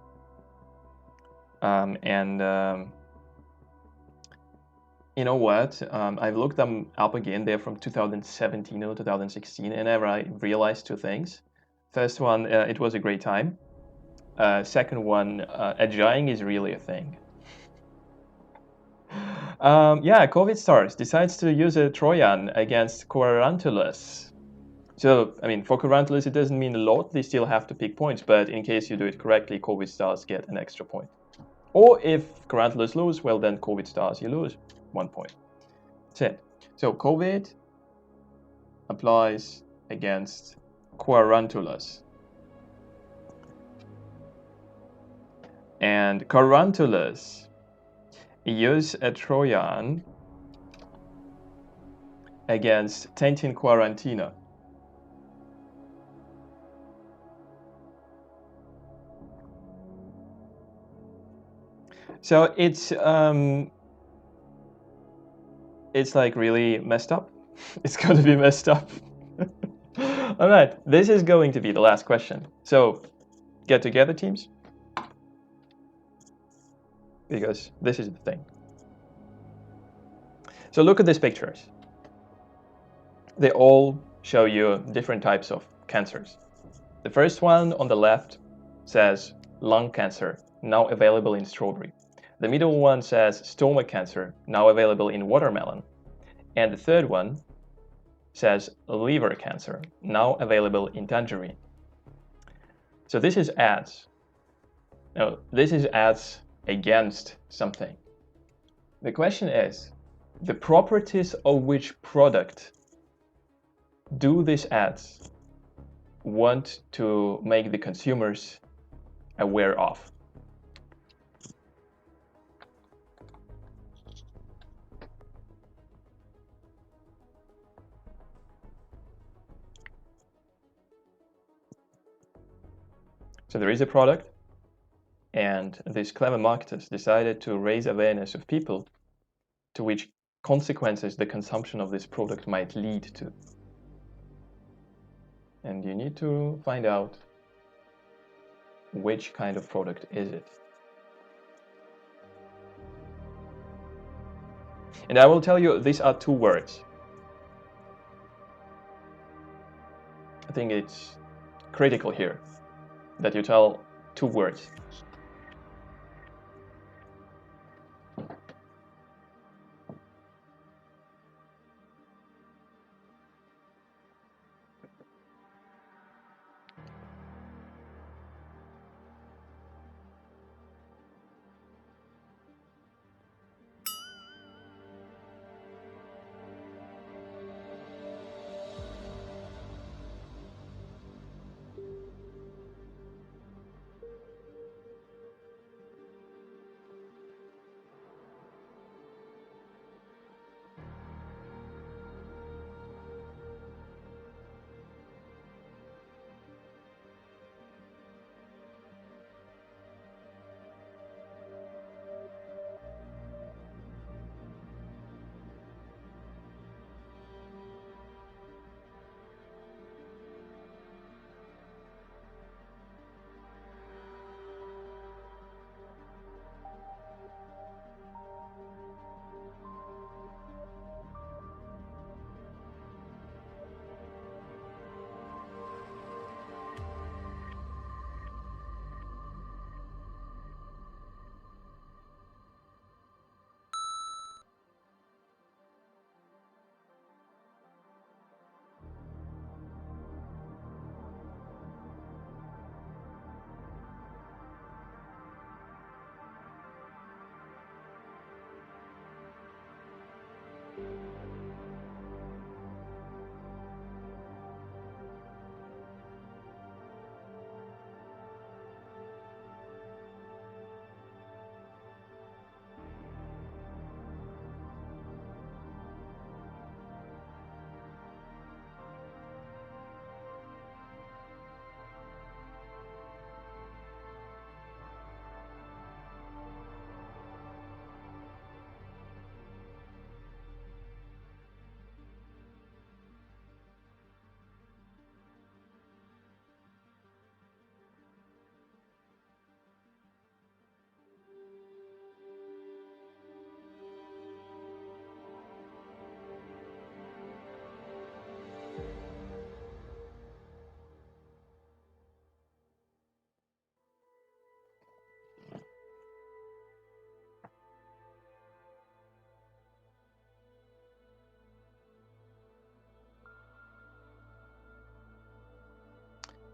You know what? I've looked them up again. They're from 2017 or 2016, and I realized two things. First one, it was a great time. Second one, agile is really a thing. Yeah, COVID Stars decides to use a Trojan against Quarantulus. So, I mean, for Quarantulus, it doesn't mean a lot. They still have to pick points, but in case you do it correctly, COVID Stars get an extra point. Or if Quarantulus lose, well, then COVID Stars, you lose 1 point. That's it. So, COVID applies against Quarantulus. And Quarantulus use a Trojan against Tentin Quarantina. So it's like really messed up. It's going to be messed up. All right, this is going to be the last question. So get together, teams, because this is the thing. So look at these pictures. They all show you different types of cancers. The first one on the left says lung cancer, now available in strawberry. The middle one says stomach cancer, now available in watermelon. And the third one says liver cancer, now available in tangerine. So this is ads. Now, this is ads against something. The question is, the properties of which product do these ads want to make the consumers aware of? So there is a product, and these clever marketers decided to raise awareness of people to which consequences the consumption of this product might lead to. And you need to find out which kind of product is it. And I will tell you, these are two words. I think it's critical here that you tell two words.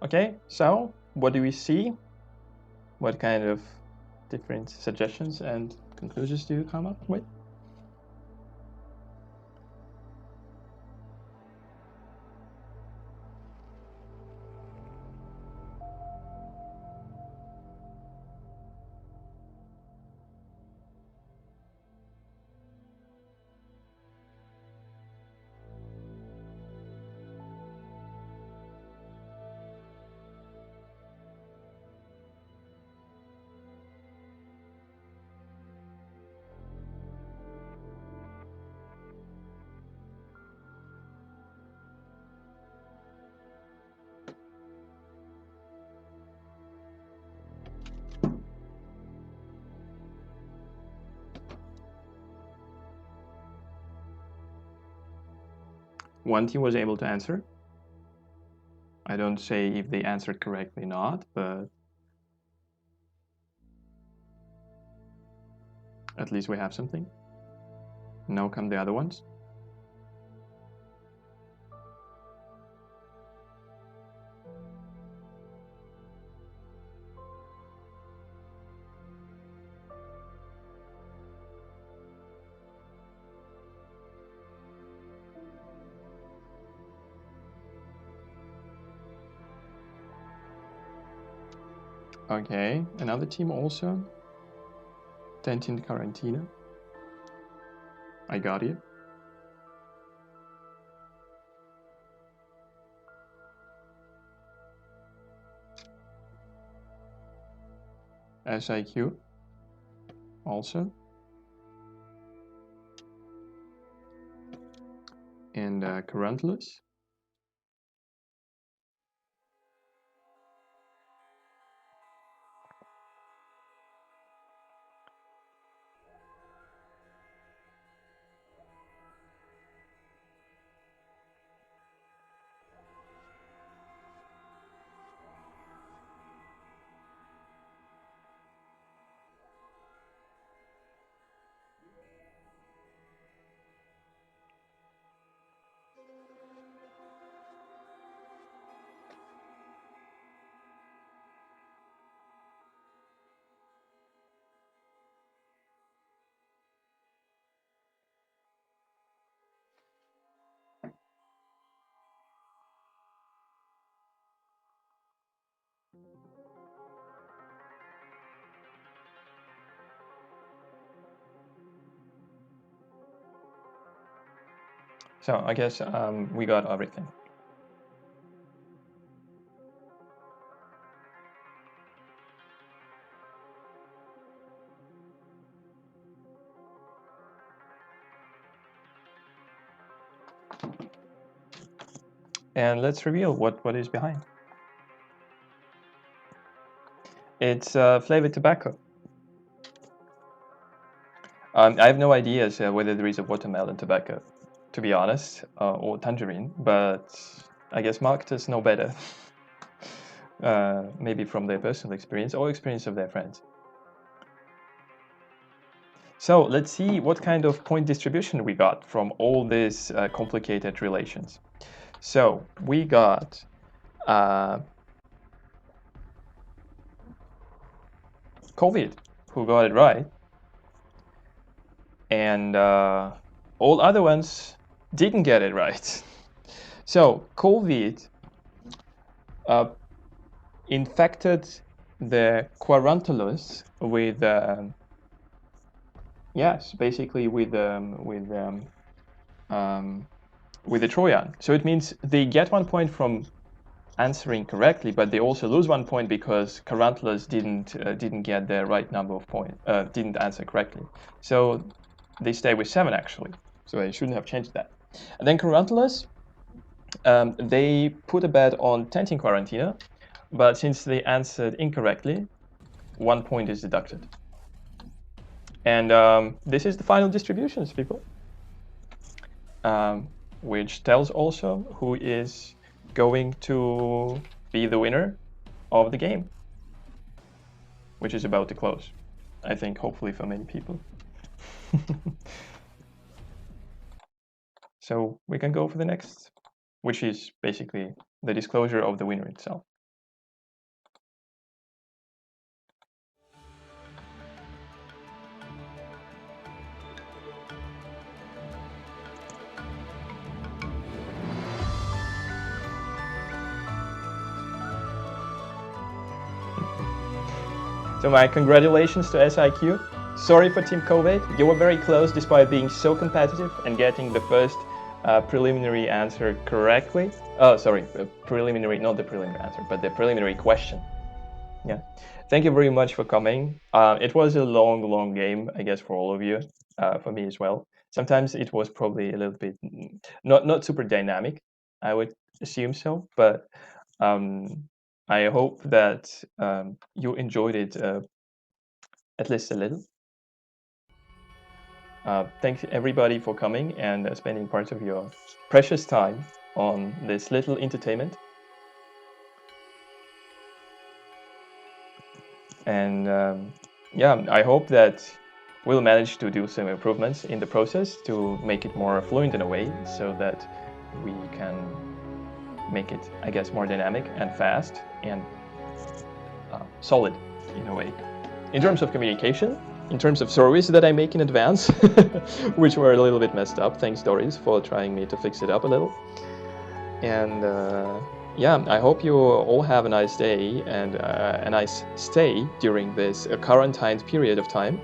Okay, so what do we see? What kind of different suggestions and conclusions do you come up with? One team was able to answer. I don't say if they answered correctly or not, but at least we have something. Now come the other ones. Okay, another team also. Tentin Quarantina. I got you. SIQ also. And Currentless. So I guess we got everything. And let's reveal what is behind. It's flavored tobacco. I have no idea whether there is a watermelon tobacco, to be honest, or tangerine, but I guess marketers know better. Maybe from their personal experience or experience of their friends. So let's see what kind of point distribution we got from all these complicated relations. So we got COVID, who got it right, and all other ones didn't get it right. So COVID infected the Quarantulus with yes, basically with the Trojan. So it means they get 1 point from answering correctly, but they also lose 1 point because Quarantulus didn't get the right number of points, didn't answer correctly. So they stay with 7 actually. So they shouldn't have changed that. And then Quarantulus, they put a bet on Tentin Quarantina, but since they answered incorrectly, 1 point is deducted. And this is the final distributions, people, which tells also who is going to be the winner of the game, which is about to close, I think, hopefully for many people. So we can go for the next, which is basically the disclosure of the winner itself. So my congratulations to SIQ. Sorry for Team COVID. You were very close despite being so competitive and getting the first preliminary answer correctly. Oh, sorry, preliminary, not the preliminary answer, but the preliminary question. Yeah. Thank you very much for coming. It was a long game, I guess, for all of you, for me as well. Sometimes it was probably a little bit not super dynamic, I would assume so, but I hope that you enjoyed it at least a little. Thanks everybody for coming and spending part of your precious time on this little entertainment. And yeah, I hope that we'll manage to do some improvements in the process to make it more fluent in a way so that we can make it, I guess, more dynamic and fast and solid in a way. In terms of communication, in terms of stories that I make in advance, which were a little bit messed up, thanks Doris for trying me to fix it up a little. And yeah, I hope you all have a nice day and a nice stay during this quarantined period of time.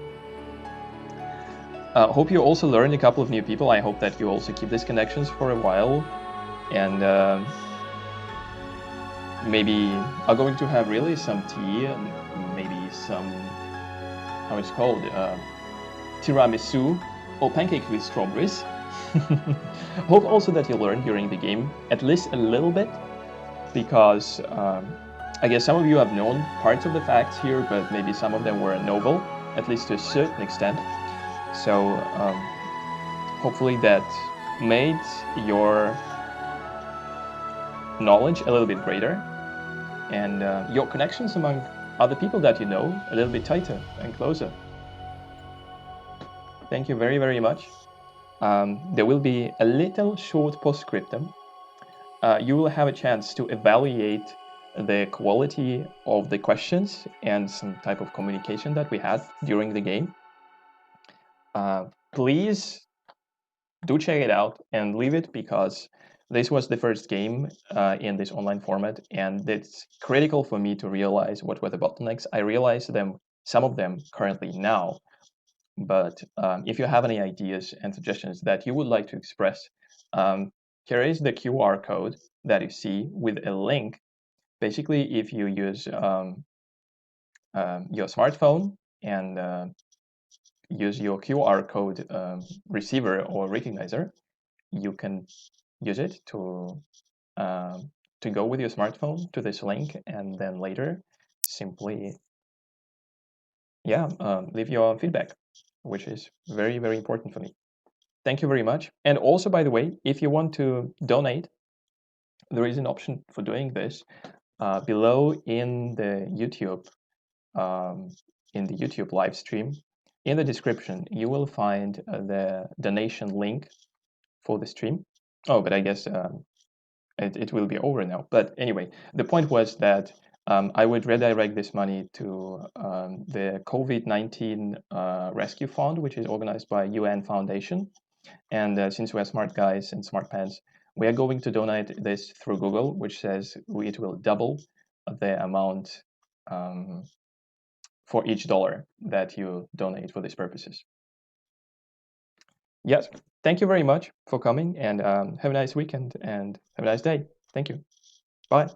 Hope you also learned a couple of new people. I hope that you also keep these connections for a while, and maybe are going to have really some tea and maybe some, how it's called, tiramisu or pancakes with strawberries. Hope also that you learned during the game at least a little bit, because I guess some of you have known parts of the facts here, but maybe some of them were novel, at least to a certain extent. So hopefully that made your knowledge a little bit greater and your connections among other people that you know a little bit tighter and closer. Thank you very much. There will be a little short postscriptum. You will have a chance to evaluate the quality of the questions and some type of communication that we had during the game. Please do check it out and leave it, because this was the first game in this online format, and it's critical for me to realize what were the bottlenecks. I realize them, some of them currently now, but if you have any ideas and suggestions that you would like to express, here is the QR code that you see with a link. Basically, if you use your smartphone and use your QR code receiver or recognizer, you can use it to go with your smartphone to this link, and then later simply leave your feedback, which is very important for me. Thank you very much. And also, by the way, if you want to donate, there is an option for doing this below in the YouTube live stream. In the description, you will find the donation link for the stream. Oh, but I guess it will be over now. But anyway, the point was that I would redirect this money to the COVID-19 Rescue Fund, which is organized by UN Foundation. And since we're smart guys and smart pants, we are going to donate this through Google, which says it will double the amount for each dollar that you donate for these purposes. Yes, thank you very much for coming, and have a nice weekend and have a nice day. Thank you. Bye.